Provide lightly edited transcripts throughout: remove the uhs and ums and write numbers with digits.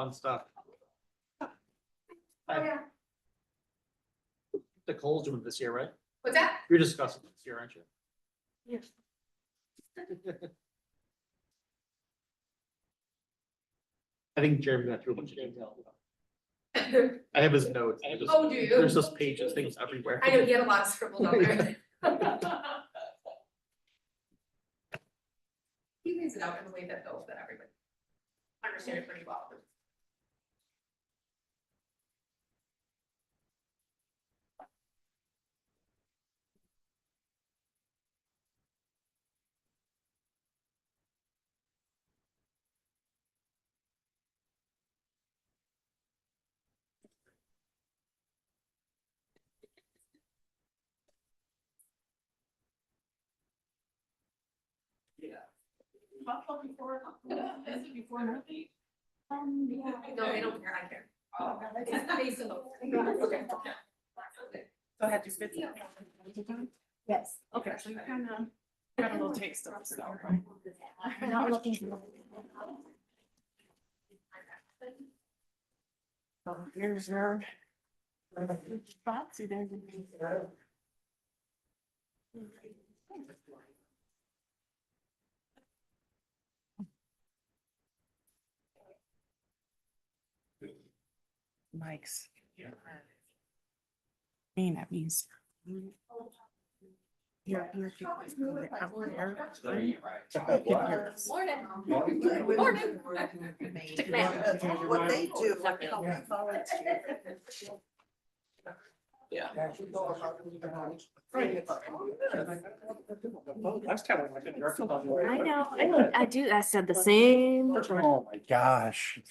Fun stuff. Oh, yeah. Nicole's doing this year, right? What's that? You're discussing this year, aren't you? Yes. I think Jeremy got through a bunch of detail. I have his notes. I just- Oh, do you? There's just pages, things everywhere. I know he had a lot of scribbled on there. He lays it out in a way that those that everybody understand it pretty well. No, they don't care, I care. It's based on the- Okay. So had you fit? Yes. Okay, so you kind of got a little taste of it. Not looking. So here's your spot. See there. Mike's. That means. Yeah. Morning. Morning. Stick man. What they do. I do, I said the same. Oh my gosh. It's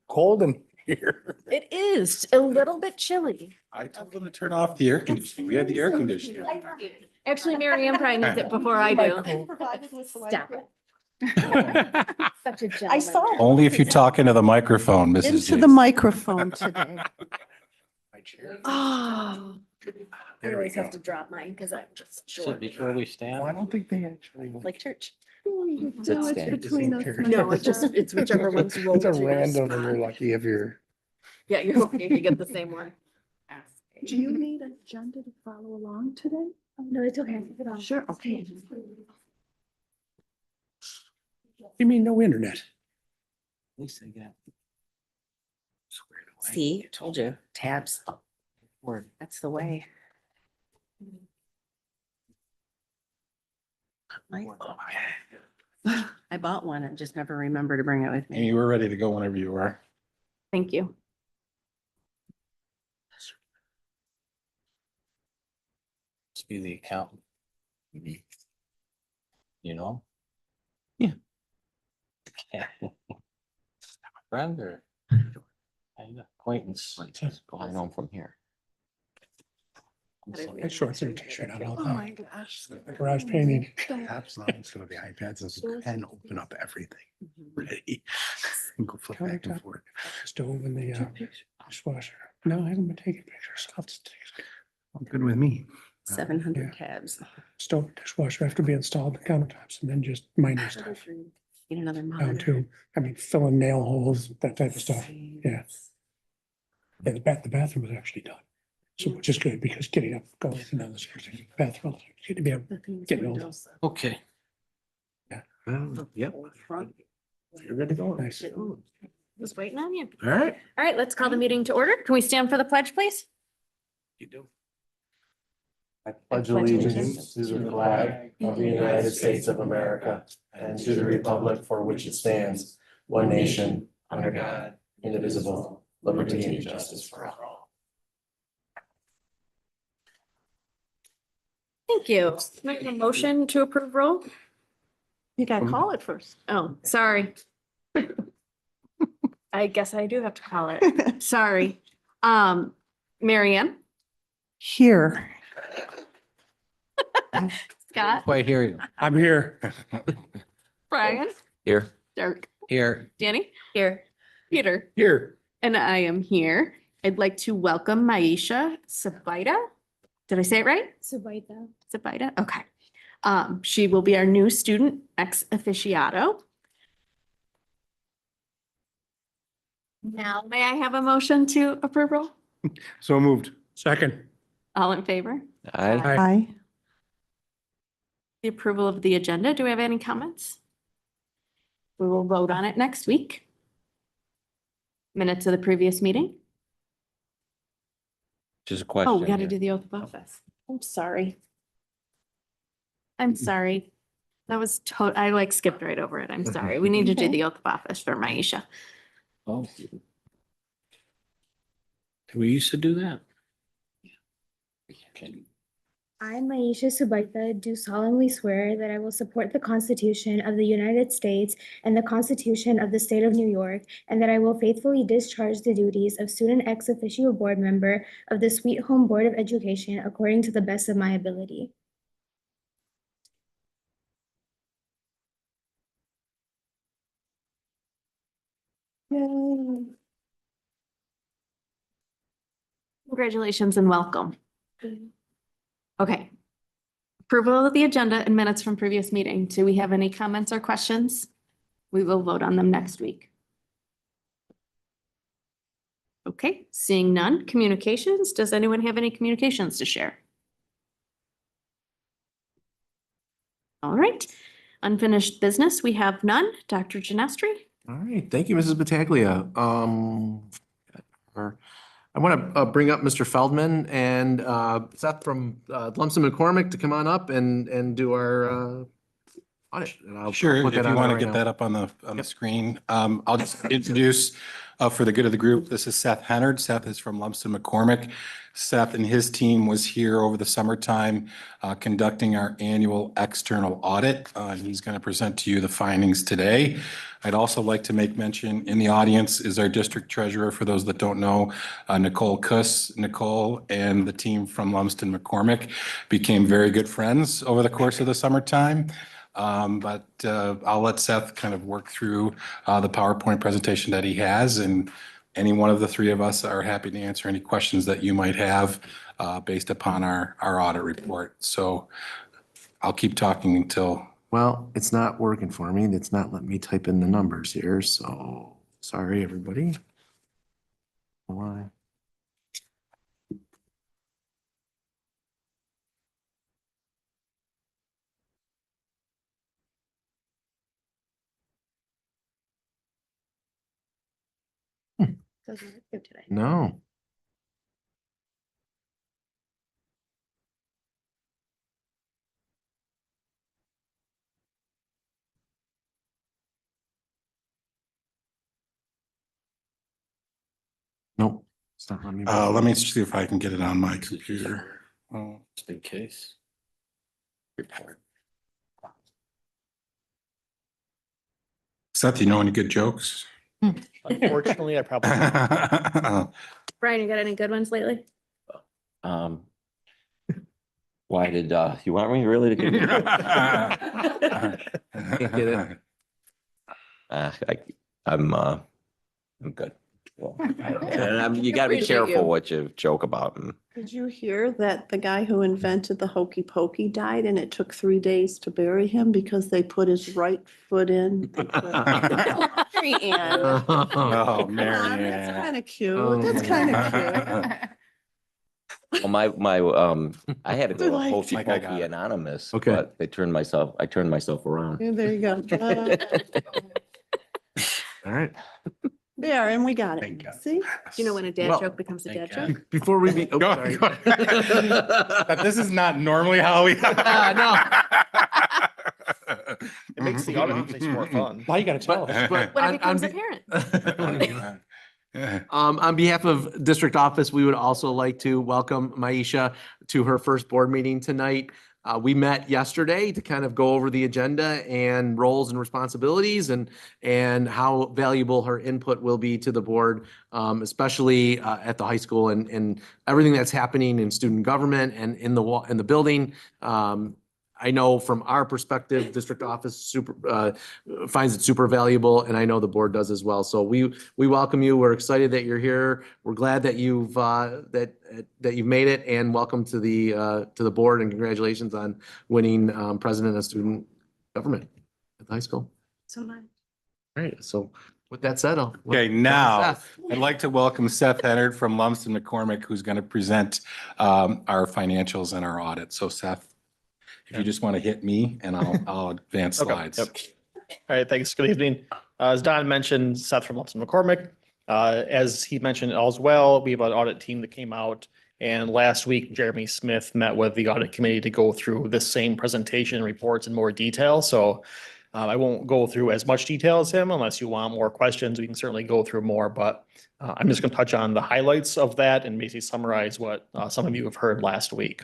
cold in here. It is a little bit chilly. I told them to turn off the air conditioning. We had the air conditioning. Actually, Mary Ann probably needs it before I do. Stop it. Such a gentleman. I saw it. Only if you talk into the microphone, Mrs. Into the Jason. microphone today. My chair. Oh, I There we always have go. to drop mine because I'm just So short. before we Well, I stand, don't think they actually. Like church. Sit stand. between us. No, it's just, it's whichever one's rolled. It's a to your random and you're spot. lucky if you're. Yeah, you're lucky if you get the same one. Do you need an agenda to follow along today? Oh, no, it's okay. Sure, okay. You mean no internet? at least they got squared away. See, told you, tabs. Word. That's the way. I bought one and just never remember to bring it with me. Amy, we're ready to go whenever you are. Thank you. Must be the accountant. You know? Yeah. Yeah. Friend or? Kind of acquaintance going home from here. I'm sorry. Shorts and t-shirt on all Oh the my time. gosh. Garage painting. Apps on, it's gonna be iPads and open up everything. Ready. And go flip back and forth. Stove in the dishwasher. No, I haven't been taking pictures. I'll just take. I'm good with me. 700 tabs. Stove dishwasher have to be installed, the countertops, and then just minor stuff Get another down monitor. to, I mean, filling nail holes, that type of stuff. Yeah. Yeah, the bathroom was actually done. So, which is good because getting up, going down the stairs, bathroom, it's good to be able, getting old. Okay. Yep. You're ready to go. Nice. Just waiting on you. All right. All right, let's call the meeting to order. Can we stand for the pledge, please? You do. I pledge allegiance to the flag of the United States of America and to the republic for which it stands, one nation, under God, indivisible, liberty and justice for all. Thank you. Making a motion to approve roll? You gotta call it first. Oh, sorry. I guess I do have to call it. Sorry. Mary Ann, Here. Scott, Quite hear you. I'm here. Brian, Here. Dirk, Here. Danny, here, Peter, Here. and I am here. I'd like to welcome Maisha Sabaida. Did I say it right? Subaida. Sabaida, okay. She will be our new student ex officiato. Now, may I have a motion to approve roll? So moved. Second. All in favor? Aye. Aye. The approval of the agenda. Do we have any comments? We will vote on it next week. Minutes of the previous meeting. Just a question. Oh, we got to here. do the oath of office. I'm sorry. I'm sorry. That was I like skipped right over it. I'm sorry. We need to do the oath of office for Maisha. Oh. We used to do that. I, Maisha Subaita, do solemnly swear that I will support the Constitution of the United States and the Constitution of the State of New York, and that I will faithfully discharge the duties of student ex officio board member of the Sweet Home Board of Education according to the best of my ability. Congratulations and welcome. Okay. Approval of the agenda and minutes from previous meeting. Do we have any comments or questions? We will vote on them next week. Okay, seeing none. Communications. Does anyone have any communications to share? All right. Unfinished business. We have none. Dr. Genestri? All right, thank you, Mrs. Battaglia. I want to bring up Mr. Feldman and Seth from Lumsden McCormick to come on up and do our audit. And I'll Sure, put if that you on want to right get now. that up on the Yep. screen. I'll just introduce for the good of the group, this is Seth Hennard. Seth is from Lumsden McCormick. Seth and his team was here over the summertime conducting our annual external audit. He's going to present to you the findings today. I'd also like to make mention in the audience is our district treasurer, for those that don't know, Nicole Kuss. Nicole and the team from Lumsden McCormick became very good friends over the course of the summertime. But I'll let Seth kind of work through the PowerPoint presentation that he has, and any one of the three of us are happy to answer any questions that you might have based upon our audit report. So I'll keep talking until. Well, it's not working for me. It's not letting me type in the numbers here, so sorry, everybody. Why? Doesn't look good today. No. Nope. It's not letting me. Let me see if I can get it on my computer. Oh, Just in case. Report. Seth, you know any good jokes? Unfortunately, I probably. Brian, you got any good ones lately? Why did, you want me really to give you? Can't get it. I'm good. Well, and you gotta be Appreciate careful you. what you joke about. And Did you hear that the guy who invented the hokey pokey died and it took 3 days to bury him because they put his right foot in? Mary Ann. Oh, Come Mary on, That's Ann. kind of cute. That's kind of cute. well, I had to go to Like- Hokey Like I got Pokey it. Anonymous, Okay. but I turned myself around. Yeah, there you go. All right. There, and we got Thank it. God. See? Do you know when a dad Well, joke becomes a thank dad God. joke? Before we be, oh, Go- sorry. go But this is not normally how we. It makes the audit place more fun. Why you gotta tell us? But When on- it becomes on apparent. On behalf of district office, we would also like to welcome Maisha to her first board meeting tonight. We met yesterday to kind of go over the agenda and roles and responsibilities and how valuable her input will be to the board, especially at the high school and everything that's happening in student government and in the building. I know from our perspective, district office finds it super valuable, and I know the board does as well. So we welcome you. We're excited that you're here. We're glad that you've that you've made it, and welcome to the board, and congratulations on winning president of student government at the high school. So much. All right, so With that said, Okay, now I'd like to welcome Seth Hennard from Lumsden McCormick, who's going to present our financials and our audit. So Seth, if you just want to hit me and I'll advance Okay, slides. yep. All right, thanks. Good evening. As Don mentioned, Seth from Lumsden McCormick. As he mentioned as well, we have an audit team that came out. And last week, Jeremy Smith met with the audit committee to go through this same presentation and reports in more detail. So I won't go through as much detail as him unless you want more questions. We can certainly go through more, but I'm just going to touch on the highlights of that and basically summarize what some of you have heard last week.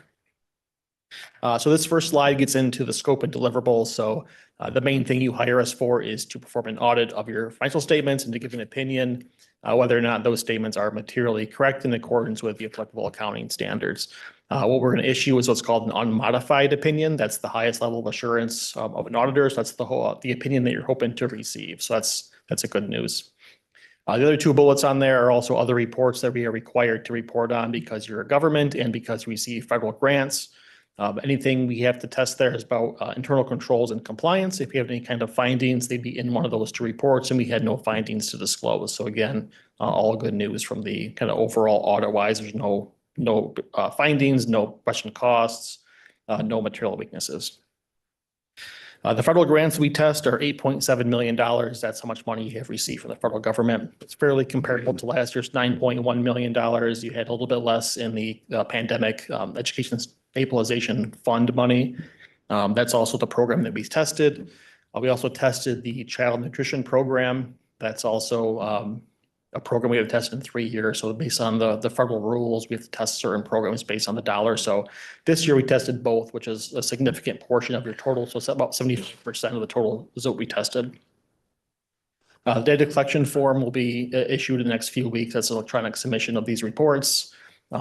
So this first slide gets into the scope and deliverables. So the main thing you hire us for is to perform an audit of your financial statements and to give an opinion whether or not those statements are materially correct in accordance with the applicable accounting standards. What we're going to issue is what's called an unmodified opinion. That's the highest level of assurance of an auditor. So that's the opinion that you're hoping to receive. So that's a good news. The other two bullets on there are also other reports that we are required to report on because you're a government and because we receive federal grants. Anything we have to test there is about internal controls and compliance. If you have any kind of findings, they'd be in one of those two reports, and we had no findings to disclose. So again, all good news from the kind of overall audit wise. There's no findings, no question costs, no material weaknesses. The federal grants we test are $8.7 million. That's how much money you have received from the federal government. It's fairly comparable to last year's $9.1 million. You had a little bit less in the pandemic education stabilization fund money. That's also the program that we tested. We also tested the child nutrition program. That's also a program we have tested in 3 years. So based on the federal rules, we have to test certain programs based on the dollar. So this year we tested both, which is a significant portion of your total. So it's about 75% of the total is what we tested. The data collection form will be issued in the next few weeks. That's electronic submission of these reports.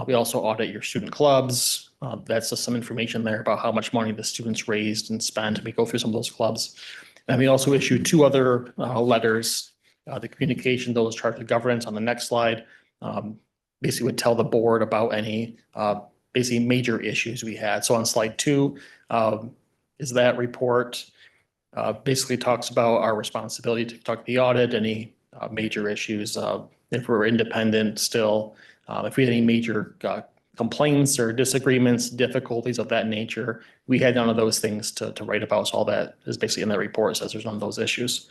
We also audit your student clubs. That's just some information there about how much money the students raised and spent. We go through some of those clubs. And we also issued two other letters. The communication, those charged with governance on the next slide, basically would tell the board about any basically major issues we had. So on slide 2 is that report basically talks about our responsibility to conduct the audit, any major issues, if we're independent still, if we had any major complaints or disagreements, difficulties of that nature. We had none of those things to write about. So all that is basically in that report. It says there's none of those issues.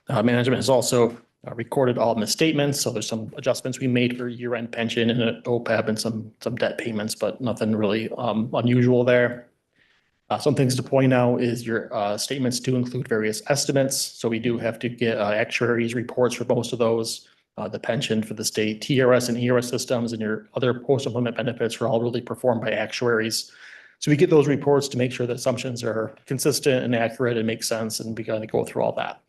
Management has also recorded all misstatements. So there's some adjustments we made for year-end pension and OPEB and some debt payments, but nothing really unusual there. Some things to point out is your statements do include various estimates. So we do have to get actuaries reports for most of those. The pension for the state TRS and ERS systems and your other post-employment benefits are all really performed by actuaries. So we get those reports to make sure the assumptions are consistent and accurate and make sense, and we got to go through all that.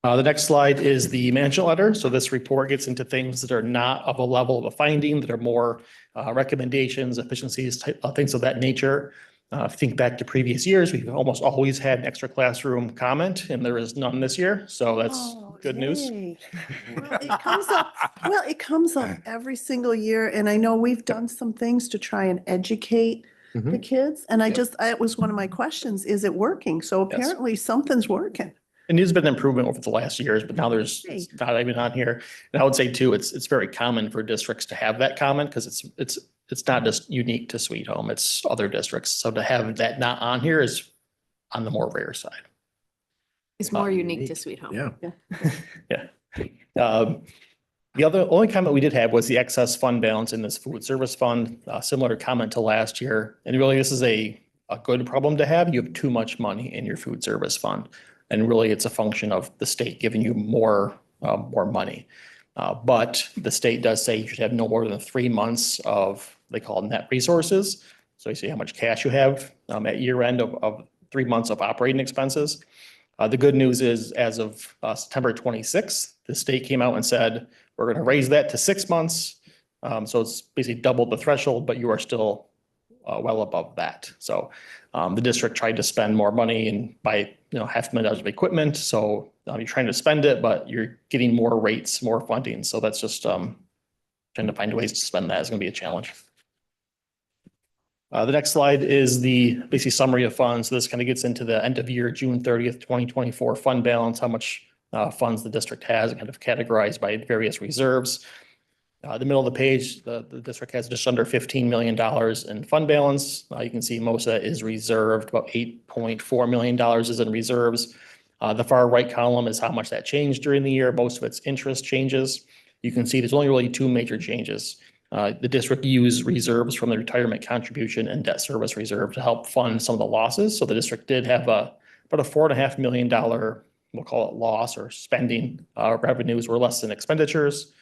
The next slide is the management letter. So this report gets into things that are not of a level of a finding, that are more recommendations, efficiencies, things of that nature. If you think back to previous years, we've almost always had an extra classroom comment, and there is none this year. So that's good news. Yay. Well, it comes up every single year, and I know we've done some things to try and educate the kids. And it was one of my questions, is it working? So apparently something's working. And there's been improvement over the last years, but now it's not even on here. And I would say too, it's very common for districts to have that comment because it's not just unique to Sweet Home, it's other districts. So to have that not on here is on the more rare side. It's more unique to Sweet Home. Yeah. The only comment we did have was the excess fund balance in this food service fund, similar comment to last year. And really, this is a good problem to have. You have too much money in your food service fund. And really, it's a function of the state giving you more money. But the state does say you should have no more than 3 months of, they call it net resources. So you see how much cash you have at year end of 3 months of operating expenses. The good news is, as of September 26th, the state came out and said, we're going to raise that to 6 months. So it's basically doubled the threshold, but you are still well above that. So the district tried to spend more money and buy $500,000 of equipment. So you're trying to spend it, but you're getting more rates, more funding. So that's just trying to find ways to spend that is going to be a challenge. The next slide is the basically summary of funds. So this kind of gets into the end of year, June 30th, 2024 fund balance, how much funds the district has, kind of categorized by various reserves. The middle of the page, the district has just under $15 million in fund balance. You can see most of that is reserved. About $8.4 million is in reserves. The far right column is how much that changed during the year. Most of its interest changes. You can see there's only really two major changes. The district used reserves from the retirement contribution and debt service reserve to help fund some of the losses. So the district did have about a $4.5 million, we'll call it loss or spending. Revenues were less than expenditures.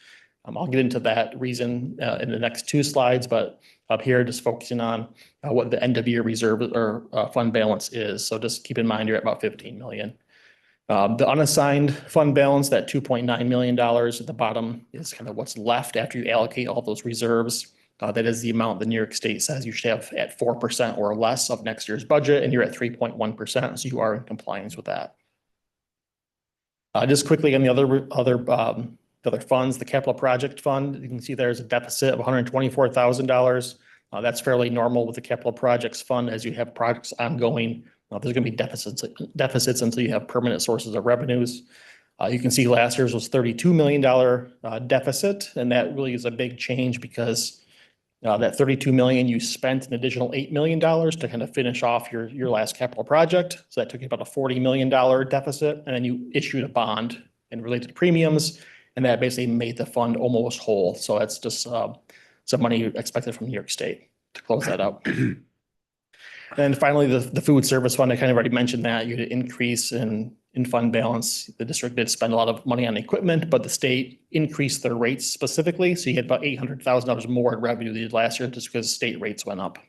I'll get into that reason in the next two slides, but up here, just focusing on what the end of year reserve or fund balance is. So just keep in mind, you're at about 15 million. The unassigned fund balance, that $2.9 million at the bottom is kind of what's left after you allocate all those reserves. That is the amount the New York State says you should have at 4% or less of next year's budget, and you're at 3.1%, so you are in compliance with that. Just quickly on the other funds, the capital project fund, you can see there's a deficit of $124,000. That's fairly normal with the capital projects fund as you have projects ongoing. There's going to be deficits until you have permanent sources of revenues. You can see last year's was $32 million deficit, and that really is a big change because that 32 million, you spent an additional $8 million to kind of finish off your last capital project. So that took you about a $40 million deficit, and then you issued a bond and related to premiums, and that basically made the fund almost whole. So that's just some money expected from New York State to close that out. And finally, the food service fund, I kind of already mentioned that you had an increase in fund balance. The district did spend a lot of money on equipment, but the state increased their rates specifically. So you had about $800,000 more in revenue than you did last year just because state rates went up.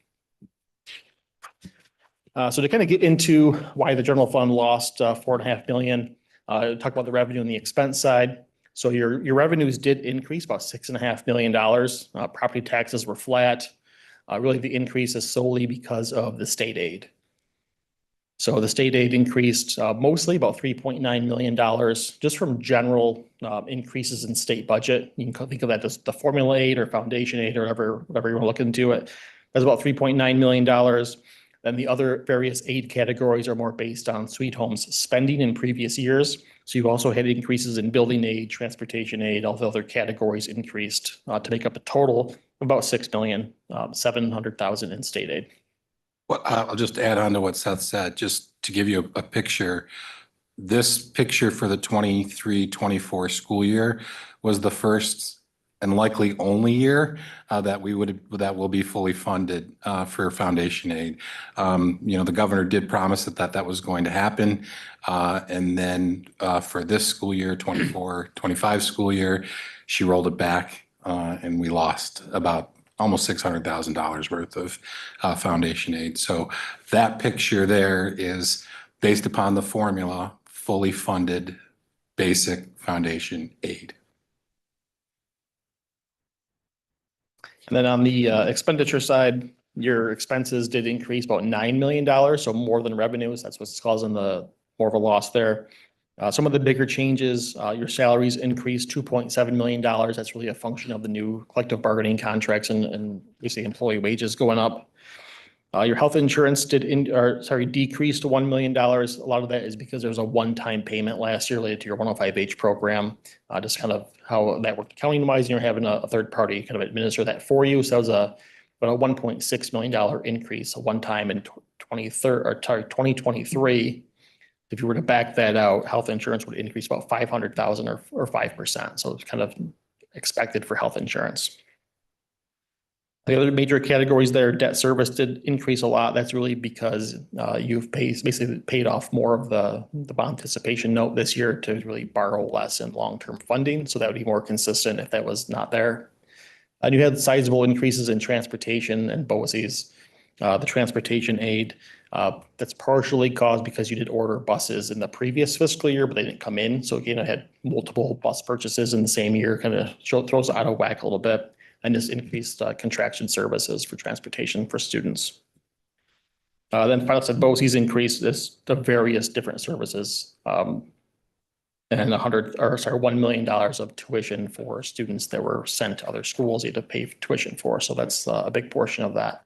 So to kind of get into why the general fund lost $4.5 million, talk about the revenue and the expense side. So your revenues did increase about $6.5 million. Property taxes were flat. Really, the increase is solely because of the state aid. So the state aid increased mostly about $3.9 million just from general increases in state budget. You can think of that as the formula aid or foundation aid or whatever you want to look into it. That's about $3.9 million. Then the other various aid categories are more based on Sweet Home's spending in previous years. So you've also had increases in building aid, transportation aid, all the other categories increased to make up a total of about $6,700,000 in state aid. Well, I'll just add on to what Seth said, just to give you a picture. This picture for the 23-24 school year was the first and likely only year that will be fully funded for foundation aid. The governor did promise that was going to happen. And then for this school year, 24-25 school year, she rolled it back and we lost about almost $600,000 worth of foundation aid. So that picture there is based upon the formula, fully funded basic foundation aid. And then on the expenditure side, your expenses did increase about $9 million, so more than revenues. That's what's causing the more of a loss there. Some of the bigger changes, your salaries increased $2.7 million. That's really a function of the new collective bargaining contracts and basically employee wages going up. Your health insurance decreased to $1 million. A lot of that is because there was a one-time payment last year related to your 105H program, just kind of how that worked accounting wise, and you're having a third party kind of administer that for you. So that was about a $1.6 million increase, a one time in 2023. If you were to back that out, health insurance would increase about $500,000 or 5%. So it's kind of expected for health insurance. The other major categories there, debt service did increase a lot. That's really because you've basically paid off more of the bond anticipation note this year to really borrow less in long-term funding. So that would be more consistent if that was not there. And you had sizable increases in transportation and BOCES. The transportation aid, that's partially caused because you did order buses in the previous fiscal year, but they didn't come in. So again, I had multiple bus purchases in the same year, kind of throws out of whack a little bit. And just increased contraction services for transportation for students. Then finally, said BOCES increased the various different services and $1 million of tuition for students that were sent to other schools they had to pay tuition for. So that's a big portion of that.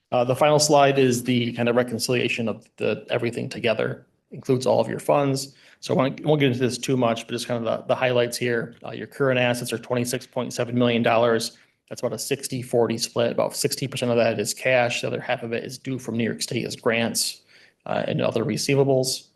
The final slide is the kind of reconciliation of everything together, includes all of your funds. So I won't get into this too much, but just kind of the highlights here. Your current assets are $26.7 million. That's about a 60-40 split. About 60% of that is cash. The other half of it is due from New York State as grants and other receivables.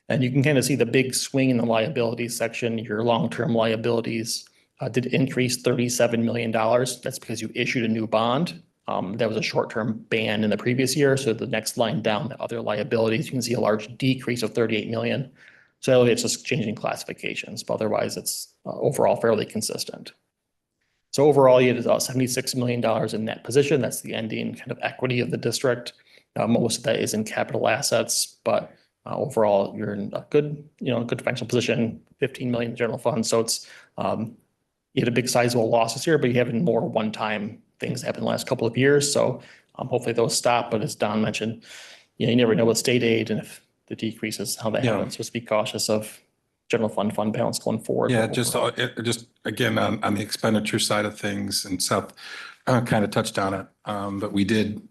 And you can kind of see the big swing in the liabilities section. Your long-term liabilities did increase $37 million. That's because you issued a new bond. That was a short-term ban in the previous year. So the next line down, the other liabilities, you can see a large decrease of 38 million. So it's just changing classifications, but otherwise it's overall fairly consistent. So overall, you had about $76 million in net position. That's the ending kind of equity of the district. Most of that is in capital assets, but overall you're in a good, good financial position, 15 million in general fund. So it's, you had a big sizable loss this year, but you have more one-time things happen in the last couple of years. So hopefully those stop. But as Don mentioned, you never know with state aid and if the decreases, how that happens. Just be cautious of general fund balance going forward. Yeah, just again, on the expenditure side of things, and Seth kind of touched on it. But we did,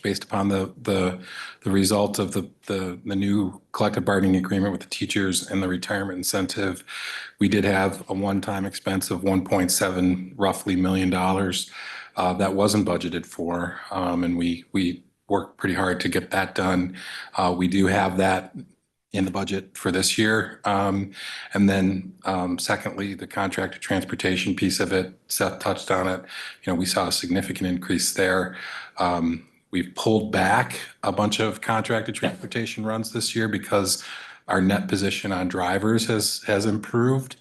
based upon the result of the new collective bargaining agreement with the teachers and the retirement incentive, we did have a one-time expense of $1.7 roughly million that wasn't budgeted for. And we worked pretty hard to get that done. We do have that in the budget for this year. And then secondly, the contracted transportation piece of it, Seth touched on it. We saw a significant increase there. We've pulled back a bunch of contracted transportation runs this year because our net position on drivers has improved.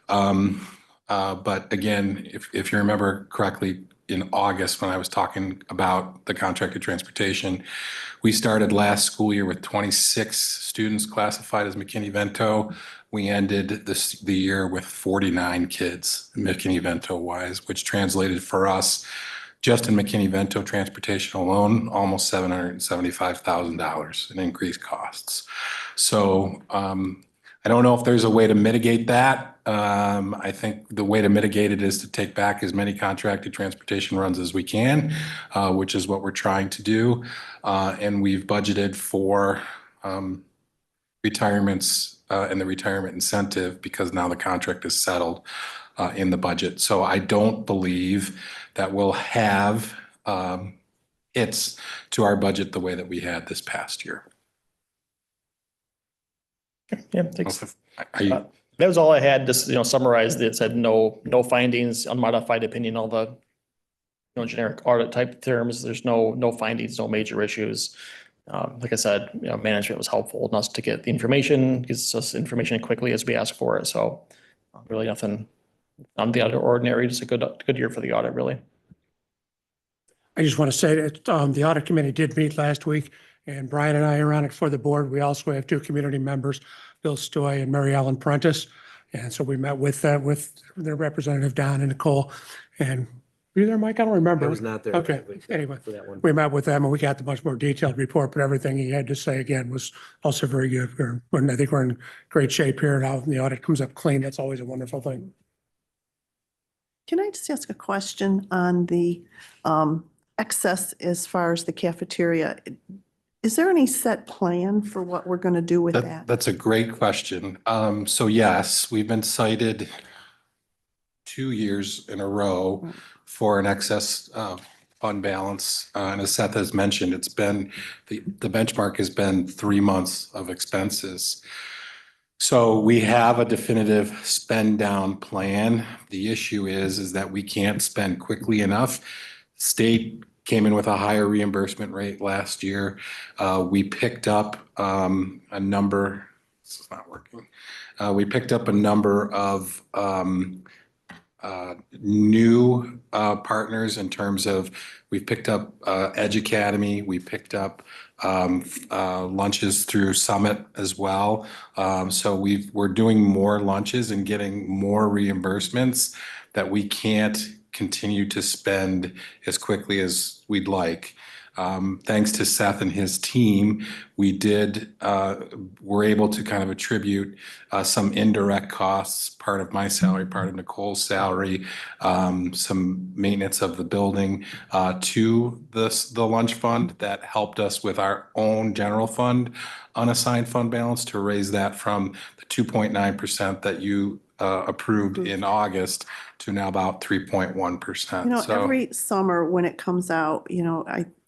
But again, if you remember correctly, in August, when I was talking about the contracted transportation, we started last school year with 26 students classified as McKinney-Vento. We ended the year with 49 kids, McKinney-Vento wise, which translated for us, just in McKinney-Vento transportation alone, almost $775,000 in increased costs. So I don't know if there's a way to mitigate that. I think the way to mitigate it is to take back as many contracted transportation runs as we can, which is what we're trying to do. And we've budgeted for retirements and the retirement incentive because now the contract is settled in the budget. So I don't believe that we'll have hits to our budget the way that we had this past year. Yeah, thanks. Are you? That was all I had. Just, summarized. It said no findings, unmodified opinion, all the, generic audit type terms. There's no findings, no major issues. Like I said, management was helpful enough to get the information, gives us information quickly as we ask for it. So really nothing on the out of ordinary, just a good year for the audit, really. I just want to say that the audit committee did meet last week, and Brian and I are on it for the board. We also have two community members, Bill Stoy and Mary Ellen Prentice. And so we met with their representative, Don and Nicole. And were you there, Mike? I don't remember. I was not there. Okay, anyway, For that one. we met with them and we got the much more detailed report, but everything he had to say again was also very good. I think we're in great shape here, and how the audit comes up clean. That's always a wonderful thing. Can I just ask a question on the excess as far as the cafeteria? Is there any set plan for what we're going to do with that? That's a great question. So yes, we've been cited 2 years in a row for an excess fund balance. And as Seth has mentioned, it's been, the benchmark has been 3 months of expenses. So we have a definitive spend down plan. The issue is that we can't spend quickly enough. State came in with a higher reimbursement rate last year. We picked up a number, this is not working. We picked up a number of new partners in terms of, we've picked up Edge Academy, we picked up lunches through Summit as well. So we're doing more lunches and getting more reimbursements that we can't continue to spend as quickly as we'd like. Thanks to Seth and his team, were able to kind of attribute some indirect costs, part of my salary, part of Nicole's salary, some maintenance of the building to the lunch fund that helped us with our own general fund unassigned fund balance to raise that from the 2.9% that you approved in August to now about 3.1%. So Every summer when it comes out,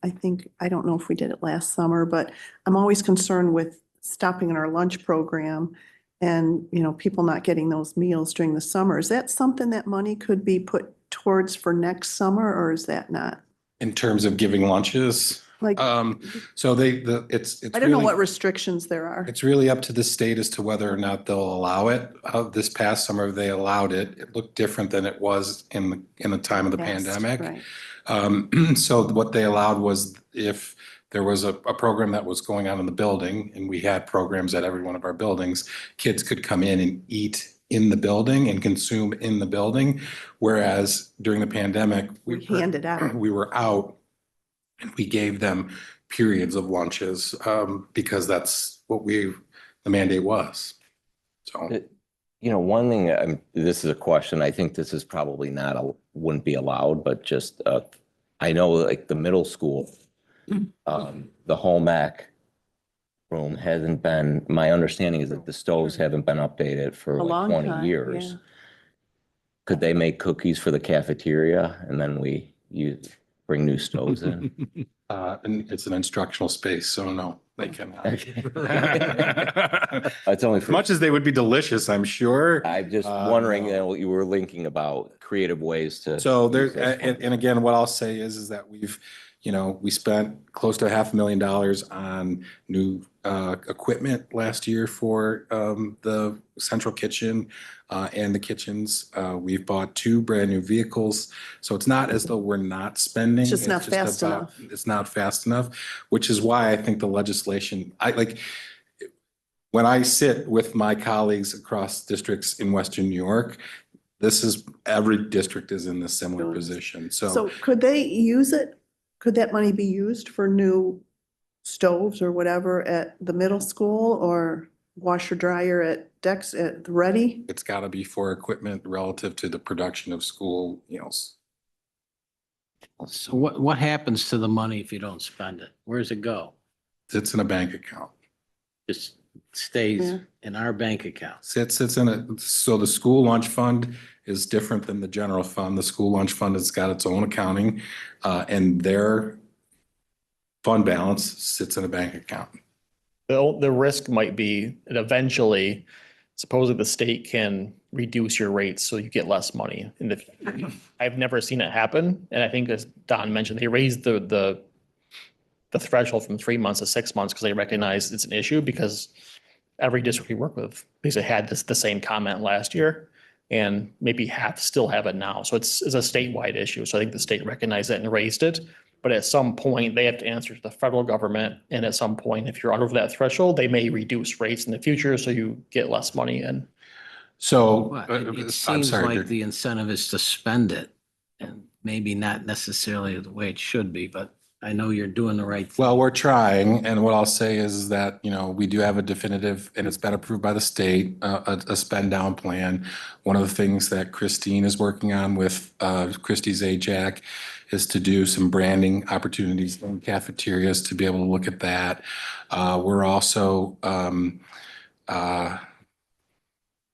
I think, I don't know if we did it last summer, but I'm always concerned with stopping in our lunch program and, people not getting those meals during the summer. Is that something that money could be put towards for next summer, or is that not? in terms of giving lunches, Like, so it's I don't know really- what restrictions there are. It's really up to the state as to whether or not they'll allow it. This past summer, they allowed it. It looked different than it was in the time of the Yes, pandemic. right. So what they allowed was if there was a program that was going on in the building, and we had programs at every one of our buildings, kids could come in and eat in the building and consume in the building. Whereas during the pandemic, We handed out. we were out and we gave them periods of lunches, because that's what the mandate was. So, One thing, this is a question, I think this is probably wouldn't be allowed, but just, I know like the middle school, the home ec room hasn't been, my understanding is that the stoves haven't been updated for A like long 20 time, years. yeah. Could they make cookies for the cafeteria and then you bring new stoves in? and it's an instructional space, so no, they cannot. It's only As for, much as they would be delicious, I'm sure. I'm just wondering, what you were linking about creative ways to. So there, use those funds. and again, what I'll say is that we spent close to $500,000 on new equipment last year for the central kitchen and the kitchens. We've bought 2 brand new vehicles. So it's not as though we're not spending. It's just not fast about- enough. It's not fast enough, which is why I think the legislation, when I sit with my colleagues across districts in Western New York, every district is in this similar Really? position. So could they use it? Could that money be used for new stoves or whatever at the middle school, or washer dryer at Ready? It's got to be for equipment relative to the production of school meals. So what happens to the money if you don't spend it? Where does it go? Sits in a bank account. Just stays Yeah. in our bank account. Sits in so the school lunch fund is different than the general fund. The school lunch fund has got its own accounting, and their fund balance sits in a bank account. The risk might be that eventually, supposedly the state can reduce your rates so you get less money. I've never seen it happen. And I think as Don mentioned, they raised the threshold from 3 months to 6 months because they recognize it's an issue, because every district we work with basically had the same comment last year, and maybe still have it now. So it's a statewide issue. So I think the state recognized that and raised it. But at some point, they have to answer to the federal government. And at some point, if you're under that threshold, they may reduce rates in the future so you get less money in. So, But I'm it seems sorry. like the incentive is to spend it, and maybe not necessarily the way it should be, but I know you're doing the right thing. Well, we're trying, and what I'll say is that, we do have a definitive, and it's been approved by the state, a spend down plan. One of the things that Christine is working on with Christie Zajac is to do some branding opportunities in cafeterias to be able to look at that. We're also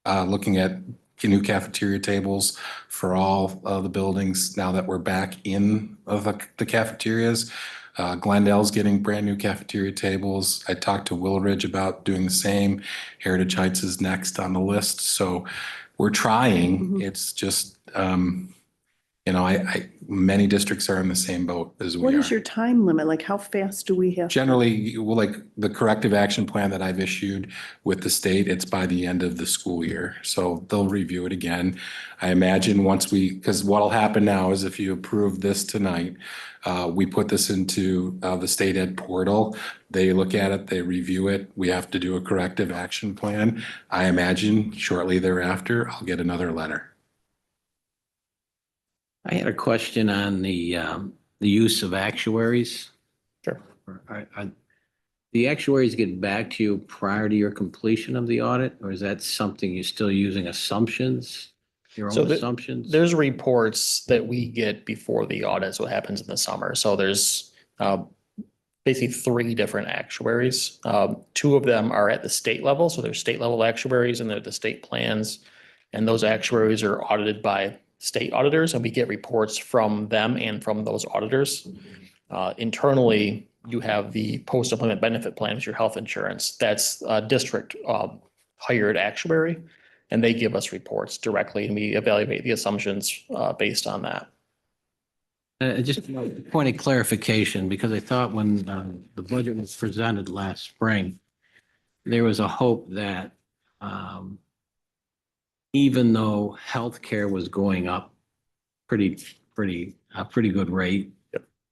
looking at new cafeteria tables for all of the buildings now that we're back in the cafeterias. Glendale's getting brand new cafeteria tables. I talked to Willowridge about doing the same. Heritage Heights is next on the list. So we're trying. It's just, many districts are in the same boat as we What are. is your time limit? Like, how fast do we have? Generally, like the corrective action plan that I've issued with the state, it's by the end of the school year. So they'll review it again. I imagine because what'll happen now is if you approve this tonight, we put this into the state ed portal. They look at it, they review it. We have to do a corrective action plan. I imagine shortly thereafter, I'll get another letter. I had a question on the use of actuaries. The actuaries get back to you prior to your completion of the audit, or is that something you're still using assumptions? Your So own the- assumptions? There's reports that we get before the audit, so what happens in the summer. So there's basically three different actuaries. Two of them are at the state level, so there's state level actuaries and they're the state plans. And those actuaries are audited by state auditors, and we get reports from them and from those auditors. Internally, you have the post-employment benefit plan, which is your health insurance. That's a district hired actuary, and they give us reports directly, and we evaluate the assumptions based on that. Just a point of clarification, because I thought when the budget was presented last spring, there was a hope that even though healthcare was going up pretty good rate,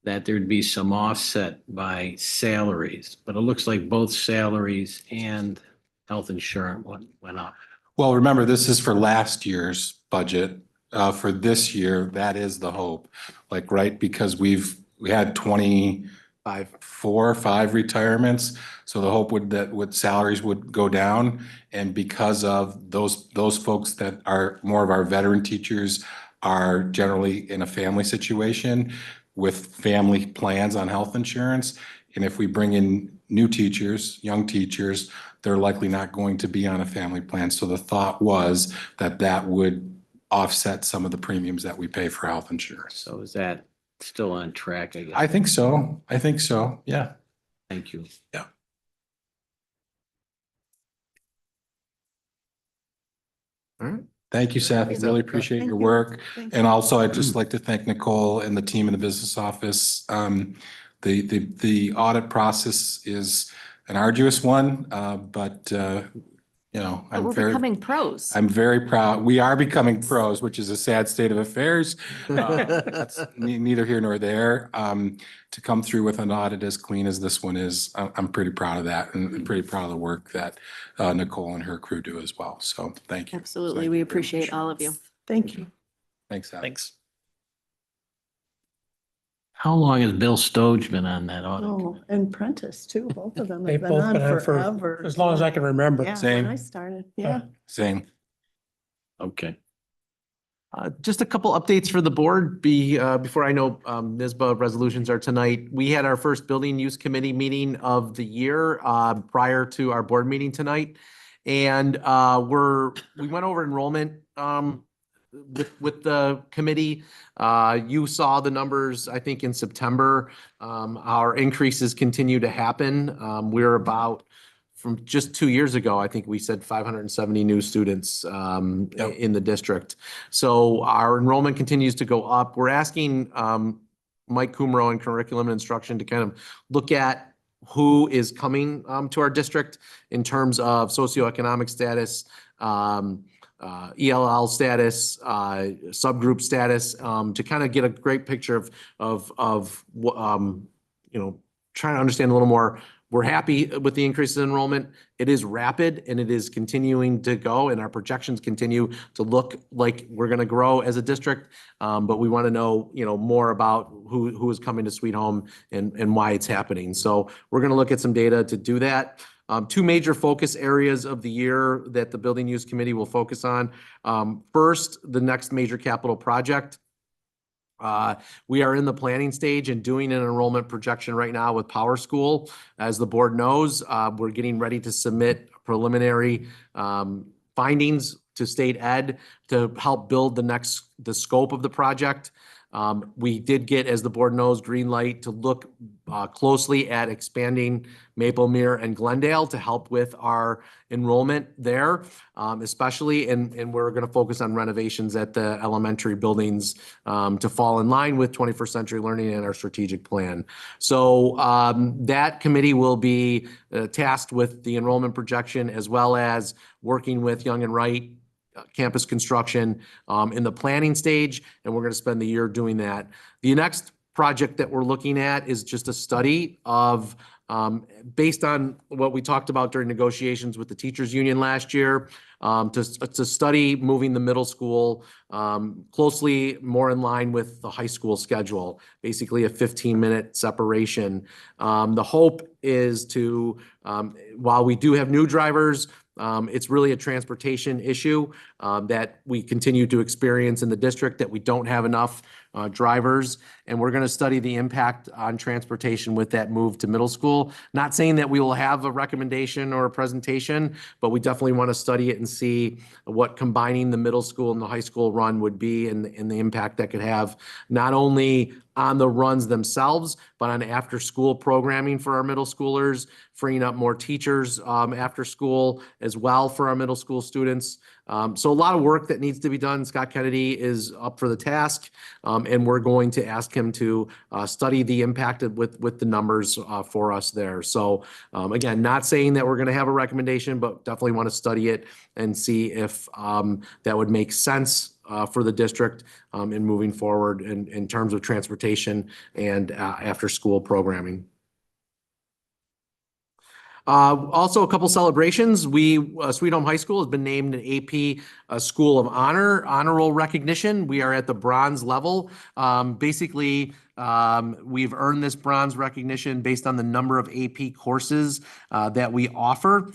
that there'd be some offset by salaries, but it looks like both salaries and health insurance went up. Well, remember, this is for last year's budget. For this year, that is the hope. Like, right, because we had 5 retirements. So the hope would that salaries would go down. And because of those folks that are more of our veteran teachers are generally in a family situation with family plans on health insurance. And if we bring in new teachers, young teachers, they're likely not going to be on a family plan. So the thought was that that would offset some of the premiums that we pay for health insurance. So is that still on track, I guess? I think so. Yeah. Thank you. Yeah. All right. Thank you, Seth. I really appreciate Thank your you. work. Thank And you. also, I'd just like to thank Nicole and the team in the business office. The audit process is an arduous one, but But I'm we're very, becoming pros. I'm very proud. We are becoming pros, which is a sad state of affairs. That's neither here nor there. To come through with an audit as clean as this one is, I'm pretty proud of that and pretty proud of the work that Nicole and her crew do as well. So thank you. Absolutely. Thank We you very appreciate much. all of you. Thank you. Thanks, Seth. Thanks. How long has Bill Stoge been on that audit? Oh, and Prentice too. Both of them They've have been both on been on for forever. as long as I can remember. Yeah, Same. when I started, yeah. Same. Okay. Just a couple updates for the board before I know NISBA resolutions are tonight. We had our first building use committee meeting of the year prior to our board meeting tonight. And we went over enrollment with the committee. You saw the numbers, I think, in September. Our increases continue to happen. We're about, from just 2 years ago, I think we said 570 new students in the district. So our enrollment continues to go up. We're asking Mike Kumro in Curriculum and Instruction to kind of look at who is coming to our district in terms of socioeconomic status, ELL status, subgroup status, to kind of get a great picture of trying to understand a little more. We're happy with the increase in enrollment. It is rapid and it is continuing to go, and our projections continue to look like we're going to grow as a district. But we want to know, more about who is coming to Sweet Home and why it's happening. So we're going to look at some data to do that. Two major focus areas of the year that the Building Use Committee will focus on. First, the next major capital project. We are in the planning stage and doing an enrollment projection right now with Power School. As the board knows, we're getting ready to submit preliminary findings to state ed to help build the scope of the project. We did get, as the board knows, green light to look closely at expanding Maplemere and Glendale to help with our enrollment there, especially, and we're going to focus on renovations at the elementary buildings to fall in line with 21st century learning and our strategic plan. So that committee will be tasked with the enrollment projection as well as working with Young and Wright campus construction in the planning stage, and we're going to spend the year doing that. The next project that we're looking at is just a study of, based on what we talked about during negotiations with the teachers union last year, to study moving the middle school closely more in line with the high school schedule, basically a 15-minute separation. The hope is to, while we do have new drivers, it's really a transportation issue that we continue to experience in the district, that we don't have enough drivers. And we're going to study the impact on transportation with that move to middle school. Not saying that we will have a recommendation or a presentation, but we definitely want to study it and see what combining the middle school and the high school run would be, and the impact that could have not only on the runs themselves, but on after-school programming for our middle schoolers, freeing up more teachers after school as well for our middle school students. So a lot of work that needs to be done. Scott Kennedy is up for the task, and we're going to ask him to study the impact with the numbers for us there. So again, not saying that we're going to have a recommendation, but definitely want to study it and see if that would make sense for the district in moving forward in terms of transportation and after-school programming. Also, a couple celebrations. Sweet Home High School has been named an AP School of Honor roll recognition. We are at the bronze level. Basically, we've earned this bronze recognition based on the number of AP courses that we offer.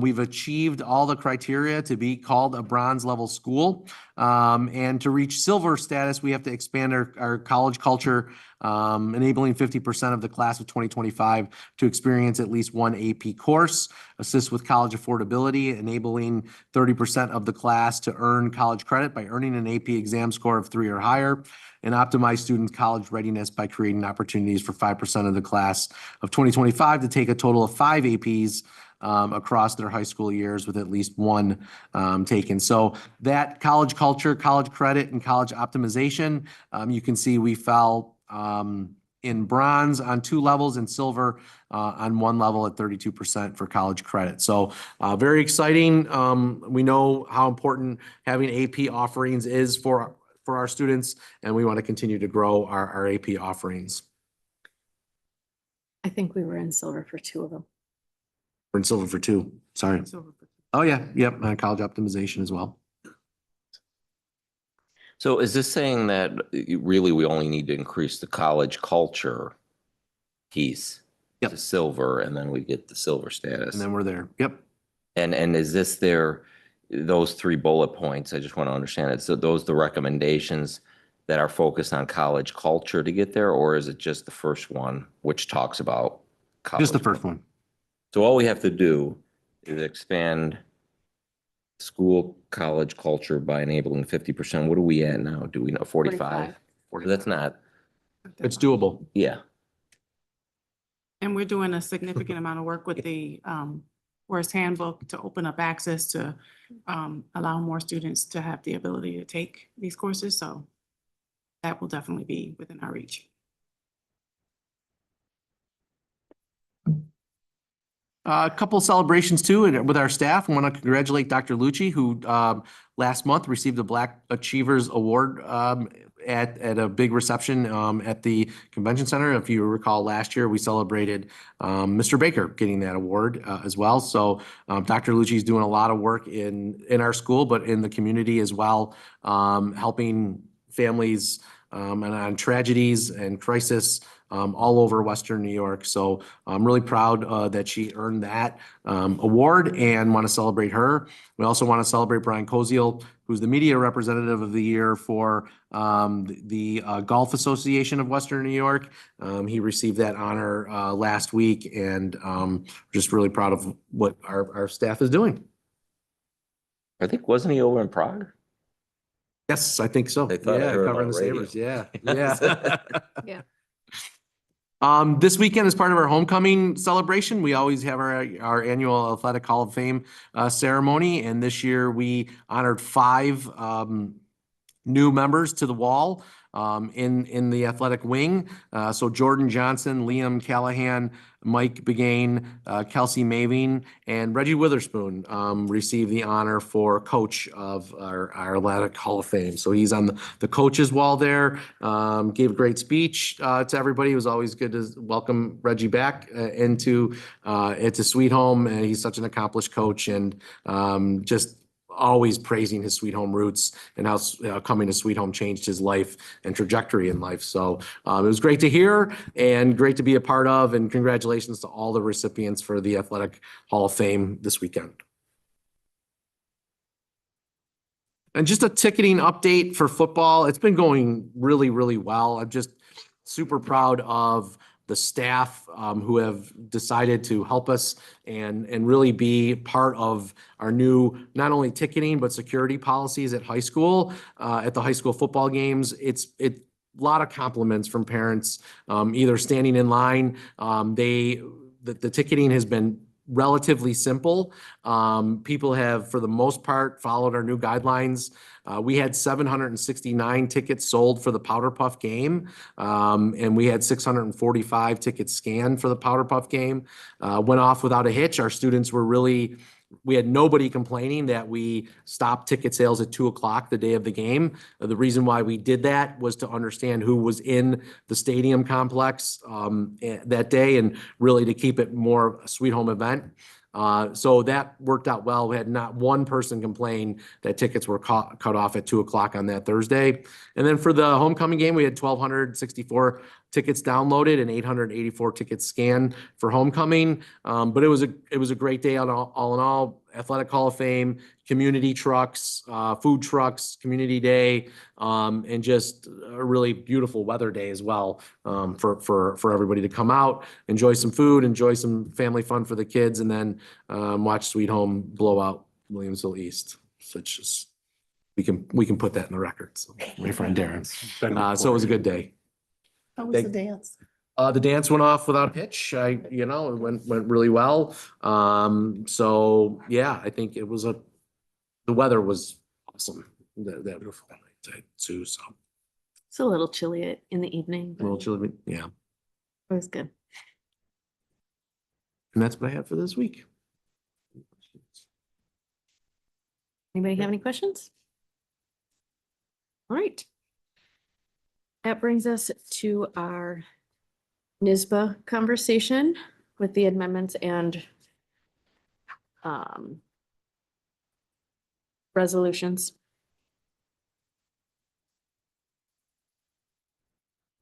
We've achieved all the criteria to be called a bronze level school. And to reach silver status, we have to expand our college culture, enabling 50% of the class of 2025 to experience at least one AP course, assist with college affordability, enabling 30% of the class to earn college credit by earning an AP exam score of 3 or higher, and optimize students' college readiness by creating opportunities for 5% of the class of 2025 to take a total of 5 APs across their high school years with at least one taken. So that college culture, college credit, and college optimization, you can see we fell in bronze on 2 levels and silver on 1 level at 32% for college credit. So very exciting. We know how important having AP offerings is for our students, and we want to continue to grow our AP offerings. I think we were in silver for 2 of them. We're in silver for 2, sorry. Oh, yeah, yep, college optimization as well. So is this saying that really we only need to increase the college culture piece to silver, and then we get the silver status? And then we're there, yep. And is this those 3 bullet points? I just want to understand it. So those the recommendations that are focused on college culture to get there, or is it just the first one, which talks about college? Just the first one. So all we have to do is expand school college culture by enabling 50%. What are we at now? Do we know 45? 45. That's not. It's doable. Yeah. And we're doing a significant amount of work with the Worst Handbook to open up access to allow more students to have the ability to take these courses. So that will definitely be within our reach. A couple celebrations too with our staff. I want to congratulate Dr. Lucci, who last month received the Black Achievers Award at a big reception at the convention center. If you recall, last year we celebrated Mr. Baker getting that award as well. So Dr. Lucci is doing a lot of work in our school, but in the community as well, helping families and on tragedies and crisis all over Western New York. So I'm really proud that she earned that award and want to celebrate her. We also want to celebrate Brian Koziel, who's the media representative of the year for the Golf Association of Western New York. He received that honor last week, and just really proud of what our staff is doing. I think, wasn't he over in Prague? Yes, I think so. I thought I Yeah, heard covering on the radio. Sabres. Yeah, yeah. Yeah. This weekend, as part of our homecoming celebration, we always have our annual Athletic Hall of Fame ceremony. And this year we honored 5 new members to the wall in the athletic wing. So Jordan Johnson, Liam Callahan, Mike Begain, Kelsey Maving, and Reggie Witherspoon received the honor for coach of our Athletic Hall of Fame. So he's on the coaches wall there, gave a great speech to everybody. It was always good to welcome Reggie back into Sweet Home. And he's such an accomplished coach, and just always praising his Sweet Home roots and how coming to Sweet Home changed his life and trajectory in life. So it was great to hear and great to be a part of, and congratulations to all the recipients for the Athletic Hall of Fame this weekend. And just a ticketing update for football. It's been going really, really well. I'm just super proud of the staff who have decided to help us and really be part of our new, not only ticketing, but security policies at high school, at the high school football games. It's a lot of compliments from parents, either standing in line. The ticketing has been relatively simple. People have, for the most part, followed our new guidelines. We had 769 tickets sold for the Powder Puff game, and we had 645 tickets scanned for the Powder Puff game. Went off without a hitch. Our students were really, we had nobody complaining that we stopped ticket sales at 2:00 the day of the game. The reason why we did that was to understand who was in the stadium complex that day, and really to keep it more a Sweet Home event. So that worked out well. We had not one person complain that tickets were cut off at 2:00 on that Thursday. And then for the homecoming game, we had 1,264 tickets downloaded and 884 tickets scanned for homecoming. But it was a great day all in all. Athletic Hall of Fame, community trucks, food trucks, community day, and just a really beautiful weather day as well, for everybody to come out, enjoy some food, enjoy some family fun for the kids, and then watch Sweet Home blow out Williamsville East. So it's just, we can put that in the record. So my friend Darren. So it was a good day. How was the dance? The dance went off without a hitch. It went really well. So yeah, I think it was the weather was awesome. That beautiful night too. So It's a little chilly in the evening, a little but chilly, yeah. it was good. And that's what I have for this week. Anybody have any questions? All right. That brings us to our NISBA conversation with the amendments and resolutions.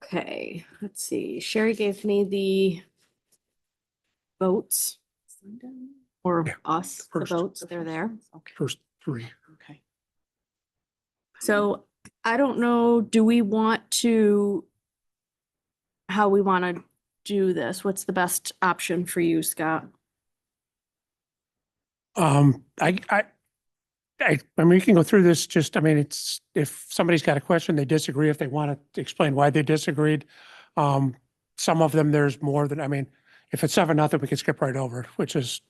Okay, let's see. Sherry gave me the votes or Yeah, us, the first. votes, they're there. First three. Okay. So I don't know, do we want to, how we want to do this? What's the best option for you, Scott? I mean, we can go through this, just, I mean, it's, if somebody's got a question, they disagree, if they want to explain why they disagreed. Some of them, there's more than, I mean, if it's 7-0, we can skip right over, it, which is,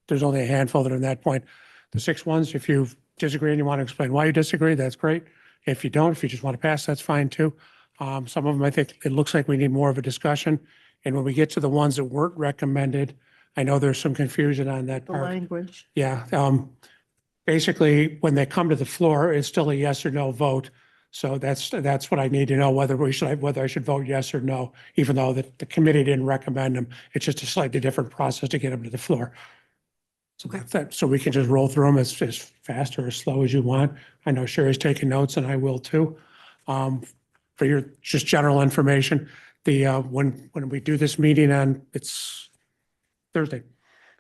there's only a handful that are in that point. The 6 ones, if you disagree and you want to explain why you disagree, that's great. If you don't, if you just want to pass, that's fine too. Some of them, I think it looks like we need more of a discussion. And when we get to the ones that weren't recommended, I know there's some confusion on that The part. language. Yeah, basically, when they come to the floor, it's still a yes or no vote. So that's what I need to know, whether I should vote yes or no, even though the committee didn't recommend them. It's just a slightly different process to get them to the floor. So so we can just roll through them as fast or as slow as you want. I know Sherry's taking notes and I will too. For your just general information, when we do this meeting on, it's Thursday,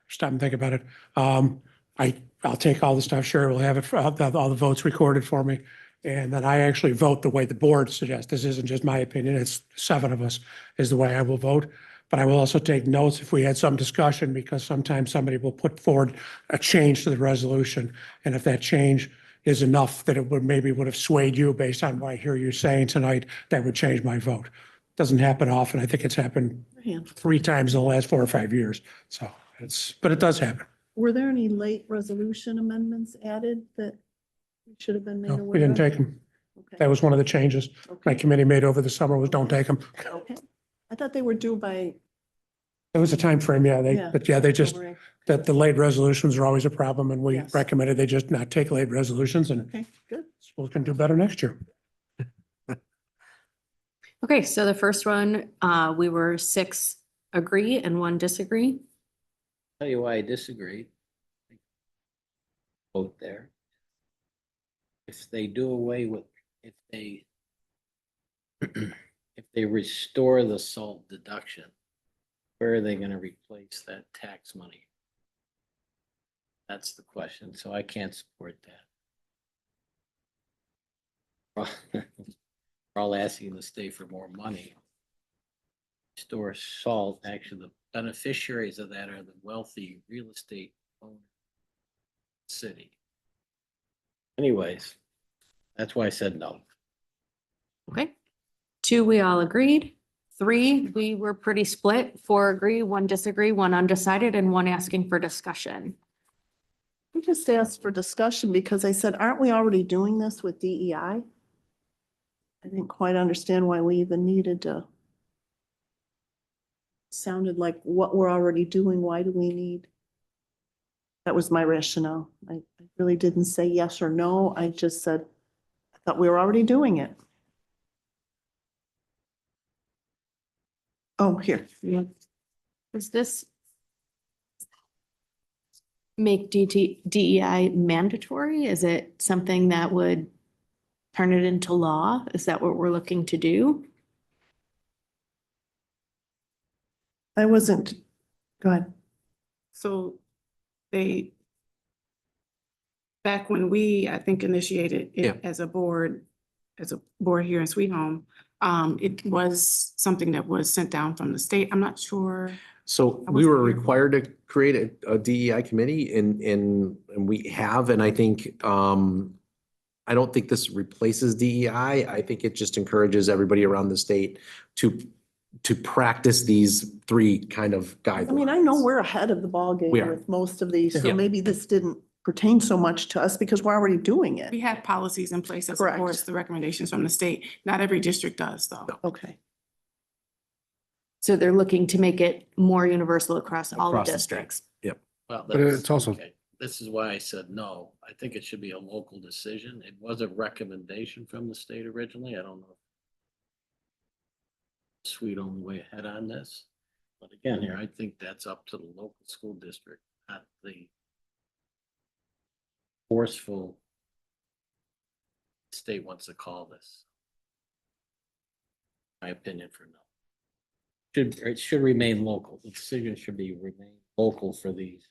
stop and think about it. I'll take all the stuff, Sherry will have it, all the votes recorded for me. And then I actually vote the way the board suggests. This isn't just my opinion, it's 7 of us is the way I will vote. But I will also take notes if we had some discussion, because sometimes somebody will put forward a change to the resolution. And if that change is enough that it would have swayed you based on what I hear you saying tonight, that would change my vote. Doesn't happen often. I think it's happened 3 times in the last 4 or 5 years. So but it does happen. Were there any late resolution amendments added that should have been made No, aware of? we didn't take them. Okay. That was one of the changes my committee made over the summer, was don't take them. Okay. I thought they were due by. It was a time frame, yeah, they just, October. that the late resolutions are always a problem, and we Yes. recommended they just not take late resolutions, and Okay, good. we can do better next year. Okay, so the first one, we were 6 agree and 1 disagree. Tell you why I disagree. Vote there. if they do away with, if they if they restore the SALT deduction, where are they gonna replace that tax money? That's the question, so I can't support that. We're all asking the state for more money. Store SALT, actually, the beneficiaries of that are the wealthy real estate owner city. Anyways, that's why I said no. Okay. 2, we all agreed. 3, we were pretty split. 4 agree, 1 disagree, 1 undecided, and 1 asking for discussion. I just asked for discussion because I said, aren't we already doing this with DEI? I didn't quite understand why we even needed to. Sounded like what we're already doing, why do we need? That was my rationale. I really didn't say yes or no. I just said, I thought we were already doing it. Oh, here. Does this make DEI mandatory? Is it something that would turn it into law? Is that what we're looking to do? I wasn't, go ahead. So back when we, I think, initiated Yeah. it as a board here in Sweet Home, it was something that was sent down from the state. I'm not sure. So I we wasn't were here. required to create a DEI committee and we have, and I think, I don't think this replaces DEI. I think it just encourages everybody around the state to practice these 3 kind of guidelines. I mean, I know we're ahead of the ballgame We are. with most of these, so Yeah. maybe this didn't pertain so much to us because we're already doing it. We had policies in place that Correct. supports the recommendations from the state. Not every district does, though. Okay. So they're looking to make it more universal across all the Across the state. districts. Well, But that's it's also- okay. This is why I said no. I think it should be a local decision. It was a recommendation from the state originally. I don't know. Sweet Home way ahead on this. But again, here, I think that's up to the local school district, not the forceful state wants to call this. My opinion for no. It should remain local. The decision should remain local for these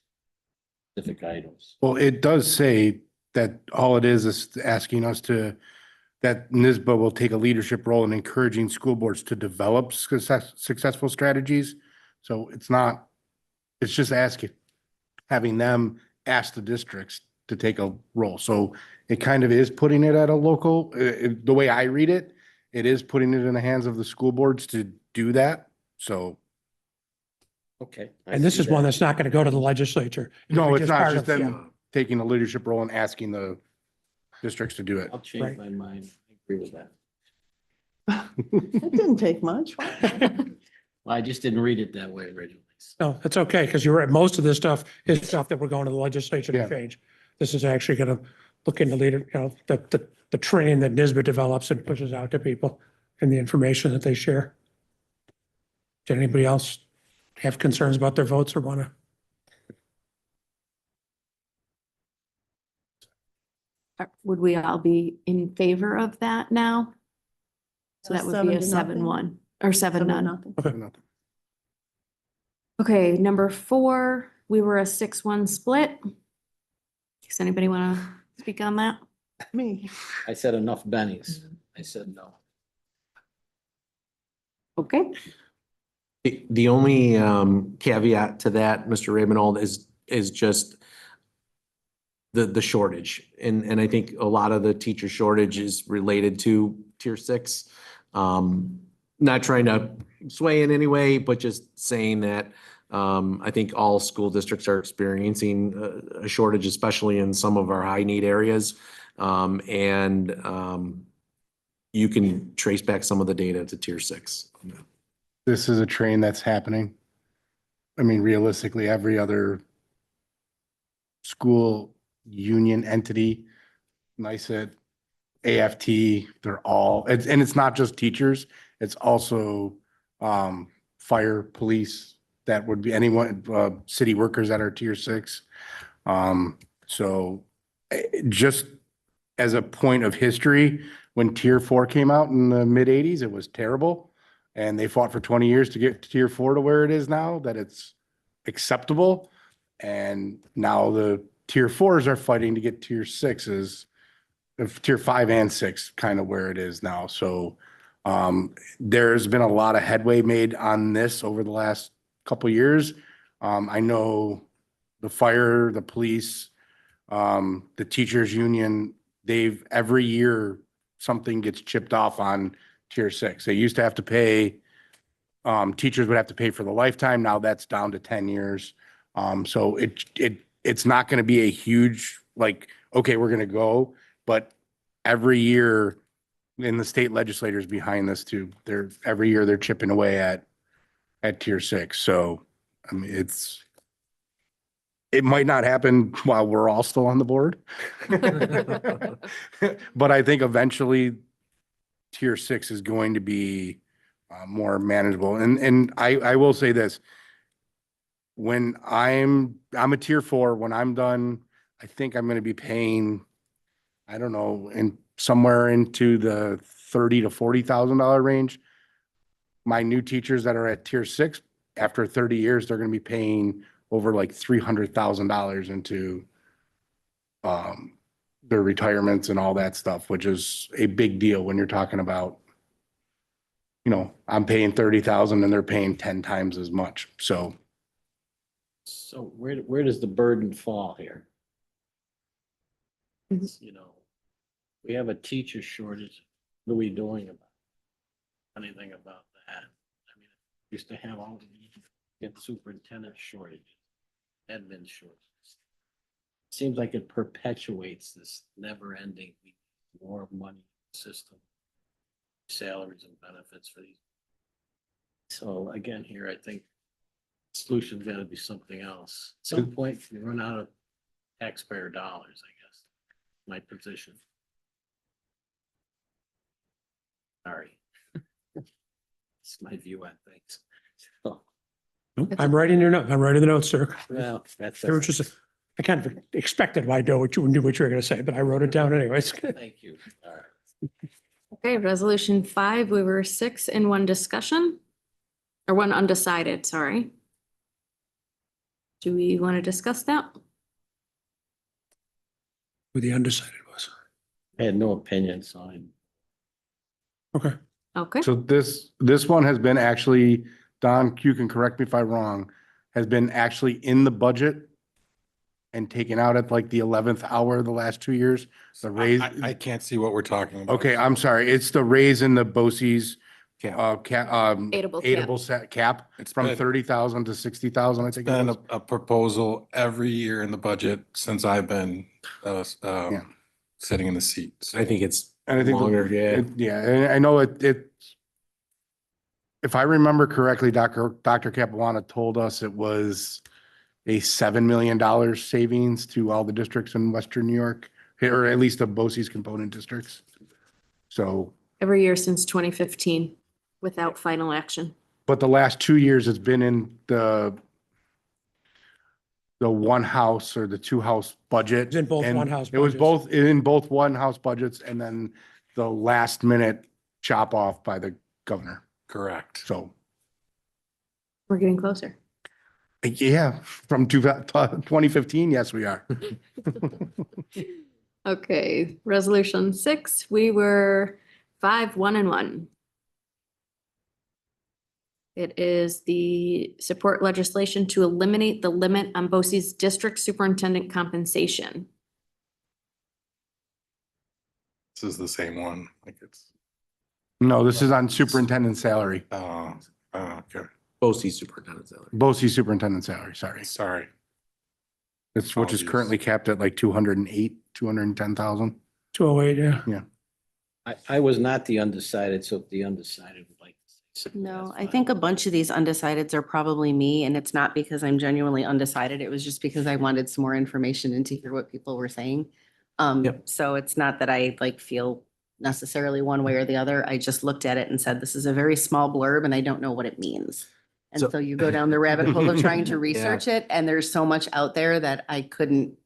specific items. Well, it does say that all it is asking us that NISBA will take a leadership role in encouraging school boards to develop successful strategies. So it's just having them ask the districts to take a role. So it kind of is putting it at a local, the way I read it, it is putting it in the hands of the school boards to do that. So. Okay. And this is one that's not going to go to the legislature. No, It'll be it's not part just of- them taking a leadership role and asking the districts to do it. I'll change my mind. I agree with that. It didn't take much. Well, I just didn't read it that way originally. No, that's okay, because you're right. Most of this stuff is stuff that we're going to the legislature Yeah. to change. This is actually going to look into the training that NISBA develops and pushes out to people and the information that they share. Did anybody else have concerns about their votes or want to? Would we all be in favor of that now? So that would be a 7-1 or 7-0. Nothing. Okay, number 4, we were a 6-1 split. Does anybody want to speak on that? Me. I said enough bennies. I said no. Okay, The only caveat to that, Mr. Raymond, is just the shortage. And I think a lot of the teacher shortage is related to tier 6. Not trying to sway in any way, but just saying that I think all school districts are experiencing a shortage, especially in some of our high need areas. You can trace back some of the data to tier 6. This is a train that's happening. I mean, realistically, every other school union entity, NICET, AFT, they're all, and it's not just teachers, it's also fire, police, that would be anyone, city workers that are tier 6. So just as a point of history, when Tier 4 came out in the mid-80s, it was terrible. And they fought for 20 years to get Tier 4 to where it is now, that it's acceptable. And now the Tier 4s are fighting to get Tier 6s, of Tier 5 and 6, kind of where it is now. So there's been a lot of headway made on this over the last couple years. I know the fire, the police, the teachers union, every year something gets chipped off on Tier 6. They used to have to pay, teachers would have to pay for the lifetime. Now that's down to 10 years. So it's not going to be a huge, like, okay, we're going to go, but every year, and the state legislators behind this too, every year they're chipping away at Tier 6. So, I mean, it might not happen while we're all still on the board. But I think eventually Tier 6 is going to be more manageable. And I will say this, when I'm a Tier 4, when I'm done, I think I'm going to be paying, I don't know, somewhere into the $30,000 to $40,000 range. My new teachers that are at Tier 6, after 30 years, they're going to be paying over like $300,000 into their retirements and all that stuff, which is a big deal when you're talking about, you know, I'm paying 30,000 and they're paying 10 times as much. So where does the burden fall here? You know, we have a teacher shortage. What are we doing about anything about that? I mean, we used to have all the superintendent shortages, admin shortages. Seems like it perpetuates this never-ending more money system, salaries and benefits for these. So again, here, I think the solution's got to be something else. At some point, you run out of taxpayer dollars, I guess, my position. Sorry. It's my view on things. So, I'm writing your note. I'm writing the notes, sir. well, that's. They were just, I kind of expected I knew what you were going to say, but I wrote it down anyways. Thank you. All right. Okay, resolution 5, we were 6 in one discussion, or one undecided, sorry. Do we want to discuss that? Who the undecided was. I had no opinion, so I'm. Okay. Okay, So this one has been actually, Don, you can correct me if I'm wrong, has been actually in the budget and taken out at like the 11th hour the last 2 years. The raise. I can't see what we're talking about. Okay, I'm sorry. It's the raise in the BOCES Cap. Aidable cap. aidable set cap It's from been- 30,000 to 60,000, I It's think. it been was. a proposal every year in the budget since I've been sitting in the seat. So I think it's And I think, longer, yeah. yeah, and I know if I remember correctly, Dr. Capuana told us it was a $7 million savings to all the districts in Western New York, or at least the BOCES component districts. So, every year since 2015, without final action. but the last 2 years it's been in the one house or the two house budget. It's in both and one house It was budgets. both in both one house budgets and then the last minute chop off by the governor. correct. So, We're getting closer. yeah, from 2015, yes, we are. Okay, resolution 6, we were 5, 1 and 1. It is the support legislation to eliminate the limit on BOCES district superintendent compensation. This is the same one. Like it's, No, this is on superintendent salary, okay, BOCES superintendent salary. BOCES superintendent salary, sorry. sorry. It's, which is Apologies. currently capped at like 208, 210,000. 208, yeah. I was not the undecided, so if the undecided would like to say something. No, that's I fine. think a bunch of these undecideds are probably me, and it's not because I'm genuinely undecided. It was just because I wanted some more information and to hear what people were saying. Yep. So it's not that I like feel necessarily one way or the other. I just looked at it and said, this is a very small blurb and I don't know what it means. And So- so you go down the rabbit hole of trying to research it, and there's so much out there that I couldn't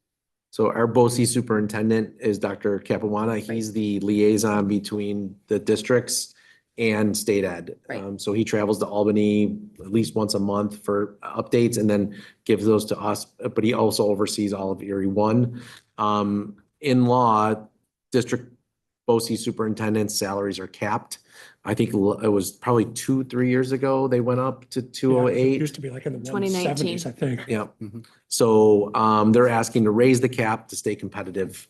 So our BOCES superintendent is Dr. Capuana. He's the liaison between the districts and state ed. Right. So he travels to Albany at least once a month for updates and then gives those to us, but he also oversees all of Erie One. In law, district BOCES superintendent's salaries are capped. I think it was probably 2-3 years ago, they went up to It 208. used to be like in the 2019. 170s, I think. Yeah. So they're asking to raise the cap to stay competitive,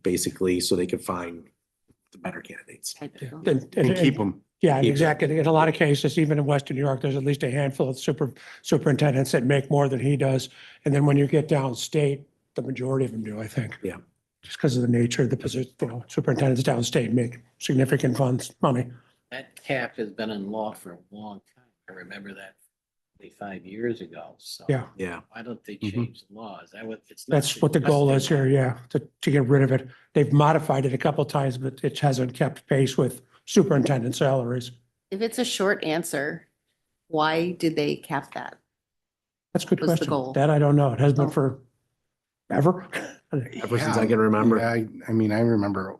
basically, so they can find the better candidates. And keep them. Yeah, and Keep it. exactly. In a lot of cases, even in Western New York, there's at least a handful of superintendents that make more than he does. And then when you get downstate, the majority of them do, I think. Yeah. Just because of the nature of the position, superintendents downstate make significant money. That cap has been in law for a long time. I remember that 5 years ago, so. Yeah. Yeah. Why don't they Mhm. change the law? Is that what, it's not. That's what the goal is here, yeah, to get rid of it. They've modified it a couple times, but it hasn't kept pace with superintendent salaries. If it's a short answer, why did they cap that? That's a good Was the question. goal. That I don't know. It has been Oh. for ever. Ever since I can remember. Yeah, I mean, I remember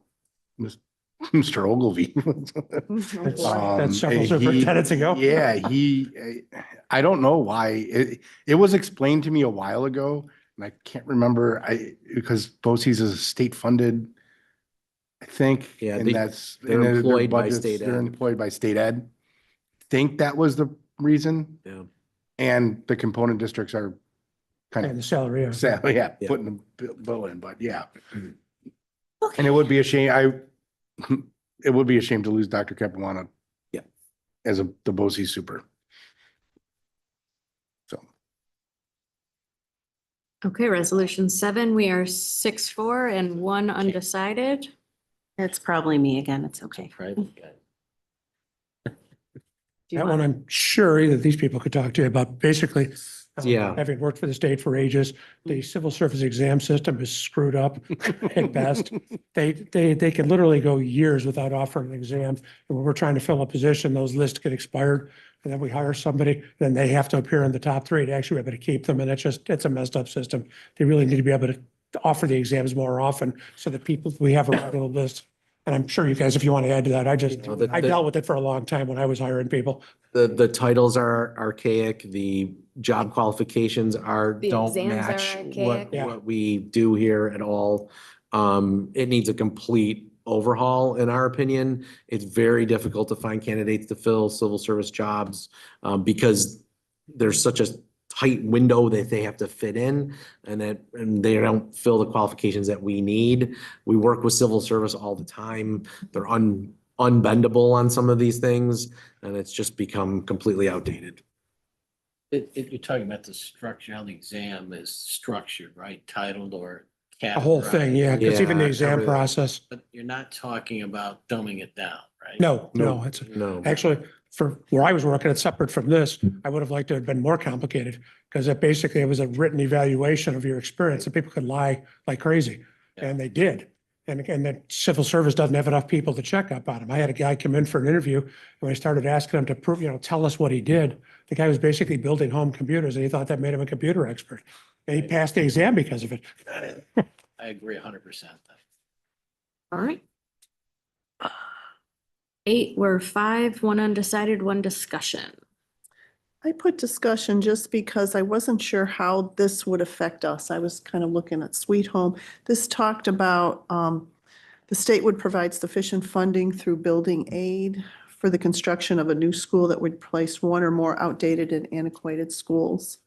Mr. Ogilvy. That's several He- superintendents ago. Yeah, I don't know why. It was explained to me a while ago and I can't remember, because BOCES is state funded, I think. Yeah, and they- that's they're and their employed by budgets, state They're ed. employed by state ed. Think that was the reason. Yeah. And the component districts are kind And of the salary, yeah. yeah, Yeah. putting the bill in, but yeah. And it would be a shame, it would be a shame to lose Dr. Capuana. Yeah. As the BOCES super. So, Okay, resolution 7, we are 6-4 and 1 undecided. It's probably me again. It's okay. Private guy. Do you That one, want- I'm sure either of these people could talk to you about. Basically, Yeah. having worked for the state for ages, the civil service exam system is screwed up at best. They can literally go years without offering an exam. And when we're trying to fill a position, those lists get expired. And then we hire somebody, then they have to appear in the top 3 to actually be able to keep them. And it's a messed up system. They really need to be able to offer the exams more often so that we have a regular list. And I'm sure you guys, if you want to add to that, I dealt with it for a long time when I was hiring people. The titles are archaic, the job qualifications The don't exams are match archaic. Yeah. what we do here at all. It needs a complete overhaul, in our opinion. It's very difficult to find candidates to fill civil service jobs, because there's such a tight window that they have to fit in and they don't fill the qualifications that we need. We work with civil service all the time. They're unbendable on some of these things, and it's just become completely outdated. You're talking about the structure, how the exam is structured, right? Titled or The whole thing, yeah, because even the Yeah, exam everything. process, But you're not talking about dumbing it down, right? no, No. it's No. actually, for where I was working, it's separate from this. I would have liked to have been more complicated because it was a written evaluation of your experience and people could lie like crazy. And they did. And the civil service doesn't have enough people to check up on him. I had a guy come in for an interview and when I started asking him to prove, tell us what he did, the guy was basically building home computers and he thought that made him a computer expert. And he passed the exam because of it. I agree 100%. All right. 8, we're 5, 1 undecided, 1 discussion. I put discussion just because I wasn't sure how this would affect us. I was kind of looking at Sweet Home. This talked about the state would provide sufficient funding through building aid for the construction of a new school that would replace 1 or more outdated and antiquated schools.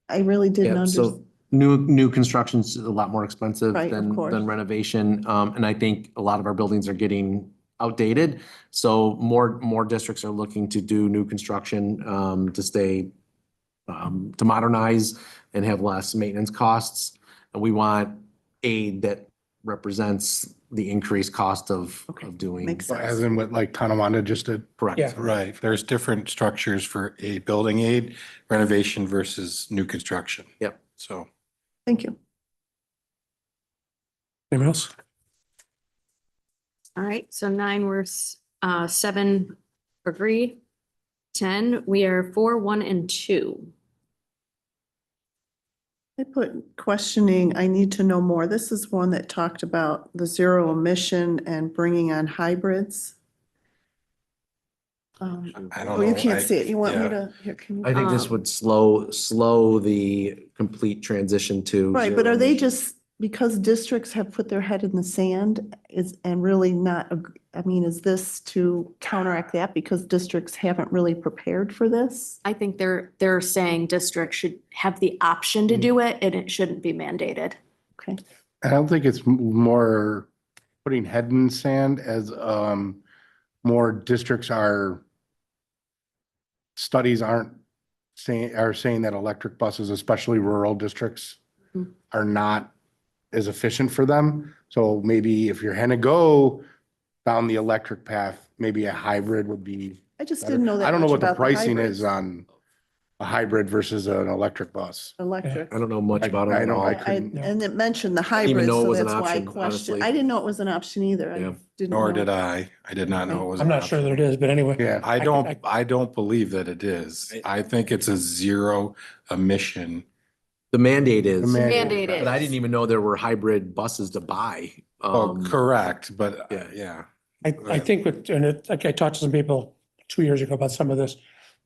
I really didn't Yeah, understand. so new construction's a lot more expensive Right, of course. than renovation. And I think a lot of our buildings are getting outdated. So more districts are looking to do new construction, to stay, to modernize and have less maintenance costs. And we want aid that represents the increased cost of doing. Makes as sense. in what like Tonawanda just did. Correct. Yeah. Right, there's different structures for a building aid, renovation versus new construction. Yep. So. Thank you. Anyone else? All right, so 9, we're 7 agree. 10, we are 4, 1 and 2. I put questioning, I need to know more. This is one that talked about the zero emission and bringing on hybrids. I don't Oh, you know. can't see it. You want me yeah. to, here, can you? I think this would slow the complete transition to. Right, but zero are they emission. just, because districts have put their head in the sand and really not, I mean, is this to counteract that because districts haven't really prepared for this? I think they're saying districts should have the option to do it and it shouldn't be mandated. Okay. I don't think it's more putting head in sand as more districts studies are saying that electric buses, especially rural districts, are not as efficient for them. So maybe if you're gonna go down the electric path, maybe a hybrid would be. I just better. didn't know that I don't know much what the about the pricing is hybrids. on a hybrid versus an electric bus. Electric. I don't know much about it I at know, all. I couldn't. And it mentioned the didn't even hybrid, know it so was an that's why I option, questioned. honestly. I didn't know it was an option either. I Yeah. didn't Nor know. did I. I did not know it was. I'm an not sure option. that it is, but anyway. Yeah. I I- don't believe that it is. I think it's a zero emission. The mandate is. The Mandate But I is. didn't even know there were hybrid buses to buy. Oh, correct, but yeah. yeah. I think like I talked to some people 2 years ago about some of this.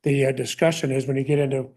The discussion is when you get into,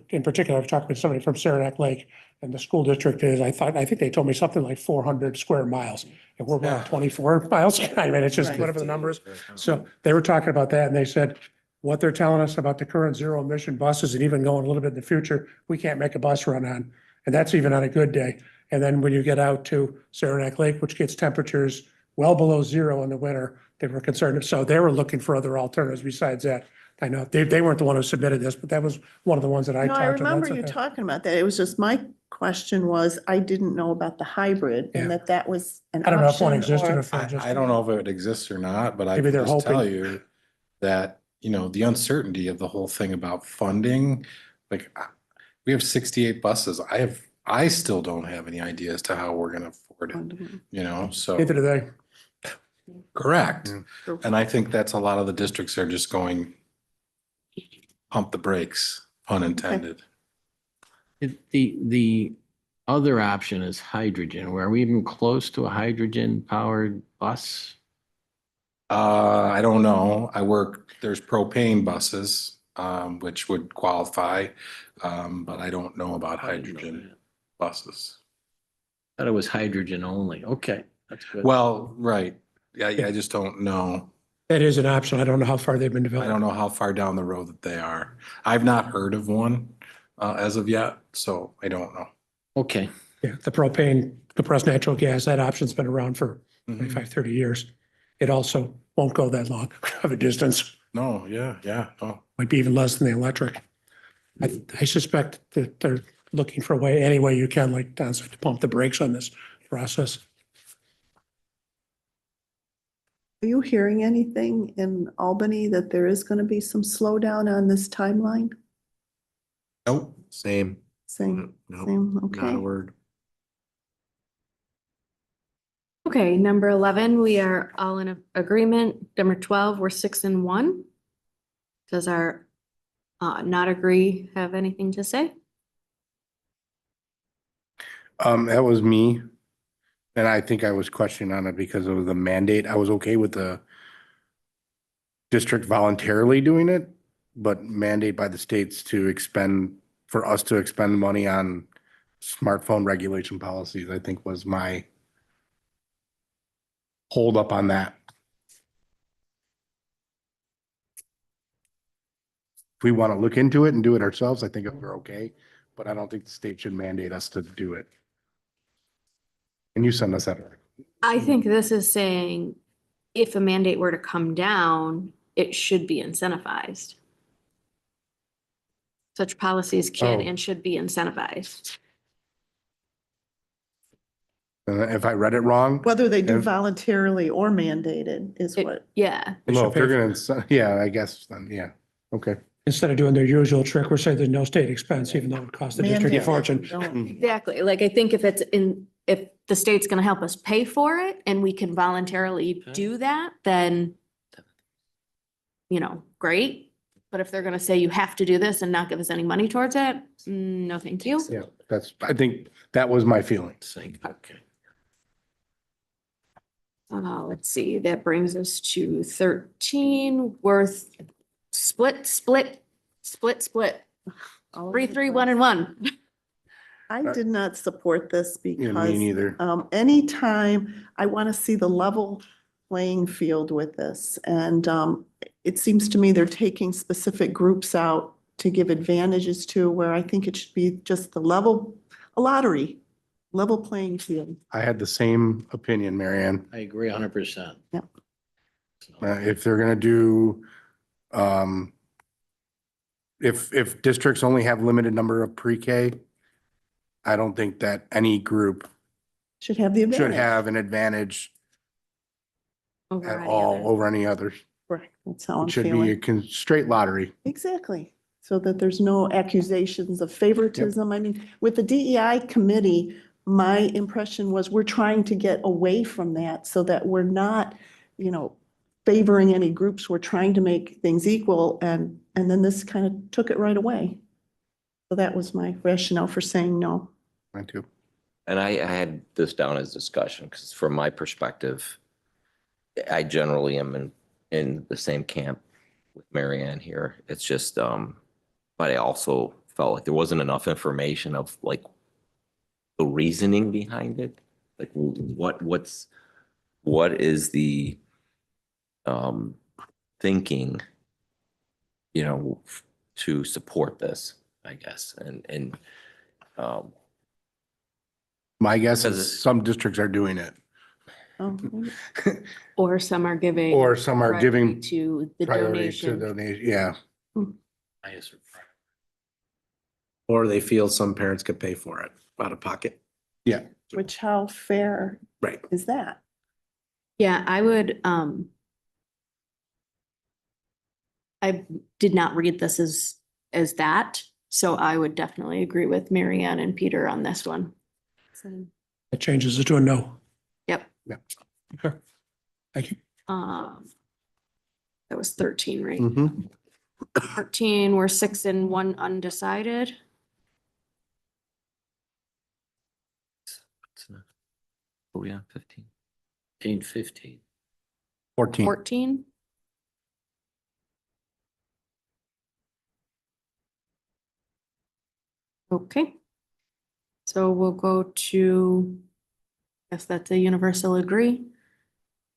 in particular, I've talked with somebody from Saranac Lake and the school district is, I think they told me something like 400 square miles. And we're about 24 miles. I mean, it's just Right. whatever the number is. So they were talking about that and they said, what they're telling us about the current zero emission buses and even going a little bit in the future, we can't make a bus run on. And that's even on a good day. And then when you get out to Saranac Lake, which gets temperatures well below zero in the winter, they were concerned. So they were looking for other alternatives besides that. I know they weren't the one who submitted this, but that was one of the ones that I No, talked I to. remember That's you okay. talking about that. It was just my question was, I didn't know about the hybrid and Yeah. that was an I don't know if one option existed or- or if they're just. I don't know if it exists or not, but I Maybe can they're just tell hoping. you that, the uncertainty of the whole thing about funding, like, we have 68 buses. I still don't have any idea as to how we're gonna afford it, so. Neither do they. Correct. Yeah. And I think that's a lot of the districts are just going pump the brakes, pun intended. The other option is hydrogen. Were we even close to a hydrogen powered bus? I don't know. There's propane buses, which would qualify, but I don't know about hydrogen buses. Thought it was hydrogen only. Okay, that's good. Well, right. Yeah, I just don't know. That is an option. I don't know how far they've been I developed. don't know how far down the road that they are. I've not heard of one, as of yet, so I don't know. Okay, Yeah, the propane, compressed natural gas, that option's been around for 25, 30 years. It also won't go that long of a distance, No, yeah, no. might be even less than the electric. I suspect that they're looking for a way, any way you can, like Don said, to pump the brakes on this process. Are you hearing anything in Albany that there is going to be some slowdown on this timeline? Nope. Same. Same, No, same, not a okay. word. Okay, number 11, we are all in agreement. Number 12, we're 6 and 1. Does our not agree have anything to say? That was me. And I think I was questioning on it because of the mandate. I was okay with the district voluntarily doing it, but mandate by the states for us to expend money on smartphone regulation policies, I think was my hold up on that. If we want to look into it and do it ourselves, I think we're okay, but I don't think the state should mandate us to do it. And you send us that. I think this is saying if a mandate were to come down, it should be incentivized. Such policies can Oh. and should be incentivized. If I read it wrong, Whether they do If- voluntarily or mandated is what, Yeah, They well, should if they're pay gonna, yeah, I guess, then, yeah, okay. Instead of doing their usual trick, we're saying there's no state expense, even though it costs the district a mandated. fortune. Don't- exactly. Like I think if the state's gonna help us pay for it and we can voluntarily do that, then great. but if they're gonna say you have to do this and not give us any money towards it, no, thank you. Yeah, I think that was my feeling. Okay. Let's see, that brings us to 13, worth split. All over 3, the 3, place. 1 and 1. I did not support this Yeah, because me neither. anytime I want to see the level playing field with this. And it seems to me they're taking specific groups out to give advantages to, where I think it should be just the a lottery, level playing field. I had the same opinion, Marianne. I agree 100%. Yeah. If they're gonna do, if districts only have limited number of pre-K, I don't think that any group Should have the should advantage. have an advantage Over at any all other. over any others. Right, that's how I'm It should be feeling. a straight lottery. Exactly. So that there's no accusations of favoritism. I mean, with the DEI committee, my impression was we're trying to get away from that so that we're not, favoring any groups. We're trying to make things equal, and then this kind of took it right away. So that was my rationale for saying no. Mine too. And I had this down as discussion, because from my perspective, I generally am in the same camp with Marianne here. It's just, but I also felt like there wasn't enough information of like the reasoning behind it. Like what is the thinking, to support this, I guess. And My guess Because is some districts are doing it, Oh, Or some are giving. or some are priority giving To the priority to donation. donation. Yeah. Or they feel some parents could pay for it out of pocket. Yeah. which how fair Right. is that? Yeah, I would, I did not read this as that, so I would definitely agree with Marianne and Peter on this one. It changes it to a no. Yep. Okay. Thank you. That was 13, right? Mhm. 14, we're 6 and 1 undecided. oh yeah, 15. 15. 14. 14. Okay. So we'll go to, I guess that's a universal agree.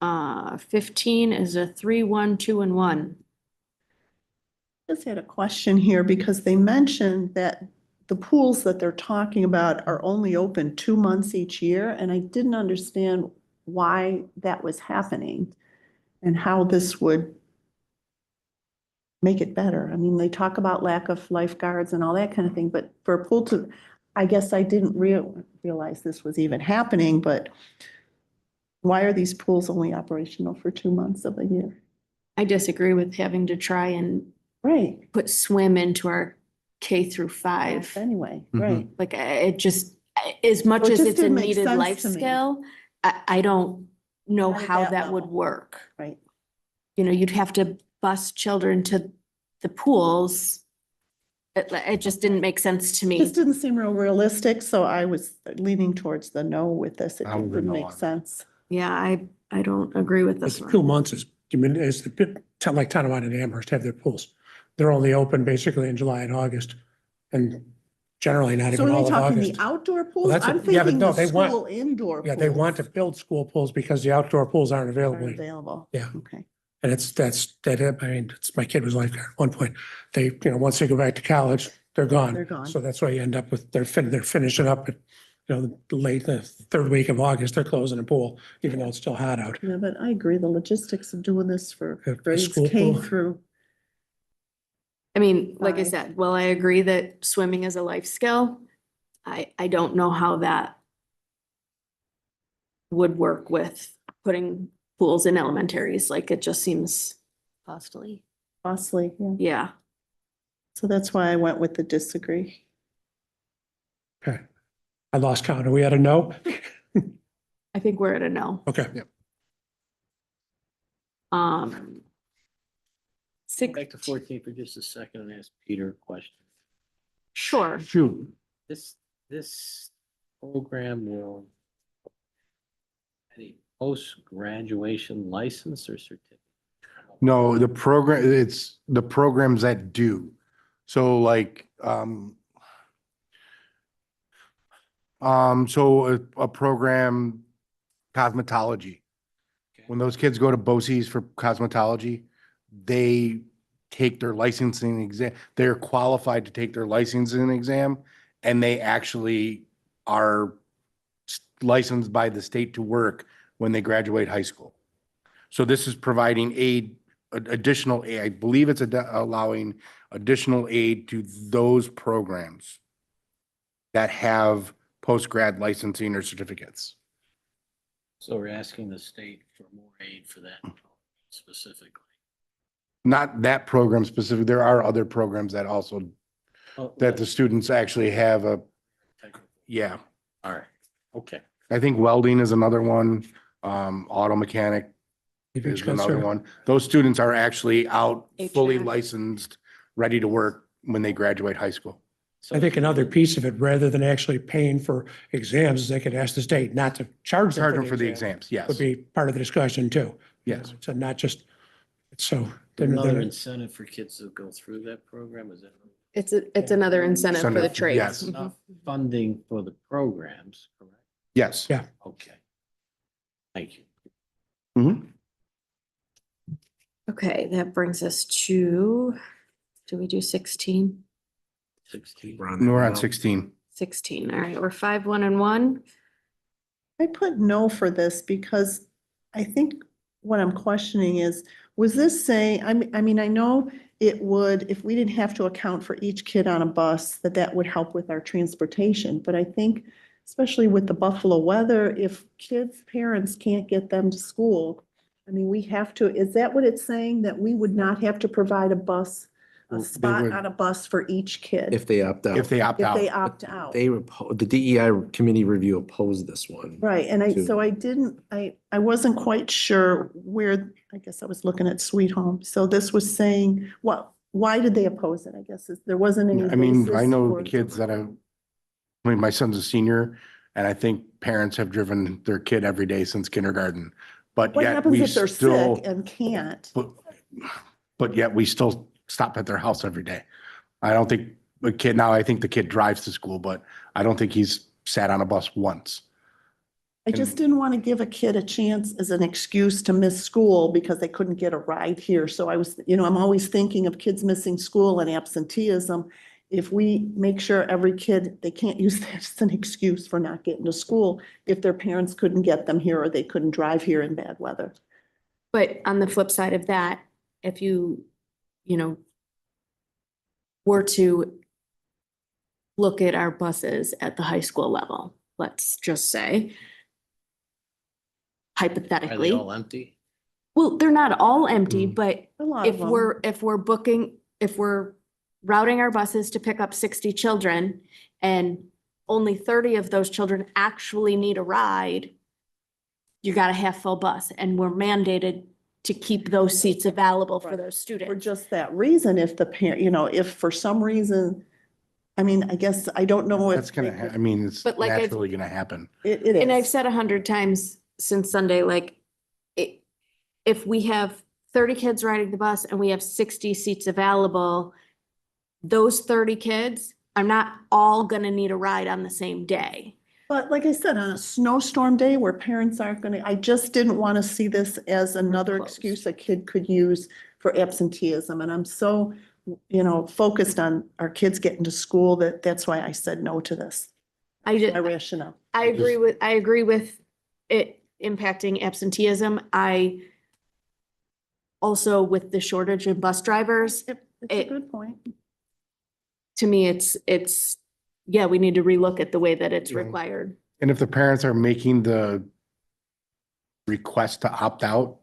15 is a 3, 1, 2 and 1. Just had a question here because they mentioned that the pools that they're talking about are only open 2 months each year, and I didn't understand why that was happening and how this would make it better. I mean, they talk about lack of lifeguards and all that kind of thing, but for a pool to, I guess I didn't realize this was even happening, but why are these pools only operational for 2 months of the year? I disagree with having to try and Right. put swim into our K through 5. Anyway, Mhm. right. Like it just, as much Well, it as just it's a didn't make needed sense life to me. skill, I don't know Not at how that that would level. work. Right. You'd have to bus children to the pools. It just didn't make sense to me. Just didn't seem real realistic, so I was leaning towards the no with this. It I would just didn't no make on it. sense. Yeah, I don't agree with It's this 2 one. months is, it's a bit, like Tonawanda and Amherst have their pools. They're only open basically in July and August, and generally not So even are all they of talking the August. outdoor pools? that's I'm what- yeah, but thinking no, the they want- school indoor. Yeah, they want to pools build school pools because the outdoor pools aren't are available. available. Yeah. Okay. And I mean, my kid was like that at one point. They, once they go back to college, they're gone. They're gone. So that's why you end up with, they're finishing up at, the third week of August, they're closing a pool, even though it's still hot out. Yeah, but I agree, the logistics of doing this for A grades school K pool. through. I mean, like I Five. said, while I agree that swimming is a life skill, I don't know how that would work with putting pools in elementaries. Like it just seems Costly. Costly, yeah. yeah. So that's why I went with the disagree. Okay. I lost count. Are we at a no? I think we're at a no. Okay. Back to 14 for just a second and ask Peter a question. Sure. Shoot. This program will any post-graduation license or certificate? No, the program, it's the programs that do. So like, so a program, cosmetology. When those kids go to BOCES for cosmetology, they take their licensing exam, they're qualified to take their licensing exam, and they actually are licensed by the state to work when they graduate high school. So this is providing aid, additional aid, I believe it's allowing additional aid to those programs that have post-grad licensing or certificates. So we're asking the state for more aid for that specifically. Not that program specific, there are other programs that also, that the students actually have a, yeah. All right, okay. I think welding is another one, auto mechanic is another one. Those students are actually out fully HVAC. licensed, ready to work when they graduate high school. So I think another piece of it, rather than actually paying for exams, is they could ask the state not to charge Charge them for the exam. exams, yes, Would be part of the discussion too. yes. So not just, so. then- another then- incentive for kids to go through that program, is that It's another incentive for the Incentive, trades. yes. enough funding for the programs, correct? Yes. Yeah. Okay. Thank you. Mhm. Okay, that brings us to, do we do 16? 16. We're on 16. 16, all right, we're 5, 1, and 1. I put no for this because I think what I'm questioning is, was this saying, I mean, I know it would, if we didn't have to account for each kid on a bus, that would help with our transportation. But I think, especially with the Buffalo weather, if kids' parents can't get them to school, I mean, we have to, is that what it's saying? That we would not have to provide a bus, a Well, they spot would- on a bus for each kid? If they opt out. If they opt If out. they opt out. The DEI committee review opposed this one. Right, and so I didn't, I wasn't quite sure where, I guess I was looking at Sweet Home. So this was saying, what, why did they oppose it? I guess there wasn't any. I mean, I basis know for- kids that have, I mean, my son's a senior, and I think parents have driven their kid every day since kindergarten. But What yet happens we if they're still, sick and can't? but yet we still stop at their house every day. I don't think a kid, now I think the kid drives to school, but I don't think he's sat on a bus once. I just didn't want to give a kid a chance as an excuse to miss school because they couldn't get a ride here. So I was, I'm always thinking of kids missing school and absenteeism. If we make sure every kid, they can't use that as an excuse for not getting to school if their parents couldn't get them here or they couldn't drive here in bad weather. But on the flip side of that, if you were to look at our buses at the high school level, let's just say, Are hypothetically, they all empty? well, they're not all empty, but A lot of if them. we're routing our buses to pick up 60 children and only 30 of those children actually need a ride, you got a half full bus and we're mandated to keep those seats available for those For students. just that reason, if the parent, if for some reason, I mean, I guess, I don't know if. That's gonna, I mean, it's But like I've- naturally gonna happen. It is. And I've said 100 times since Sunday, like, if we have 30 kids riding the bus and we have 60 seats available, those 30 kids are not all gonna need a ride on the same day. But like I said, on a snowstorm day where parents aren't gonna, I just didn't want to see this as another Close. excuse a kid could use for absenteeism. And I'm so, focused on our kids getting to school that's why I said no to this. I just, My rationale. I agree with it impacting absenteeism. I also with the shortage of bus drivers, It's a It- good point. to me, it's, yeah, we need to relook at the way that it's Yeah. required. And if the parents are making the request to opt out,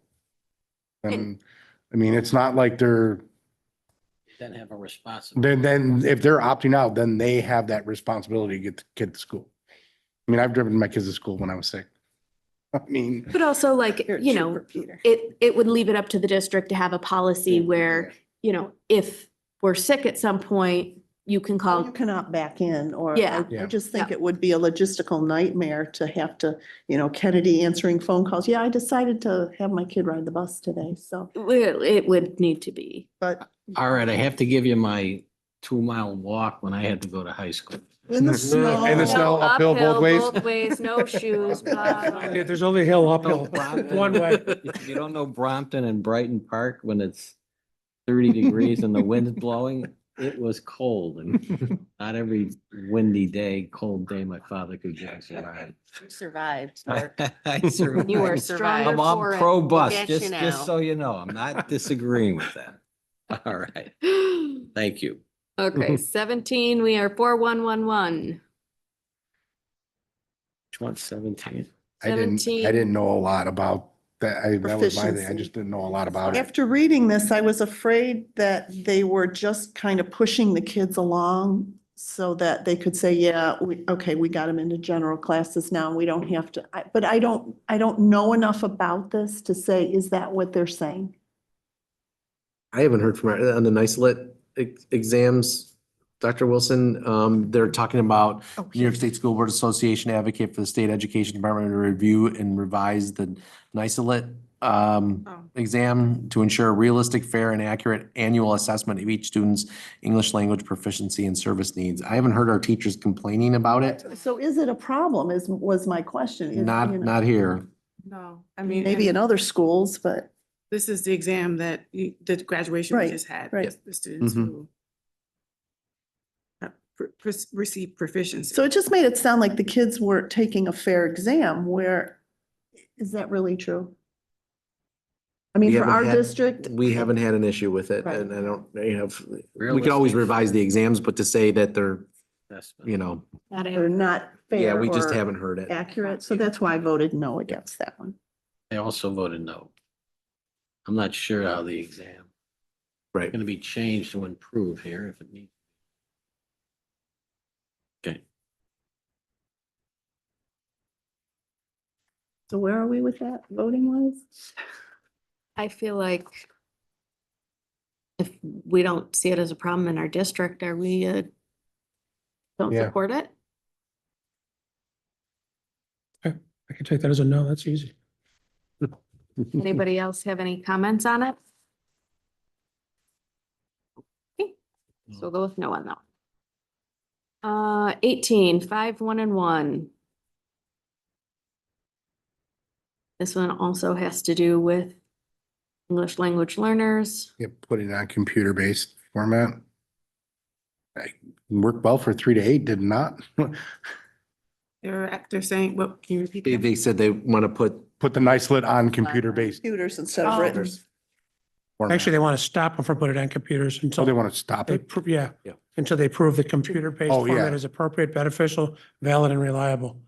then, I mean, it's not like they're, Then have a responsibility. then if they're opting out, then they have that responsibility to get the kid to school. I mean, I've driven my kids to school when I was sick. I mean, But also like, You're a trooper, Peter. it would leave it up to the district to have a policy where you know, if we're sick at some point, you can You call. cannot back in, or Yeah. I just think it would be a logistical nightmare to have to, Kennedy answering phone calls. Yeah, I decided to have my kid ride the bus today, so, It would need to be. but All right, I have to give you my 2-mile walk when I had to go to high school. in the snow. In the snow, uphill both ways. Both ways, no shoes, blah. Yeah, there's only hill uphill, one way. You don't know Brompton and Brighton Park when it's 30 degrees and the wind's blowing? It was cold and not every windy day, cold day, my father could get us a ride. You survived. I survived. You were I'm stronger on for it. pro bus, Get you just now. so you know, I'm not disagreeing with that. All right, thank you. Okay, 17, we are 4111. Which one's 17? I didn't know a lot about that. That was my thing. I Proficiency. just didn't know a lot about it. After reading this, I was afraid that they were just kind of pushing the kids along so that they could say, yeah, we got them into general classes now. We don't have to, but I don't know enough about this to say, is that what they're saying? I haven't heard from her on the NICELIT exams, Dr. Wilson. They're talking about New York State School Board Association advocate for the state education department to review and revise the NICELIT exam to ensure a realistic, fair, and accurate annual assessment of each student's English language proficiency and service needs. I haven't heard our teachers complaining about it. So is it a problem was my question. Is, Not here. No, I mean. maybe and in other schools, but This is the exam that the graduation we Right, just had. right. The students Mhm. who receive proficiency. so it just made it sound like the kids weren't taking a fair exam, where, is that really true? I mean, We for haven't our had- district, We haven't had an issue with it, Right. and I don't, we could always Realistic. revise the exams, but to say that they're, Assessment. you know, they're not fair. yeah, we just or haven't heard it. accurate, so that's why I voted no against that one. I also voted no. I'm not sure how the exam Right. going to be changed to improve here if it needs. Okay, So where are we with that, voting wise? I feel like if we don't see it as a problem in our district, are we, don't Yeah. support it? I can take that as a no, that's easy. Anybody else have any comments on it? Okay, so we'll go with no on that. 18, 5, 1, and 1. This one also has to do with English language learners. Yeah, put it on computer-based format. I worked well for 3 to 8, did not. They're saying, what, can you repeat They, that? they said they want to put, Put the NICELIT on computer-based. Computers instead of Oh. written. format. Actually, they want to stop them from putting it on computers So until they want to stop they, it? yeah, Yeah. until they prove the computer-based Oh, yeah. format is appropriate, beneficial, valid, and reliable.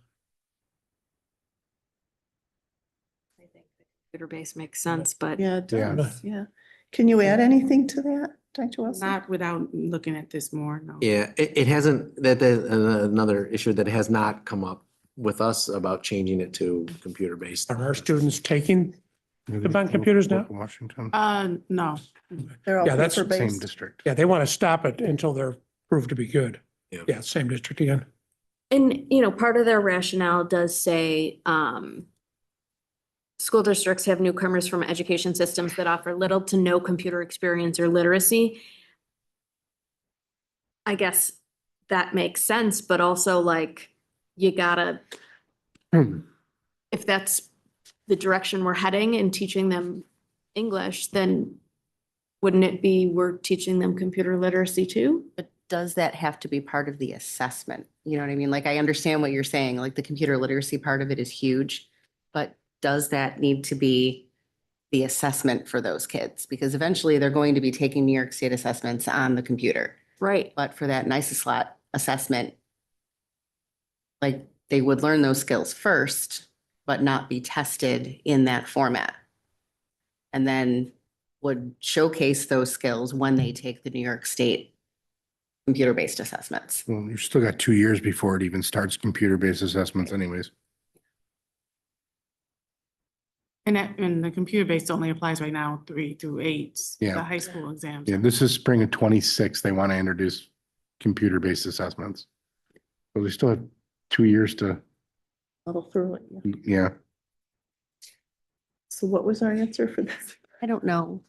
I think the computer-based makes sense, but Yeah, it Yeah. does, yeah. Can you add anything to that, Dr. Wilson? Not without looking at this more, no. yeah, it hasn't, that's another issue that has not come up with us about changing it to computer-based. Are our students taking them on computers now? Washington, No, They're all Yeah, that's the same paper-based. district. Yeah, they want to stop it until they're proved to be good. Yeah. Yeah, same district again. and, you know, part of their rationale does say, school districts have newcomers from education systems that offer little to no computer experience or literacy. I guess that makes sense, but also like, you gotta, if that's the direction we're heading and teaching them English, then wouldn't it be we're teaching them computer literacy too? But does that have to be part of the assessment? You know what I mean? Like, I understand what you're saying, like the computer literacy part of it is huge, but does that need to be the assessment for those kids? Because eventually they're going to be taking New York State assessments on the computer. Right. But for that NICESLOT assessment, like, they would learn those skills first, but not be tested in that format. And then would showcase those skills when they take the New York State computer-based assessments. Well, you've still got 2 years before it even starts computer-based assessments anyways. And the computer-based only applies right now, 3 through 8, Yeah. the high school exams. Yeah, this is spring of 26. They want to introduce computer-based assessments. So we still have 2 years to, Muddle through it. Yeah. yeah. So what was our answer for this? I don't know.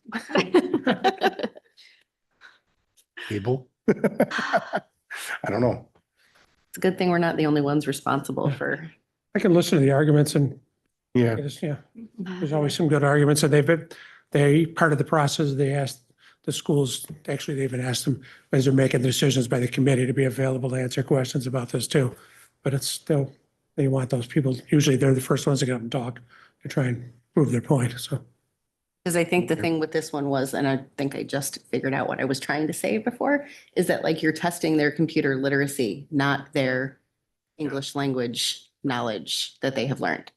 Cable? I don't know. It's a good thing we're not the only ones responsible for. I can listen to the arguments and, Yeah. yeah, there's always some good arguments. And part of the process, they asked the schools, actually, they even asked them as they're making decisions by the committee to be available to answer questions about this too. But it's still, they want those people, usually they're the first ones to get up and talk to try and prove their point, so. Because I think the thing with this one was, and I think I just figured out what I was trying to say before, is that like you're testing their computer literacy, not their English language knowledge that they have learned,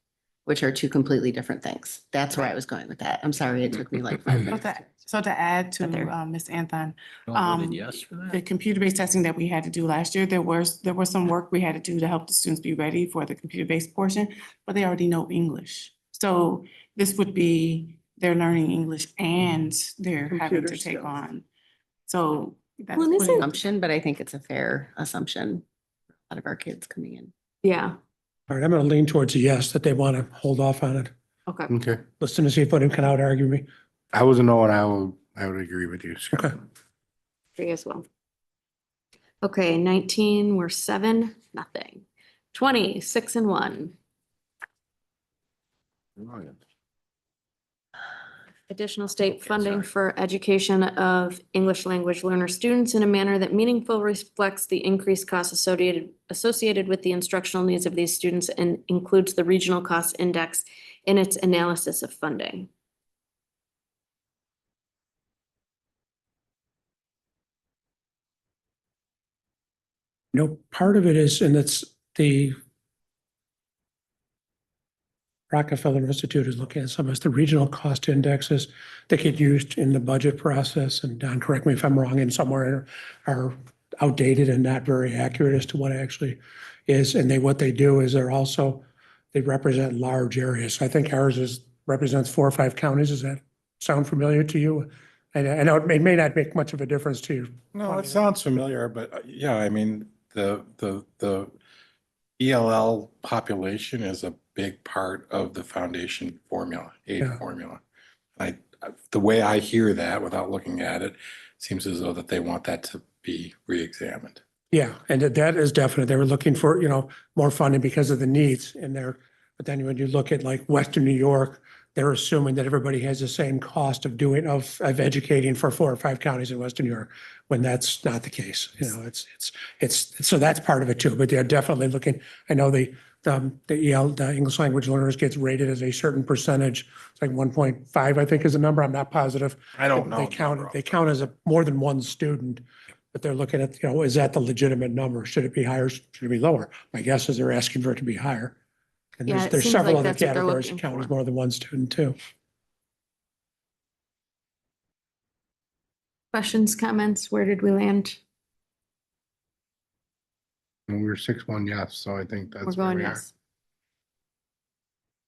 which are two completely different things. That's where I was going with that. I'm sorry, it took me like 5 minutes. So to add to But there- Ms. Anthon, You all voted yes for the that? computer-based testing that we had to do last year, there was some work we had to do to help the students be ready for the computer-based portion, but they already know English. So this would be, they're learning English and they're having Computer to take skills. on. So that's Well, what isn't- it- Assumption, but I think it's a fair assumption. A lot of our kids coming in. Yeah, All right, I'm going to lean towards a yes, that they want to hold off on it. okay. Okay. Listen to see if anyone can out argue me. I was a no and I would agree with you. Okay. For you as well. Okay, 19, we're 7, nothing. 20, 6 and 1. Additional state funding for education of English language learner students in a manner that meaningfully reflects the increased costs associated with the instructional needs of these students and includes the regional cost index in its analysis of funding. Part of it is, and it's the Rockefeller Institute is looking at some of the regional cost indexes that get used in the budget process. And Don, correct me if I'm wrong, and somewhere are outdated and not very accurate as to what actually is. And what they do is they represent large areas. I think ours represents 4 or 5 counties. Does that sound familiar to you? I know it may not make much of a difference to you. No, it sounds familiar, but yeah, I mean, the ELL population is a big part of the foundation formula, aid Yeah. formula. The way I hear that without looking at it, seems as though that they want that to be reexamined. Yeah, and that is definite. They were looking for, more funding because of the needs in there. But then when you look at like Western New York, they're assuming that everybody has the same cost of educating for 4 or 5 counties in Western New York, when that's not the case. So that's part of it too, but they're definitely looking, I know the English language learners gets rated as a certain percentage. It's like 1.5, I think is the number. I'm not positive. I don't know. They count as more than one student, but they're looking at, is that the legitimate number? Should it be higher? Should it be lower? My guess is they're asking for it to be higher. And Yeah, it there's seems several like other that's what they're categories that looking count as for. more than one student too. Questions, comments? Where did we land? And we were 6-1 yes, so I think We're that's where going we are. yes.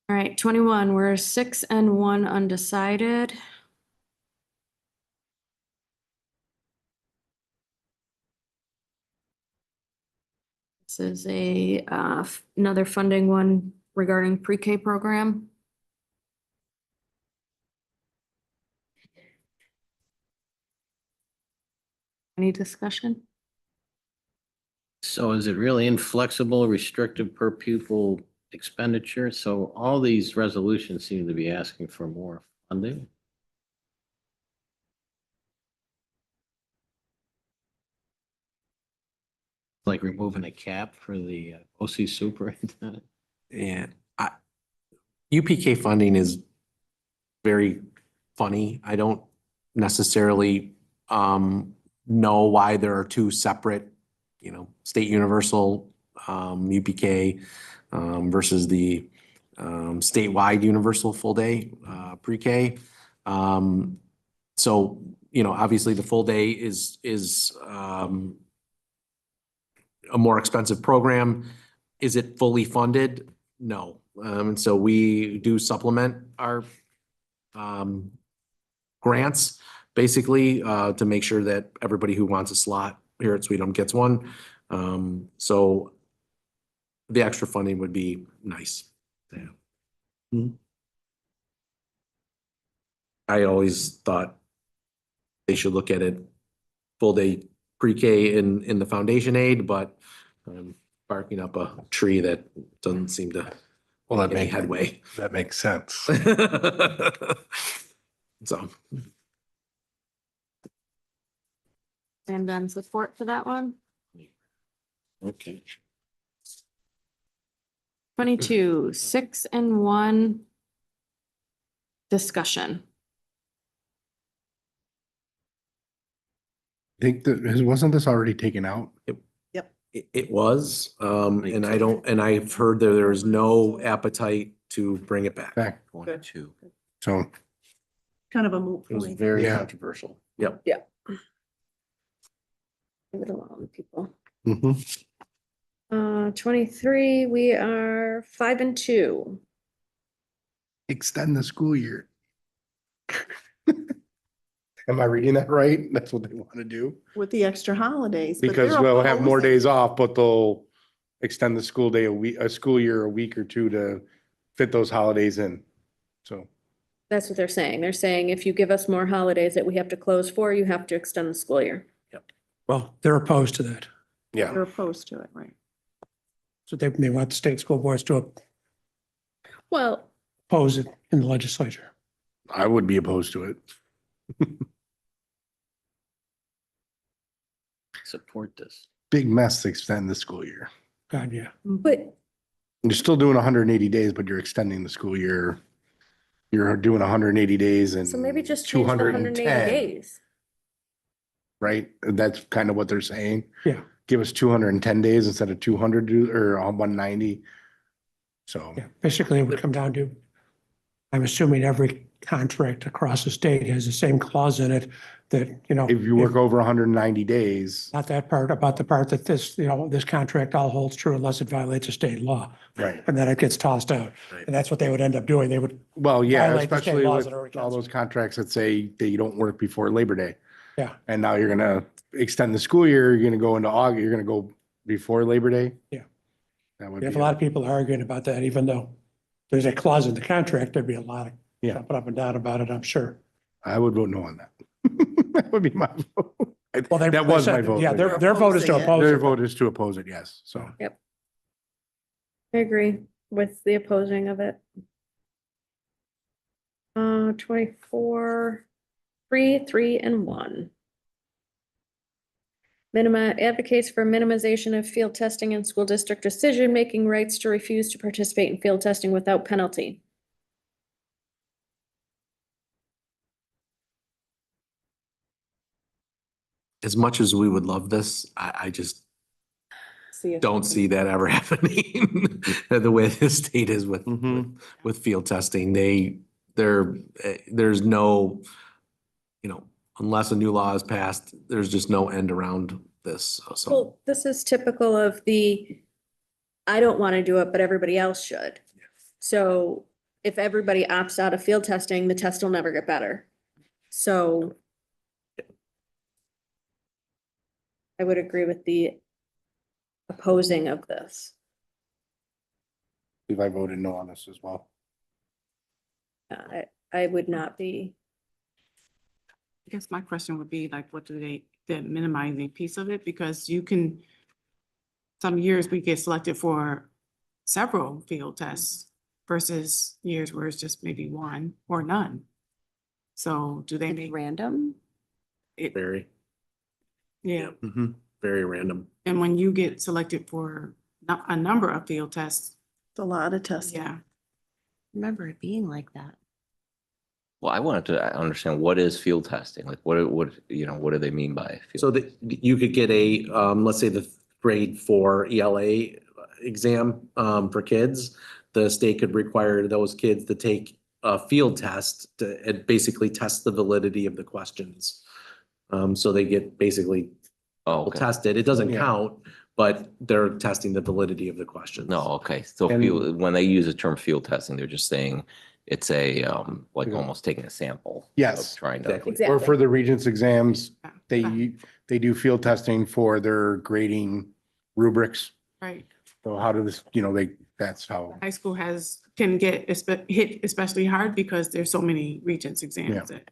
All right, 21, we're 6 and 1 undecided. This is another funding one regarding pre-K program. Any discussion? So is it really inflexible, restrictive per pupil expenditure? So all these resolutions seem to be asking for more funding. Like removing a cap for the OC superintendent. And UPK funding is very funny. I don't necessarily know why there are 2 separate, state universal UPK versus the statewide universal full day pre-K. So, obviously the full day is a more expensive program. Is it fully funded? No. And so we do supplement our grants, basically, to make sure that everybody who wants a slot here at Sweet Home gets one. So the extra funding would be nice. Yeah. I always thought they should look at it full day pre-K in the foundation aid, but barking up a tree that doesn't seem to Well, that make any makes headway. that makes sense. So, And then support for that one. Okay. 22, 6 and 1. Discussion. I think that, wasn't this already taken out? it was, and I've heard that there is no appetite to bring it back. Back, Good. so, Kind of a moot It was point. very Yeah. controversial. Yep. Leave it alone, people. mhm. 23, we are 5 and 2. Extend the school year. Am I reading that right? That's what they want to do? With the extra holidays. but Because they're we'll have more opposing- days off, but they'll extend the school day a school year a week or two to fit those holidays in. So, That's what they're saying. They're saying if you give us more holidays that we have to close for, you have to extend the school year. Well, they're opposed to that. yeah, They're opposed to it, right? So they want the state school boards to Well, oppose it in the legislature. I would be opposed to it. Support this. Big mess to extend the school year. God, yeah. but You're still doing 180 days, but you're extending the school year. You're doing 180 days and so maybe just change the 180 210, days. right? That's kind of what they're saying. Yeah. Give us 210 days instead of 200 or 190. So, Yeah, basically it would come down to, I'm assuming every contract across the state has the same clause in it that, if you work over 190 days, not that part, about the part that this, this contract all holds true unless it violates a state law. right? And then it gets tossed out. Right. And that's what they would end up doing. They would, Well, yeah, Violate the state especially laws with that are against all those it. contracts that say that you don't work before Labor Day. Yeah. And now you're gonna extend the school year, you're gonna go into August, you're gonna go before Labor Day? Yeah. That would if be, a lot of people are arguing about that, even though there's a clause in the contract, there'd be a lot of Yeah. jumping up and down about it, I'm sure. I would vote no on that. That would be my vote. Well, they- That they was my said- vote. Yeah, their vote is to Opposing it. oppose Their it. vote is to oppose it, yes, so. I agree with the opposing of it. 24, 3, 3 and 1. Advocates for minimization of field testing and school district decision-making rights to refuse to participate in field testing without penalty. As much as we would love this, I just See if- don't see that ever happening. The way the state is with Mhm. with field testing, there's no, unless a new law is passed, there's just no end around this. So, Well, this is typical of I don't want to do it, but everybody else should. So if everybody opts out of field testing, the test will never get better. So I would agree with the opposing of this. If I voted no on this as well. I would not be. I guess my question would be like, what do the minimizing piece of it? Because some years we get selected for several field tests versus years where it's just maybe one or none. So do they It's make random. it? very, Yeah. very random. And when you get selected for a number of field tests, It's a lot of testing. yeah. Remember it being like that. Well, I wanted to understand what is field testing? Like what do they mean by? field So that you could get let's say the grade 4 ELA exam for kids. The state could require those kids to take a field test to basically test the validity of the questions. So they get basically Oh, okay. tested. It doesn't Yeah. count, but they're testing the validity of the questions. No, okay. So And- when they use the term field testing, they're just saying it's a, like Yeah. almost taking a sample. of Yes, Trying to. exactly. Or for the Regents exams, Yeah. they do field testing for their grading rubrics. Right. So how do this, that's how, High school can get hit especially hard because there's so many Regents exams. that-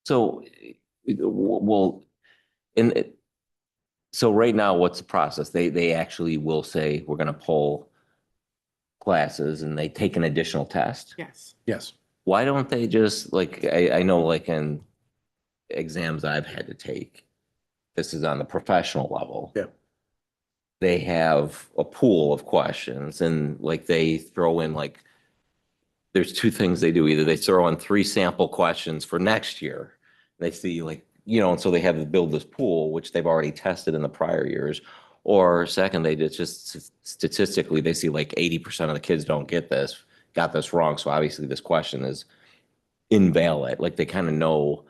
So, well, so right now, what's the process? They actually will say, we're gonna pull classes and they take an additional test. Yes. yes. Why don't they just, like, I know like in exams I've had to take, this is on the professional level. Yeah. They have a pool of questions and like they throw in like, there's two things they do. Either they throw in 3 sample questions for next year. They see like, and so they have to build this pool, which they've already tested in the prior years. Or second, they just statistically, they see like 80% of the kids got this wrong. So obviously this question is invalid. Like they kind of know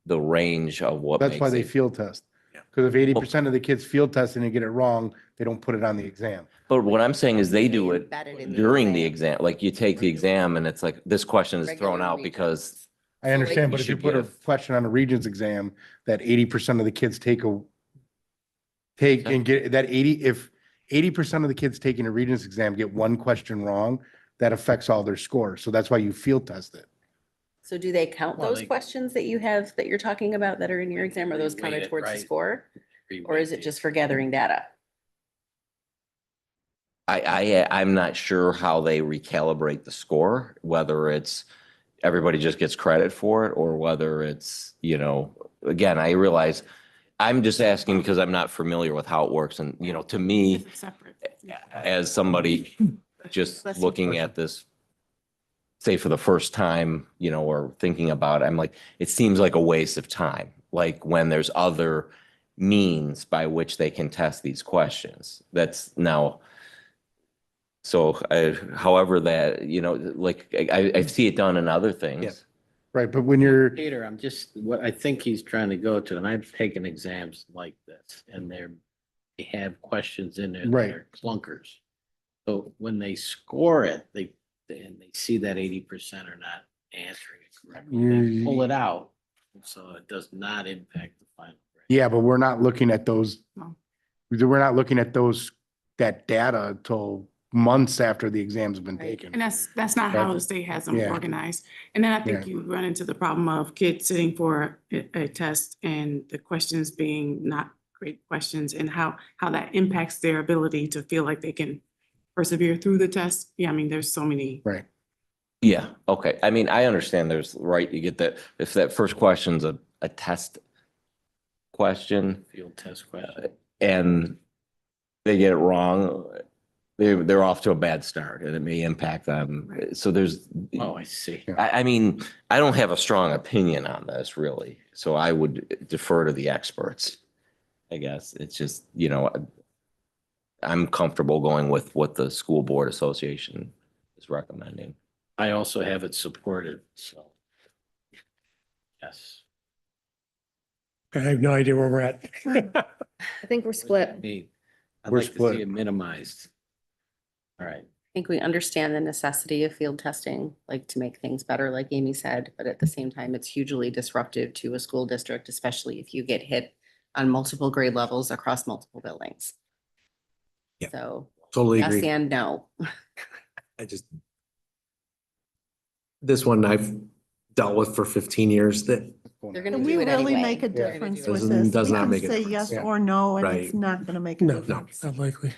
the range of what That's why makes they it. field test. Because if 80% of the kids field test and they get it wrong, they don't put it on the exam. But what I'm saying is they do it Embedded in the during the exam. Like you take the exam and it's like, this question is thrown Regular out Regents. because I understand, but you if you should put a give- question on a Regents exam, that 80% of the kids take and get that 80% of the kids taking a Regents exam get one question wrong, that affects all their scores. So that's why you field test it. So do they count Well, those they- questions that you have, that you're talking about that are in your exam? Are those Reweight counted it, towards the right. score? Or is it just for gathering data? I'm not sure how they recalibrate the score, whether it's everybody just gets credit for it or whether it's, again, I realize I'm just asking because I'm not familiar with how it works. And, to me, It's separate. as somebody just Bless you. looking at this, say for the first time, or thinking about it, I'm like, it seems like a waste of time. Like when there's other means by which they can test these questions. That's now. So however that, like I see it done in other things. Right, but when you're, Peter, what I think he's trying to go to, and I've taken exams like this, and they have questions in there that Right. are clunkers. So when they score it, and they see that 80% are not answering it correctly, they pull it out. So it does not impact the final grade. yeah, but we're not looking at those. No. We're not looking at that data until months after the exams have been taken. And that's not how the state has them Yeah. organized. And then I think Yeah. you run into the problem of kids sitting for a test and the questions being not great questions and how that impacts their ability to feel like they can persevere through the test. Yeah, I mean, there's so many. Right. Yeah, okay. I mean, I understand you get that, if that first question's a test question Field test question. and they get it wrong, they're off to a bad start and it may impact them. So there's, Oh, I see. I mean, I don't have a strong opinion on this really, so I would defer to the experts. I guess it's just, I'm comfortable going with what the school board association is recommending. I also have it supported, so. Yes. I have no idea where we're at. I think we're split. I'd We're like to split. see it minimized. All right. I think we understand the necessity of field testing, like to make things better, like Amy said, but at the same time, it's hugely disruptive to a school district, especially if you get hit on multiple grade levels across multiple buildings. Yeah. So Totally yes agree. and no. This one I've dealt with for 15 years that They're gonna Can we do it really anyway. make a They're gonna difference do it with Doesn't- this? does We not can make a say difference. yes Yeah. or no, and Right. it's not gonna make a No. difference. Not likely.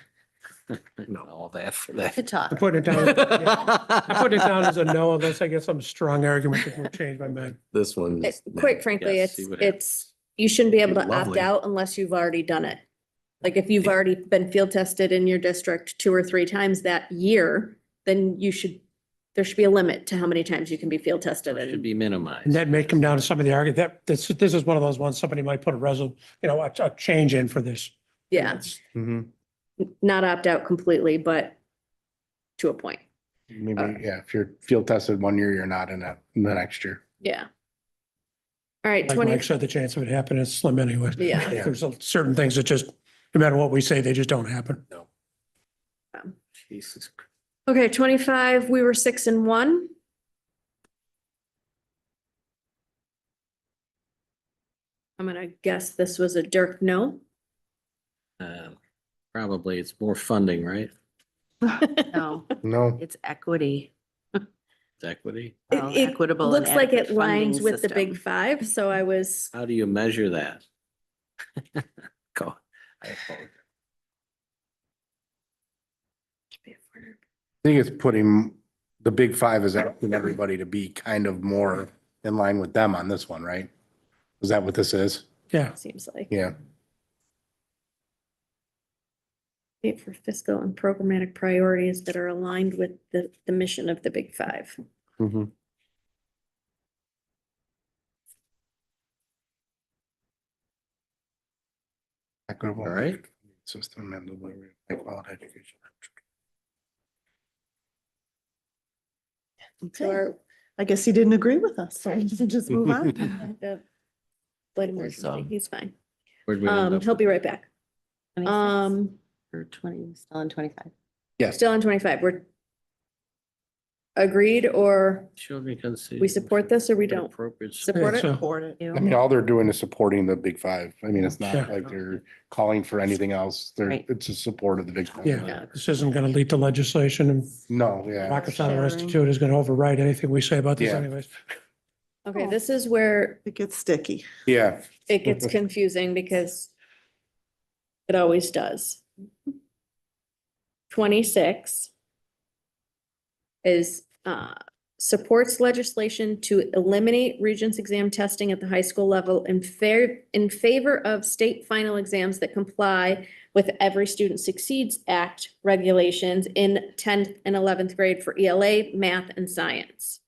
no. All that for that. Good talk. I put it down, I put it down as a no unless I get some strong argument that will change my mind. This one. Quite frankly, Yes, it's, see what happens. it's, you shouldn't be able to opt Lovely. out unless you've already done it. Like if you've already been field tested in your district 2 or 3 times that year, then there should be a limit to how many times you can be field tested. It should And be minimized. And that may come down to some of the argument this is one of those ones, somebody might put a change in for this. yeah, Mhm. not opt out completely, but to a point. Maybe, yeah, if you're field tested one year, you're not in the next year. Yeah. All right, Like 20, Mike said, the chance of it happening is slim anyway. Yeah. There's certain things that just, no matter what we say, they just don't happen. Jesus. okay, 25, we were 6 and 1. I'm gonna guess this was a Dirk no. Probably it's more funding, right? No, No, it's equity. It's equity. Well, It equitable and looks like it adequate funding lines with the big system. 5, so I was, How do you measure that? Go. I apologize. I think it's putting, the big five is asking everybody to be kind of more in line with them on this one, right? Is that what this is? Yeah. seems like. Yeah. For fiscal and programmatic priorities that are aligned with the mission of the big 5. Mhm. Equitable. All right. System and delivery of high quality education. Okay. I guess he didn't agree with us, so we can just move on. He's fine. Where'd we end up? He'll be right back. 26 Or 20, still on 25. Yes. Still on 25, we're agreed, or Children can see. we support this or we don't? Appropriate. Support it? So- Support it. I mean, all they're doing is supporting the big five. I mean, it's Yeah. not like they're calling for anything else. They're, Right. it's a support of the big. five. Yeah, this isn't gonna lead to legislation and No, yeah. Rockefeller Institute is gonna override anything we say about this Yeah. anyways. Okay, this is where It gets sticky. Yeah. it gets confusing because it always does. 26 is supports legislation to eliminate Regents exam testing at the high school level in favor of state final exams that comply with Every Student Succeeds Act regulations in 10th and 11th grade for ELA, math, and science.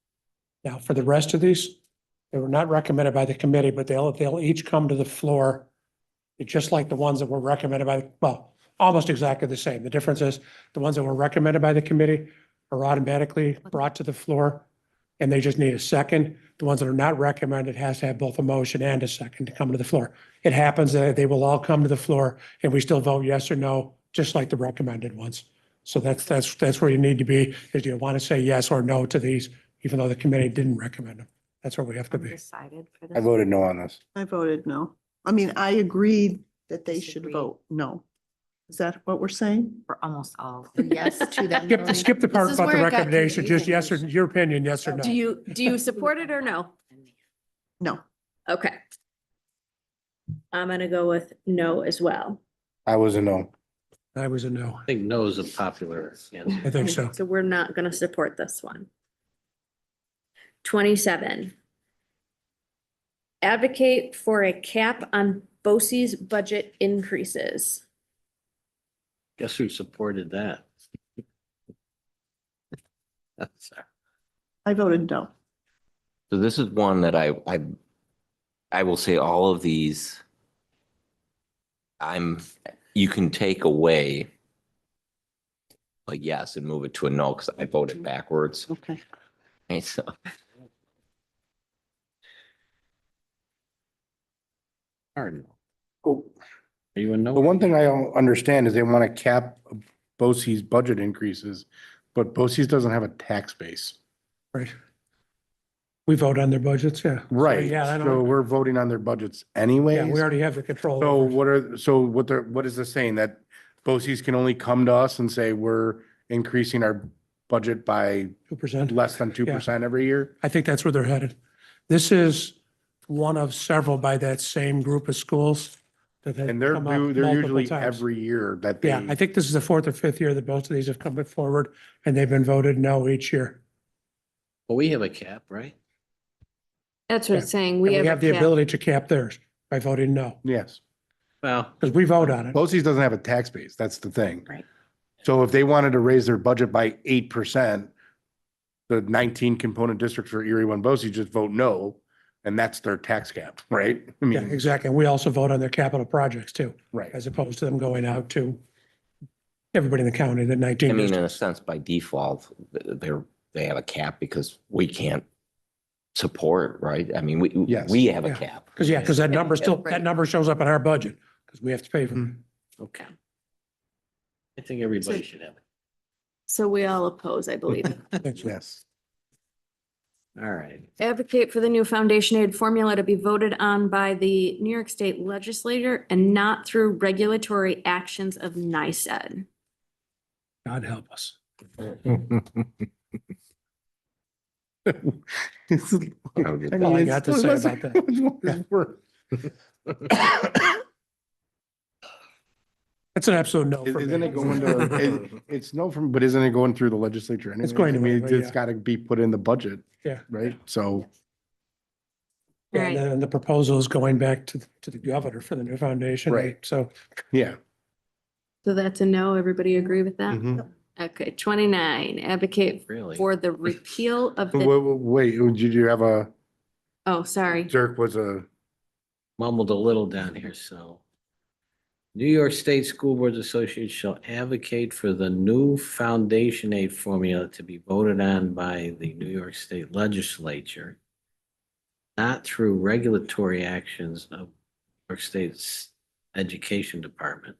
Now, for the rest of these, they were not recommended by the committee, but they'll each come to the floor. Just like the ones that were recommended by, well, almost exactly the same. The difference is the ones that were recommended by the committee are automatically brought to the floor and they just need a second. The ones that are not recommended has to have both a motion and a second to come to the floor. It happens that they will all come to the floor and we still vote yes or no, just like the recommended ones. So that's where you need to be, is you want to say yes or no to these, even though the committee didn't recommend them. That's where we have to be. Decided for I voted no on this. I voted no. I mean, I agreed that they should Disagree. vote no. Is that what we're saying? For almost all. Yes to them. Skip the part This is about the where it got recommendation, just yes or, confusing. your opinion, yes or no. Do you support it or no? No. Okay. I'm gonna go with no as well. I was a no. I was a no. I think no is a popular answer. I think so. So we're not gonna support this one. 27. Advocate for a cap on BOCES budget increases. Guess who supported that? I voted no. So this is one that I will say all of these, you can take away like yes and move it to a no, because I voted backwards. Okay. Okay, so Hard. Oh, Are you a no? the one thing I don't understand is they want to cap BOCES budget increases, but BOCES doesn't have a tax base. Right. We vote on their budgets, yeah. Right. Yeah, I So don't, we're voting on their budgets yeah, anyways. we already have the control. So over it. what is this saying? That BOCES can only come to us and say, we're increasing our budget by 2%. less than 2% every year? I think that's where they're headed. This is one of several by that same group of schools that have And they're come up they're multiple usually times. every year that they. Yeah, I think this is the fourth or fifth year that both of these have come forward and they've been voted no each year. Well, we have a cap, right? That's what it's saying. And We we have have the a cap. ability to cap theirs by voting no, Yes. Well, because we vote on it. BOCES doesn't have a tax base. That's the thing. Right. So if they wanted to raise their budget by 8%, the 19 component districts for Erie One BOCES just vote no, and that's their tax cap, right? I Yeah, mean, exactly. And we also vote on their capital projects too, right. as opposed to them going out to everybody in the county, the 19 I mean, in a districts. sense, by default, they have a cap because we can't support, right? I mean, we, Yes. we have a Yeah. cap. Because that number still, Right. that number shows up in our budget, because we have to pay for it. Okay. I think everybody should have it. So we all oppose, I believe. Yes. All right. Advocate for the new foundation aid formula to be voted on by the New York State Legislature and not through regulatory actions of NICEAD. God help us. That's all I got to say about that. That's an absolute no for Isn't me. it going to, it's no from, but isn't it going through the legislature anyway? going to I mean, go, it's yeah. got to be put in the budget. Yeah. Right? So, Yeah, Right. and the proposal is going back to the governor for the new foundation. Right. So yeah. So that's a no. Everybody agree with that? Mhm. Okay, 29, advocate Really? for the repeal of Wait, the, wait, did you have a, oh, sorry. Dirk was a, Mumbled a little down here, so. New York State School Boards Association shall advocate for the new foundation aid formula to be voted on by the New York State Legislature, not through regulatory actions of New York State's Education Department.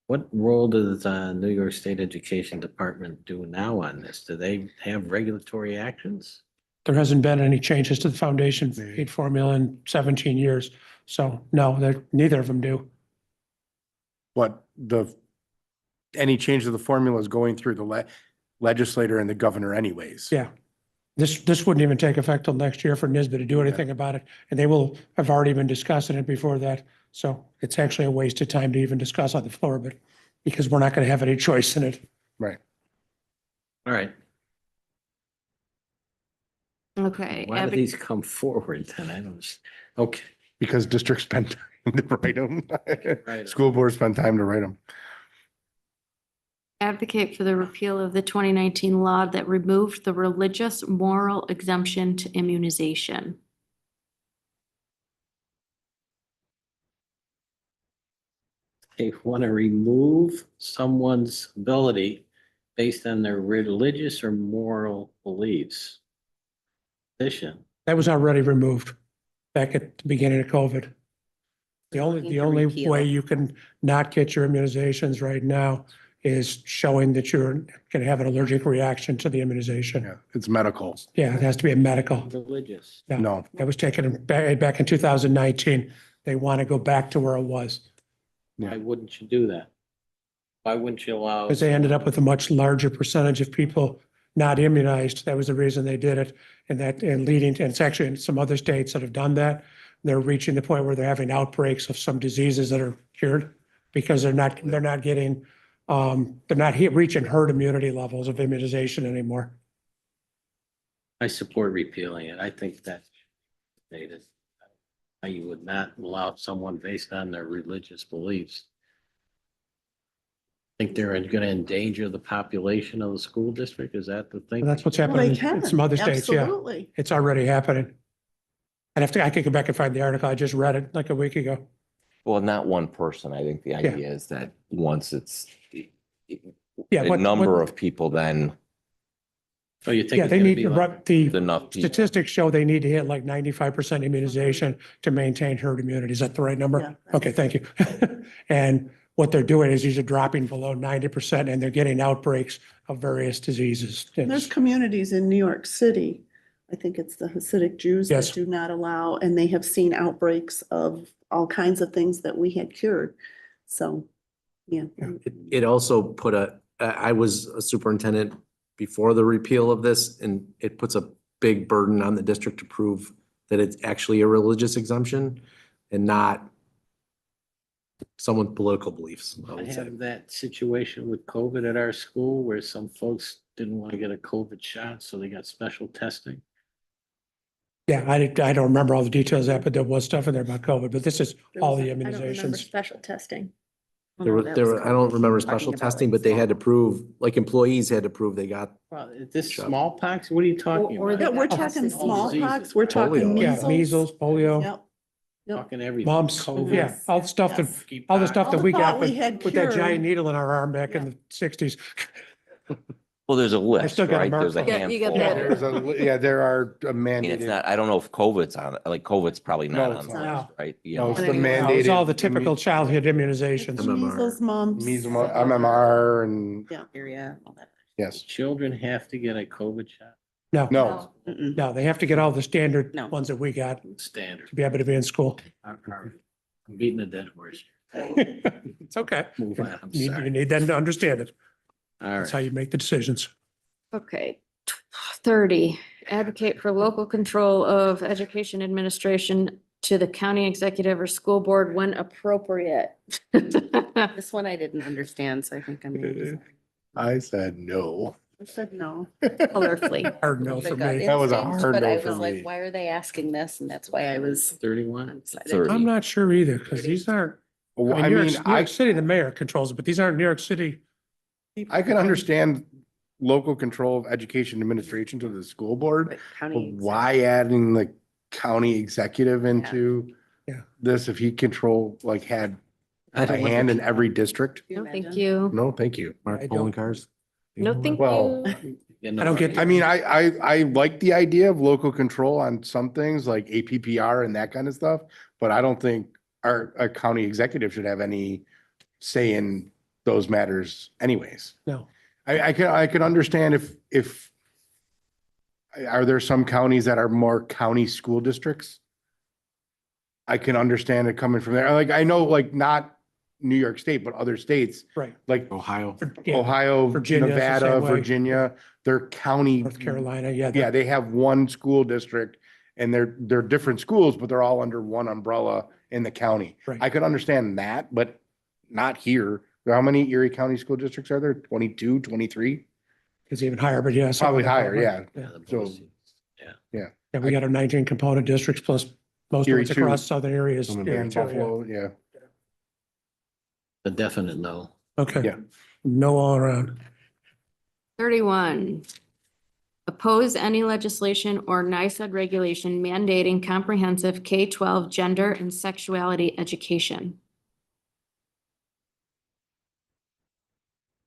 What role does the New York State Education Department do now on this? Do they have regulatory actions? there hasn't been any changes to the foundation aid formula in 17 years. So no, neither of them do. but any change to the formula is going through the legislator and the governor anyways. Yeah. This wouldn't even take effect till next year for NISBA to do anything about it. And they will have already been discussing it before that. So it's actually a waste of time to even discuss on the floor, but because we're not going to have any choice in it. Right. All right. Okay. Why do these come forward then? I don't, okay. Because districts spend time to write them. Right. School boards spend time to write them. Advocate for the repeal of the 2019 law that removed the religious moral exemption to immunization. They want to remove someone's ability based on their religious or moral beliefs. Position. That was already removed back at the beginning of COVID. The Looking to only repeal way it. you can not get your immunizations right now is showing that you're going to have an allergic reaction to the immunization. Yeah, it's medical. Yeah, it has to be a medical. Religious. Yeah. No. That was taken back in 2019. They want to go back to where it was Why wouldn't you do that? Why wouldn't you allow? because they ended up with a much larger percentage of people not immunized. That was the reason they did it. And leading to, and it's actually in some other states that have done that. They're reaching the point where they're having outbreaks of some diseases that are cured because they're not getting, they're not reaching herd immunity levels of immunization anymore. I support repealing it. I think that's stated. You would not allow someone based on their religious beliefs. Think they're going to endanger the population of the school district? Is that the thing? That's what's Well, happening they in can. some other states. Yeah, Absolutely. it's already happening. I could go back and find the article. I just read it like a week ago. Well, not one person. I think the Yeah. idea is that once it's Yeah, a what- number what- of people, then Oh, you think Yeah, it's they gonna need be to like? run the enough people. statistics show they need to hit like 95% immunization to maintain herd immunity. Is that the right number? Yeah. Okay, thank you. And what they're doing is these are dropping below 90% and they're getting outbreaks of various diseases. And there's communities in New York City, I think it's the Hasidic Jews Yes. that do not allow, and they have seen outbreaks of all kinds of things that we had cured. So, yeah. It also put I was a superintendent before the repeal of this, and it puts a big burden on the district to prove that it's actually a religious exemption and not someone's political beliefs, I I would say. have that situation with COVID at our school where some folks didn't want to get a COVID shot, so they got special testing. Yeah, I don't remember all the details of that, but there was stuff in there about COVID, but this is all the I don't remember immunizations. special testing. There were, I don't remember special testing, but they had to prove, like employees had to prove they got, Well, is this Shut up. smallpox? What are you talking Or about? Yeah, we're got talking tested smallpox, we're talking Polio. Yeah, measles. measles, polio, Yep. Yep. Talking everything. mumps, COVID, yeah, all the stuff that, Yes. all the stuff All that the we thought got we with had with that cured. giant needle in our arm back in the 60s. Well, there's a list, still got a right? There's a mark. Yeah, you got handful. that. Yeah, there are I mean, it's mandated. not, I don't know if COVID's on, it. Like COVID's probably not No, on it's the not. list, right? You No, know, it's the No, it's all the mandated typical childhood immunizations. Measles, mumps. measles, MMR and, Area, all that. yes. Children have to get a COVID shot No, No, Mm-mm. no, they have to get all the standard No. ones that we got standard. to be able to be in school. I'm beating a dead horse. It's okay. Move on, I'm You you sorry. need them to understand it. All That's how right. you make the decisions. Okay. 30, advocate for local control of education administration to the county executive or school board when appropriate. This one I didn't understand, so I think I'm. gonna- I said no. I said no. Colorfully. Hard no My for gut me. That was a instinct, hard But no I for was like, me. why are they asking this? And that's why I was. 31. undecided. 30. I'm not sure either, because these aren't, Well, I I mean, mean, New York City, the mayor controls it, but these aren't New York City. I can understand local control of education administration to the school board, But but county. why adding the county executive into Yeah. this if he had I a don't want hand the- in every district? No, thank you. No, thank you. I Mark don't- polling cars. No, thank Well, you. Getting I don't get the- I mean, I like the idea of local control on some things like APPR and that kind of stuff, but I don't think our county executive should have any say in those matters anyways. No. I can understand if are there some counties that are more county school districts? I can understand it coming from there. Like, I know, like, not New York State, but other states, Right. like Ohio. Yeah, Ohio, Virginia's the Nevada, same way. Virginia, they're county. North Carolina, yeah. Yeah, they have one school district and they're different schools, but they're all under one umbrella in the county. Right. I could understand that, but not here. How many Erie County school districts are there? 22, 23? It's even higher, but yeah. Probably higher, yeah. Yeah, the So- policy. Yeah, we got our 19 component districts plus most of Erie it's too. across southern areas. Some in Erie And too, yeah. Buffalo, yeah. A definite no. Okay. Yeah. No all around. 31, oppose any legislation or NICEAD regulation mandating comprehensive K-12 gender and sexuality education.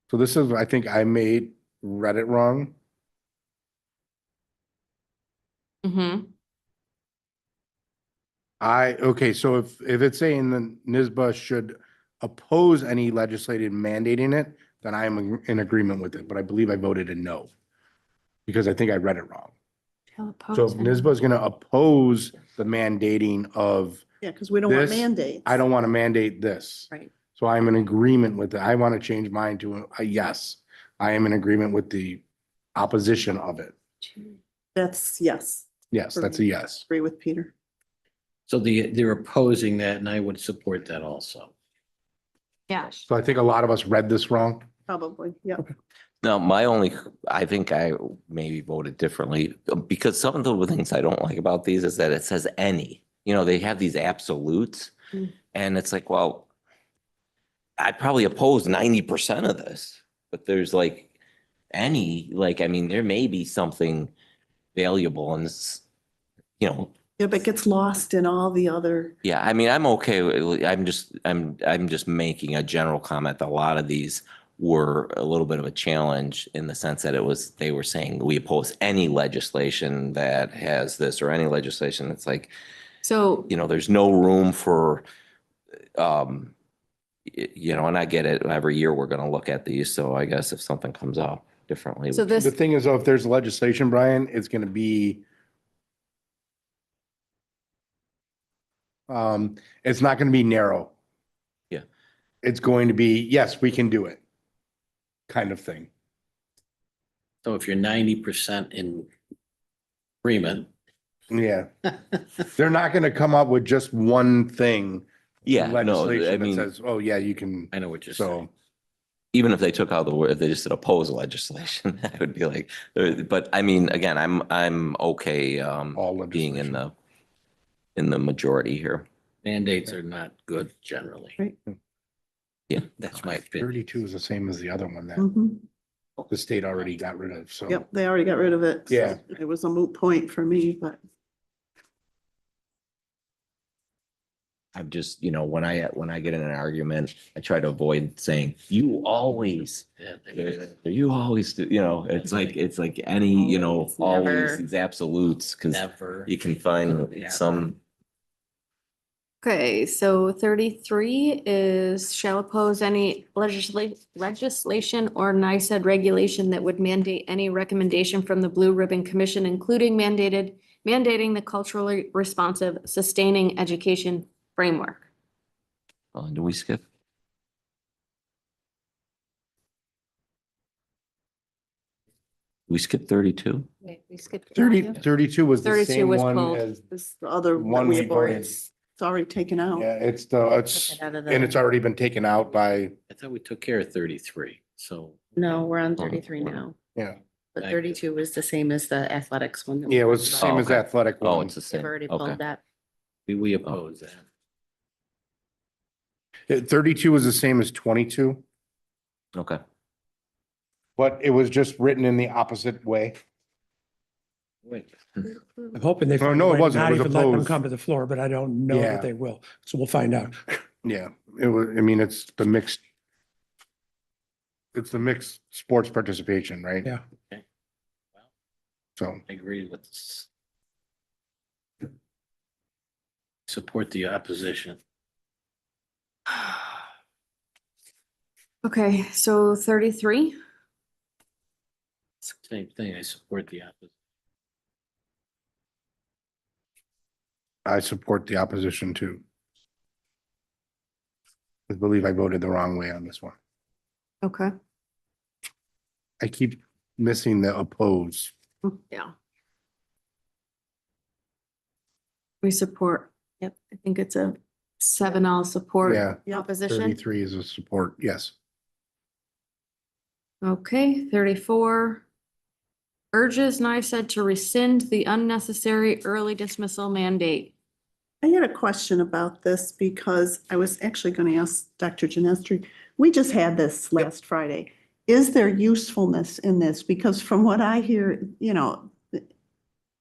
So this is, I think read it wrong. Mm-hmm. Okay, so if it's saying the NISBA should oppose any legislative mandating it, then I am in agreement with it, but I believe I voted a no. Because I think I read it wrong. So if NISBA is gonna oppose the mandating of, Yeah, because we don't want This, mandates. I don't want to mandate this. Right. So I'm in agreement with it. I want to change mine to a yes. I am in agreement with the opposition of it. That's, yes, Yes, that's a yes. agree with Peter. So they're opposing that and I would support that also. Yeah. So I think a lot of us read this wrong. Probably, yeah. No, I think I maybe voted differently because some of the things I don't like about these is that it says any, they have these absolutes. Mm. And it's like, well, I probably oppose 90% of this, but there's like I mean, there may be something valuable in this, Yeah, but it gets lost in all the other, yeah, I mean, I'm okay. I'm just making a general comment that a lot of these were a little bit of a challenge in the sense that they were saying we oppose any legislation that has this or any legislation. It's like, So there's no room for, and I get it. Every year we're going to look at these. So I guess if something comes up differently. So this, The thing is, though, if there's legislation, Brian, it's going to be it's not going to be narrow. Yeah. It's going to be, yes, we can do it kind of thing. So if you're 90% in agreement, Yeah. They're not going to come up with just one thing. Yeah, no, I Legislation that mean, says, oh, yeah, you can, I know what you're saying. so. even if they took out the word, if they just said oppose legislation, I would be like, but I mean, again, I'm okay, All being in legislation. in the majority here. Mandates are not good generally. Right. Yeah. That's my opinion. 32 is the same as the other one that Mhm. the state already got rid of, so. Yep, they already got rid of it. so Yeah. It was a moot point for me, but I'm just, when I get in an argument, I try to avoid saying, you always, you always do, it's like any, Always, always, never. these absolutes, because Never. you can find some. Okay, so 33 is shall oppose any legislation or NICEAD regulation that would mandate any recommendation from the Blue Ribbon Commission, including mandating the culturally responsive sustaining education framework. Oh, do we skip? We skipped 32? We skipped 32 was the 32 same was one pulled. as, This the other One one we we voted. It's already taken out. yeah, it's it out of and the- it's already been taken out by, I thought we took care of 33, so. No, we're on 33 now, yeah. but Thank you. 32 was the same as the athletics one. that we Yeah, it was the talked same about. as okay. athletic Oh, one. it's the They've same. already Okay. pulled that. We oppose that. 32 was the same as 22, Okay. but it was just written in the opposite way. Wait. I'm hoping they. Oh, find a no, it way to wasn't. It Not was even let them opposed. come to the floor, but I don't know Yeah. that they will. So we'll find out. Yeah, it was, I mean, it's the mixed sports participation, right? Yeah. Okay. Well, So, I agree with this. Support the opposition. Okay, so 33. Same thing, I support the opposition. I support the opposition too. I believe I voted the wrong way on this one. Okay. I keep missing the oppose. Yeah. We support, yep, I think it's a 7-all support Yeah. opposition. 33 is a support, yes. Okay, 34. Urges NICEAD to rescind the unnecessary early dismissal mandate. I had a question about this because I was actually going to ask Dr. Janestri. We just had this last Friday. Is there usefulness in this? Because from what I hear,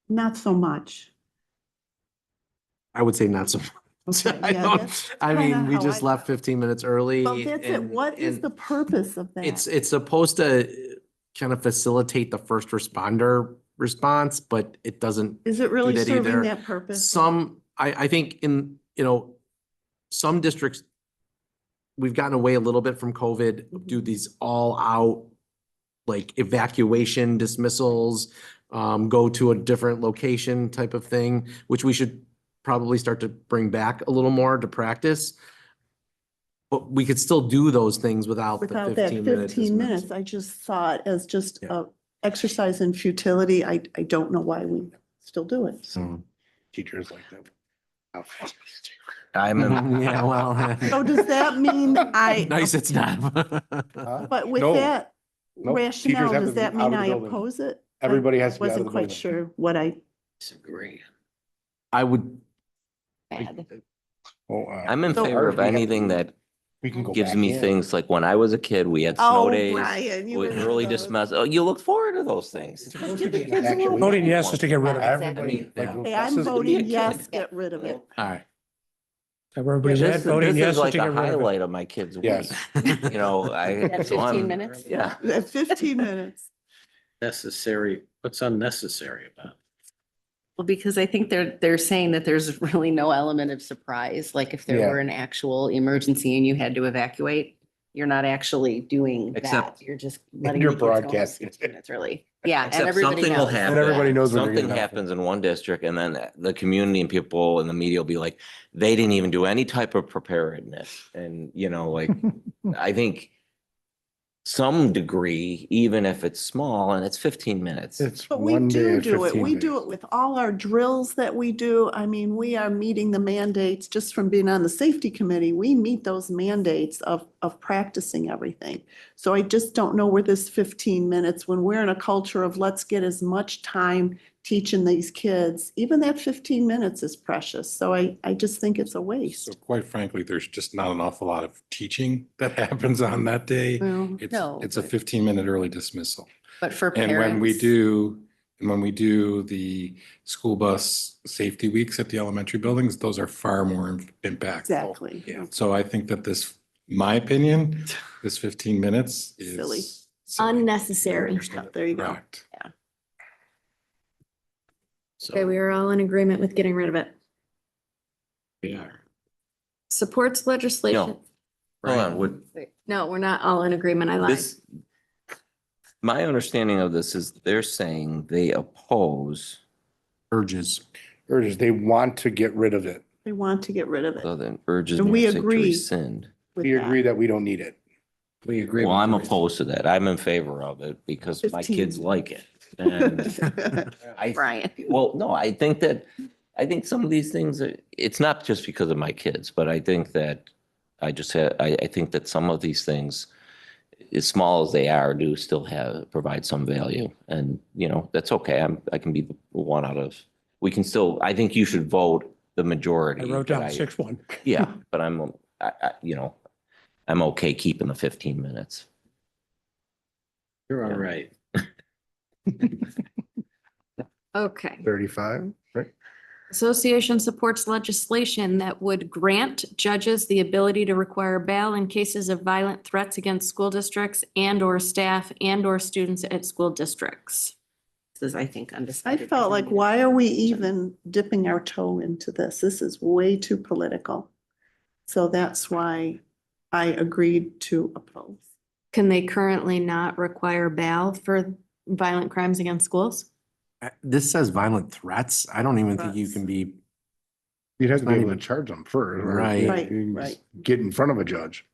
not so much. I would say not so much. Okay, I yeah, don't, that's I kinda mean, we how just I left felt. 15 minutes early. Well, that's it. and- What is and the purpose of that? It's supposed to kind of facilitate the first responder response, but it doesn't. Is it really that serving either. that purpose? I think in, some districts, we've gotten away a little bit from COVID, do these all out like evacuation dismissals, go to a different location type of thing, which we should probably start to bring back a little more to practice. But we could still do those things without the Without that 15-minute 15 minutes, dismissal. I just saw it as just Yeah. a exercise in futility. I don't know why we still do it. So Teachers like that. I'm, Yeah, well. So does that mean Nice, it's not. Huh? but with No. that Nope. Teachers rationale, have does to be that out mean of the I building. oppose it? Everybody I has to be out of wasn't the quite building. sure what I Disagree. I would, Bad. Oh, I'm in So- favor of anything that we can go gives back me in. things like when I was a kid, we had snow Oh, days. Brian, you with remember early those. dismiss. Oh, you look forward to those things. supposed to Give the be an kids a actual- little- Voting yes is to get rid of it. Everybody, like, Hey, I'm buses- voting yes, get rid of it. all right. Everybody's This at voting this yes is is like to a get rid of it. highlight of my kid's week. Yes. That So I'm- 15 minutes? Yeah. 15 minutes. Necessary, what's unnecessary about it? Well, because I think they're saying that there's really no element of surprise, like if there Yeah. were an actual emergency and you had to evacuate, you're not actually doing that. Except- You're just letting You're the kids go home broadcasting. 15 minutes early. Yeah, and Except everybody something will knows. happen. And everybody knows when they're Something getting out. happens in one district and then the community and people in the media will be like, they didn't even do any type of preparedness. And, like, I think some degree, even if it's small and it's 15 minutes. It's But we one day do at do it. 15 We do minutes. it with all our drills that we do. I mean, we are meeting the mandates just from being on the safety committee. We meet those mandates of practicing everything. So I just don't know where this 15 minutes, when we're in a culture of let's get as much time teaching these kids, even that 15 minutes is precious. So I just think it's a So waste. quite frankly, there's just not an awful lot of teaching that happens on that day. Well, It's No, a 15-minute early dismissal. But for And when we parents, do And when we do the school bus safety weeks at the elementary buildings, those are far more impactful. Exactly. Yeah, so I think that this, my opinion, this 15 minutes is Silly. Unnecessary. There you go. Correct. Okay, we are all in agreement with getting rid of it. Yeah. Supports legislation. Hold on, would No, we're not all in agreement. I lied. this, my understanding of this is they're saying they oppose, Urges. Urges, they want to get rid of it. They want to get rid of it. so then urges And we music to agree. rescind. with We that. agree that we don't need it. We agree. Well, with I'm the- opposed to that. I'm in favor of it because my 15. kids like it. And I, Brian. well, no, I think some of these things, it's not just because of my kids, but I think that I think that some of these things, as small as they are, do still provide some value. And, that's okay. I can be the one out of, we can still, I think you should vote the majority. I wrote but down 6-1. Yeah, but I'm okay keeping the 15 minutes. You're all right. Okay. 35, right? Association supports legislation that would grant judges the ability to require bail in cases of violent threats against school districts and or staff and or students at school districts. This is, I think, I undecided. felt like, why are we even dipping our toe into this? This is way too political. So that's why I agreed to oppose. Can they currently not require bail for violent crimes against schools? This says violent threats. I don't even think you Threats. can be, You'd have to be Not able to even- charge them first. or Right. you Right, can right. Get in front of a judge.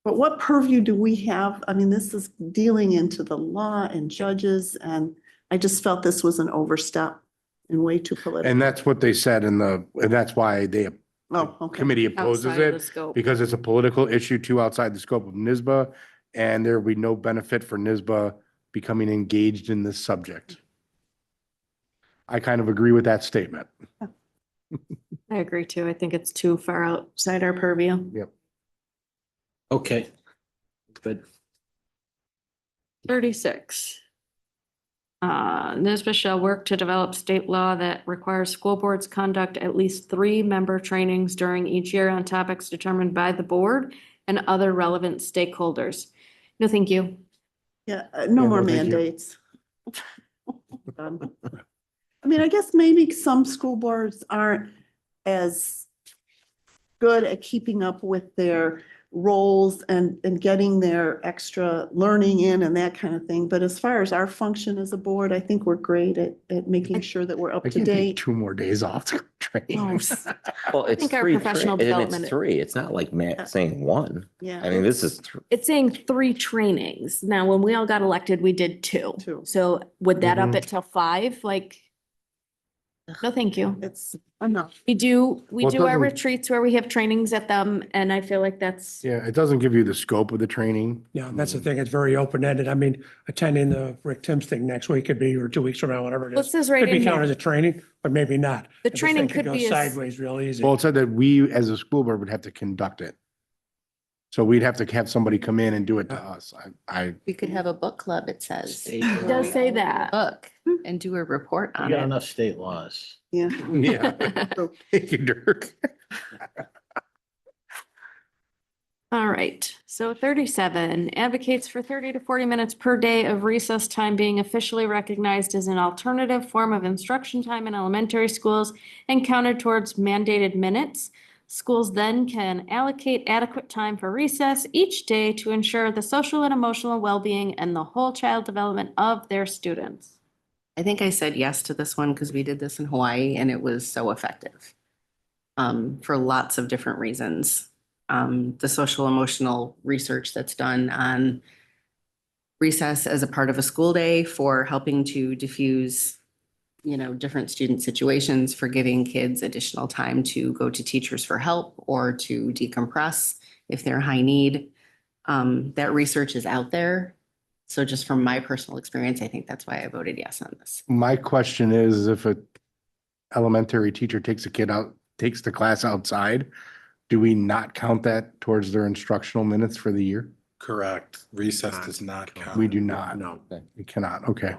But what purview do we have? I mean, this is dealing into the law and judges, and I just felt this was an overstep and way too political. And that's what they said and that's why the Oh, okay. committee opposes Outside of the it, scope. because it's a political issue too outside the scope of NISBA, and there will be no benefit for NISBA becoming engaged in this subject. I kind of agree with that statement. I agree too. I think it's too far outside our purview. Okay. Good. 36. NISBA shall work to develop state law that requires school boards conduct at least 3 member trainings during each year on topics determined by the board and other relevant stakeholders. No, thank you. Yeah, no Yeah, more no, thank you. mandates. Done. I mean, I guess maybe some school boards aren't as good at keeping up with their roles and getting their extra learning in and that kind of thing. But as far as our function as a board, I think we're great at making sure that we're up I to can't take date. 2 more days off to train. Well, it's think our 3, professional and development- it's 3. It's not like Matt saying 1. Yeah. I mean, this is, It's saying 3 trainings. Now, when we all got elected, we did 2. 2. So would that up Mhm. it till 5? Like, no, thank you. It's enough. We do Well, it our doesn't- retreats where we have trainings at them, and I feel like that's, Yeah, it doesn't give you the scope of the training. Yeah, that's the thing. It's very open-ended. I mean, attending the Rick Timms thing next week could be, or 2 weeks from now, whatever it well, it is. says right Could be in counted as here. a training, but maybe not. The This training thing could go be Sideways real easy. Well, it said that we, as a school board, would have to conduct it. So we'd have to have somebody come in and do it to us. I, We could have a book club, it says. It does say that. Book and do a report We on got it. enough state laws. Yeah. yeah. Thank you, Dirk. All right, so 37 advocates for 30 to 40 minutes per day of recess time being officially recognized as an alternative form of instruction time in elementary schools and counted towards mandated minutes. Schools then can allocate adequate time for recess each day to ensure the social and emotional well-being and the whole child development of their students. I think I said yes to this one because we did this in Hawaii and it was so effective. For lots of different reasons. The social emotional research that's done on recess as a part of a school day for helping to diffuse, different student situations, for giving kids additional time to go to teachers for help or to decompress if they're high need. That research is out there. So just from my personal experience, I think that's why I voted yes on this. My question is, if a elementary teacher takes the class outside, do we not count that towards their instructional minutes for the year? Correct. Recess does not count. We do not. No. We cannot. Okay.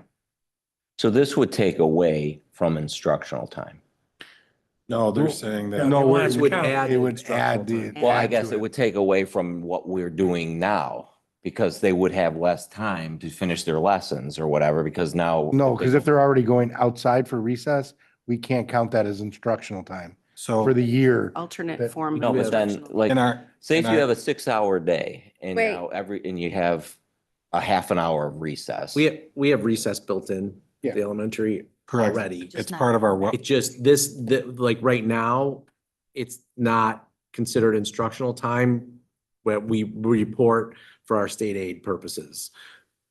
So this would take away from instructional time. No, they're saying that. No, Well, it it's would count. add, it would add the. Instructional time. Well, I add guess to it would take away from what we're doing now because they would have less time to finish their lessons or whatever, because now. No, because if they're already going outside for recess, we can't count that as instructional time So for the year. Alternate That- form. No, of but then instructional. like, in our, say if in you our- have a 6-hour day and Wait. now and you have a half an hour of recess. We have recess built in, Yeah. the elementary correct, already. it's part of our, It just, like right now, it's not considered instructional time where we report for our state aid purposes.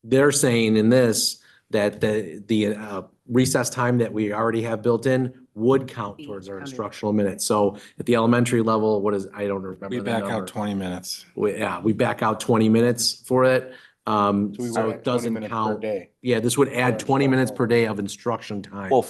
They're saying in this that the recess time that we already have built in would count towards our instructional minutes. So at the elementary level, what is, I don't remember. we the back number. out 20 minutes. We back out 20 minutes for it. So we So would it add 20 doesn't minutes per count. day. Yeah, this would add For 20 minutes per instructional. day of instruction time. Well,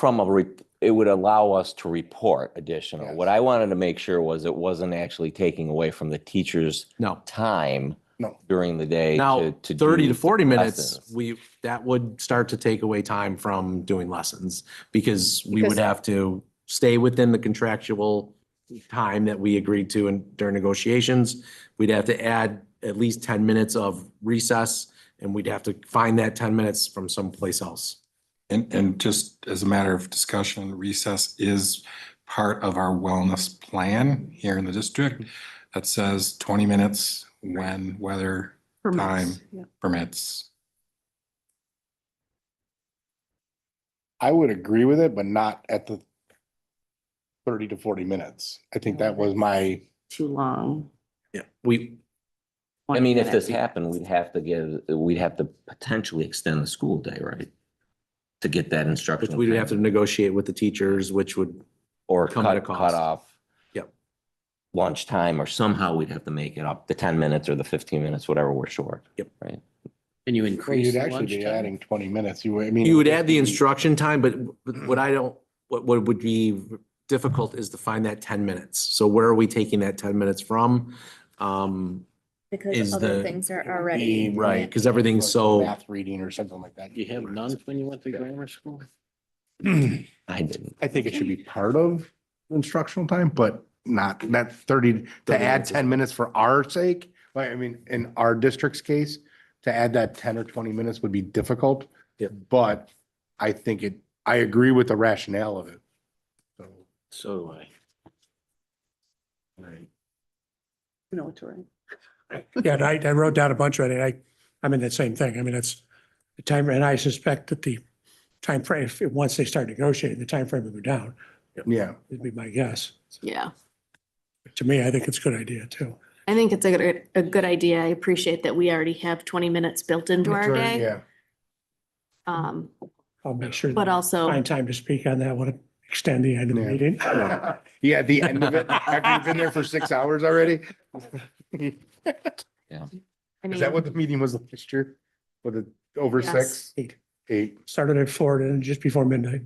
it would allow us to report additional. Yes. What I wanted to make sure was it wasn't actually taking away from the teacher's No. time No. during the day Now, to 30 do to 40 minutes, lessons. that would start to take away time from doing lessons because we would Because- have to stay within the contractual time that we agreed to during negotiations. We'd have to add at least 10 minutes of recess and we'd have to find that 10 minutes from someplace else. And just as a matter of discussion, recess is part of our wellness plan here in the district that says 20 minutes when weather time permits. I would agree with it, but not at the 30 to 40 minutes. I think that was my, Too long. Yeah. I mean, if this 20 minutes. happened, we'd have to potentially extend the school day, right? To get that Which instructional. we'd have to time. negotiate with the teachers, which would, Or come at a cut cost. off. Yep. Lunchtime, or somehow we'd have to make it up, the 10 minutes or the 15 minutes, whatever we're short. Yep. Right. Can you well, increase you'd the actually be lunchtime? adding 20 minutes. I mean. you would add the instruction time, but what would be difficult is to find that 10 minutes. So where are we taking that 10 minutes from? Is Because the- other things are already. Right, because everything's so, Math reading or something like that. You have none when you went to grammar school? I didn't. I think it should be part of instructional time, but not 30, to add 10 minutes for our sake. Like, I mean, in our district's case, to add that 10 or 20 minutes would be difficult. Yep. But I think I agree with the rationale of it. So, So do I. right. You know what's right. Yeah, and I wrote down a bunch of it. I mean, that same thing. I mean, it's the time, and I suspect that the timeframe, once they start negotiating, the timeframe will go down, yeah. would be my guess. Yeah. To me, I think it's a good idea too. I think it's a good idea. I appreciate that we already have 20 minutes built into our day. Yeah. I'll make sure. But that I also, find time to speak on that, want to extend the end of the Yeah. meeting. Yeah, at the end of it, after you've been there for 6 hours already. I Is mean, that what the meeting was last year? Was it over Yes. 6? 8. Started at 4 and just before midnight.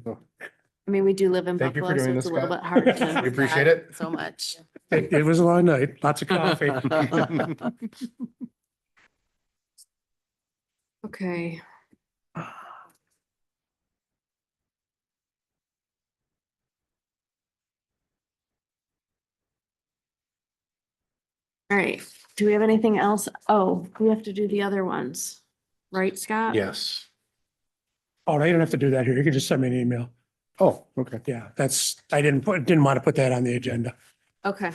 I mean, we do live in Thank you for Buffalo, so doing it's this, a little bit Scott. hard to. We appreciate it. So much. It was a long night, lots of coffee. Okay. All right, do we have anything else? Oh, we have to do the other ones, right, Scott? Yes. Oh, no, you don't have to do that here. You can just send me an email. Oh, okay. Yeah, I didn't want to put that on the agenda. Okay,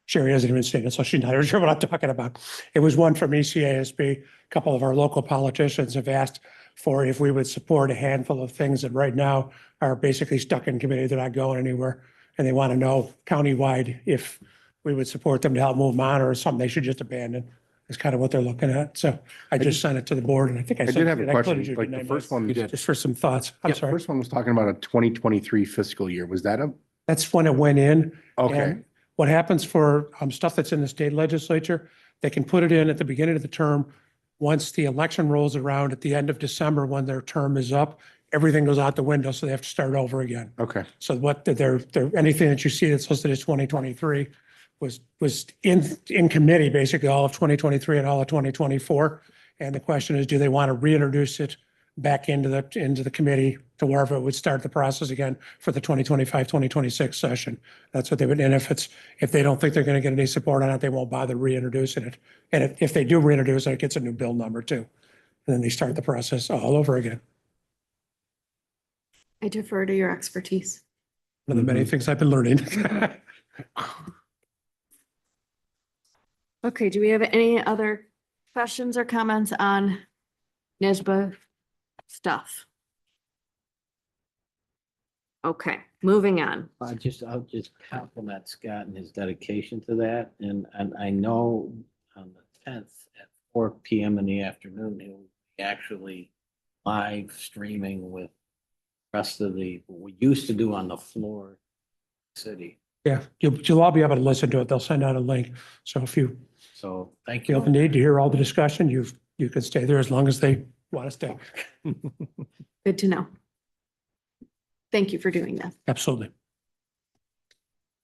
Sherry hasn't even seen it, so she's not even sure what I'm talking about. It was one from ECASB. A couple of our local politicians have asked for if we would support a handful of things that right now are basically stuck in committee. They're not going anywhere. And they want to know countywide if we would support them to help move them on or something they should just abandon. Is kind of what they're looking at. So I just sent it to the board and I think I I sent. did have a I included question, you, like didn't the I, first one. You did. Just for some thoughts. I'm The sorry. first one was talking about a 2023 fiscal year. Was that That's when it went in. okay? And what happens for stuff that's in the state legislature, they can put it in at the beginning of the term. Once the election rolls around at the end of December, when their term is up, everything goes out the window, so they have to start over again. Okay. So what they're anything that you see that's listed as 2023 was in committee, basically all of 2023 and all of 2024. And the question is, do they want to reintroduce it back into the committee to wherever it would start the process again for the 2025-2026 session. That's what they would, and if they don't think they're going to get any support on it, they won't bother reintroducing it. And if they do reintroduce it, it gets a new bill number too. And then they start the process all over again. I defer to your expertise. One of the many things I've been learning. Okay, do we have any other questions or comments on NYSBA stuff? Okay, moving on. I'll just compliment Scott and his dedication to that. And I know on the 10th at 4 PM in the afternoon, he'll be actually live streaming with the rest of what we used to do on the floor city. Yeah, you'll all be able to listen to it. They'll send out a link. So if you So thank feel the you. need to hear all the discussion, you can stay there as long as they want to stay. Good to know. Thank you for doing that. Absolutely.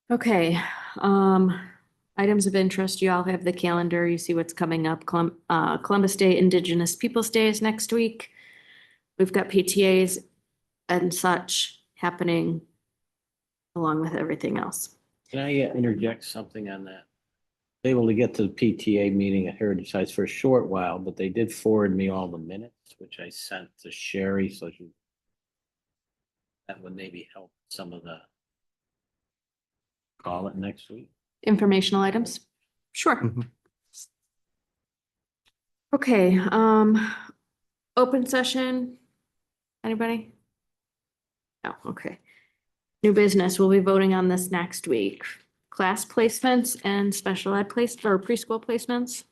Okay, items of interest, you all have the calendar, you see what's coming up. Columbus Day, Indigenous Peoples' Day is next week. We've got PTAs and such happening along with everything else. Can I interject something on that? Able to get to the PTA meeting at Heritage Sites for a short while, but they did forward me all the minutes, which I sent to Sherry, so that would maybe help some of the call it next week. Informational items? Sure. Okay, open session. Anybody? No, okay. New business, we'll be voting on this next week. Class placements and special ed or preschool placements.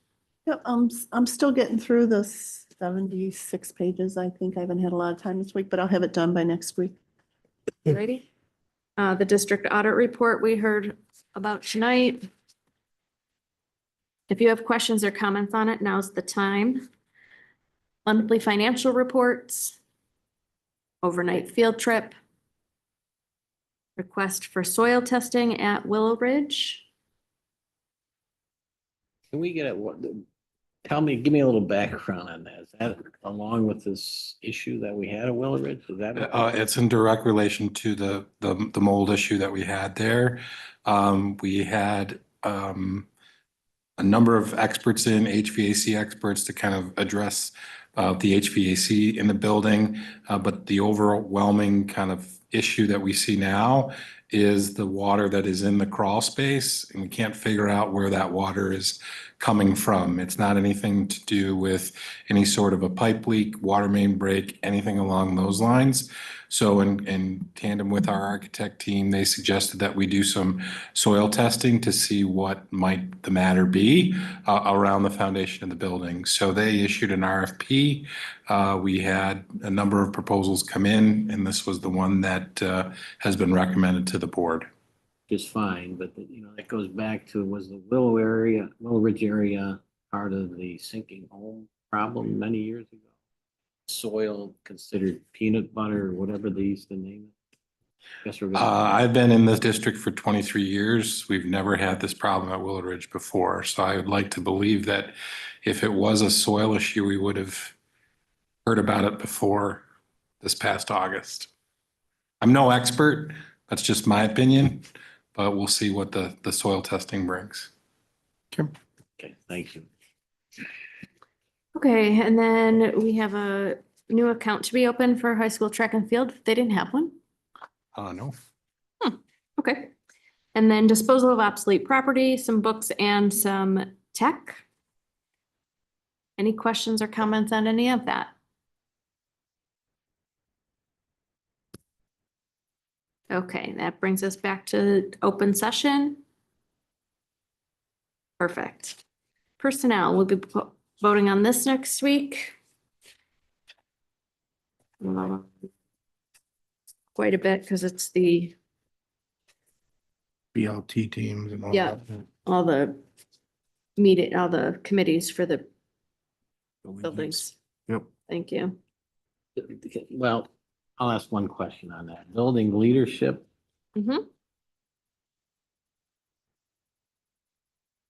Yep, I'm still getting through the 76 pages. I think I haven't had a lot of time this week, but I'll have it done by next week. Ready? The district audit report we heard about tonight. If you have questions or comments on it, now's the time. Monthly financial reports. Overnight field trip. Request for soil testing at Willow Ridge. Can we get give me a little background on that. Is that along with this issue that we had at Willow Ridge? Is that? It's in direct relation to the mold issue that we had there. We had a number of experts HVAC experts to kind of address the HVAC in the building. But the overwhelming kind of issue that we see now is the water that is in the crawl space, and we can't figure out where that water is coming from. It's not anything to do with any sort of a pipe leak, water main break, anything along those lines. So in tandem with our architect team, they suggested that we do some soil testing to see what might the matter be around the foundation of the building. So they issued an RFP. We had a number of proposals come in, and this was the one that has been recommended to the board. Just fine, but that goes back to, was the Willow Ridge area part of the sinking home problem many years ago? Soil considered peanut butter or whatever they used to name it. Guess we're gonna. I've been in this district for 23 years. We've never had this problem at Willow Ridge before. So I would like to believe that if it was a soil issue, we would have heard about it before this past August. I'm no expert. That's just my opinion, but we'll see what the soil testing brings. Okay, thank you. Okay, and then we have a new account to be open for high school track and field. They didn't have one. No. Okay. And then disposal of obsolete property, some books and some tech. Any questions or comments on any of that? Okay, that brings us back to open session. Perfect. Personnel, we'll be voting on this next week. Quite a bit because it's the, BLT teams and all yeah, that. all the all the committees for the buildings. Yep. Thank you. Well, I'll ask one question on that. Building leadership Mhm.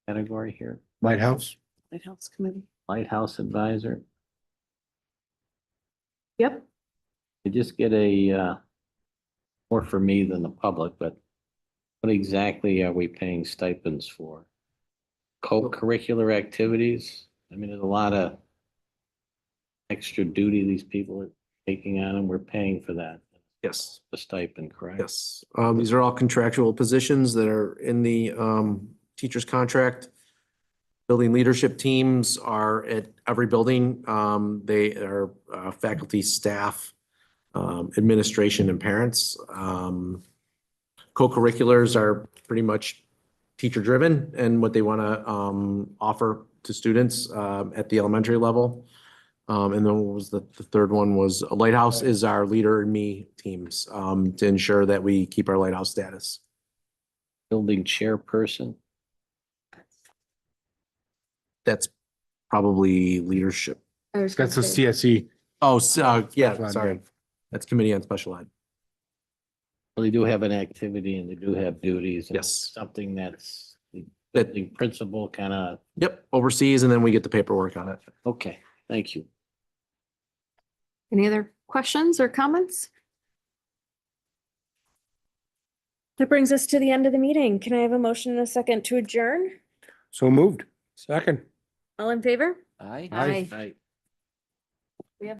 category here, Lighthouse. Lighthouse Committee. Lighthouse Advisor. Yep. I just get more for me than the public, but what exactly are we paying stipends for? Co-curricular activities? I mean, there's a lot of extra duty these people are taking on and we're paying for that. Yes. The stipend, correct? Yes, these are all contractual positions that are in the teacher's contract. Building leadership teams are at every building. They are faculty, staff, administration, and parents. Co-curriculars are pretty much teacher-driven and what they want to offer to students at the elementary level. And then what was the third one was Lighthouse is our leader and me teams to ensure that we keep our Lighthouse status. Building chairperson? That's probably leadership. That's the CSE. Oh, yeah, Special ed, sorry. That's Committee on Special Ed. Well, they do have an activity and they do have duties. and Yes. Something that's That, the principal kind of, yep, overseas, and then we get the paperwork on it. okay, thank you. Any other questions or comments? That brings us to the end of the meeting. Can I have a motion and a second to adjourn? So moved. Second. All in favor? Aye. Aye. Right.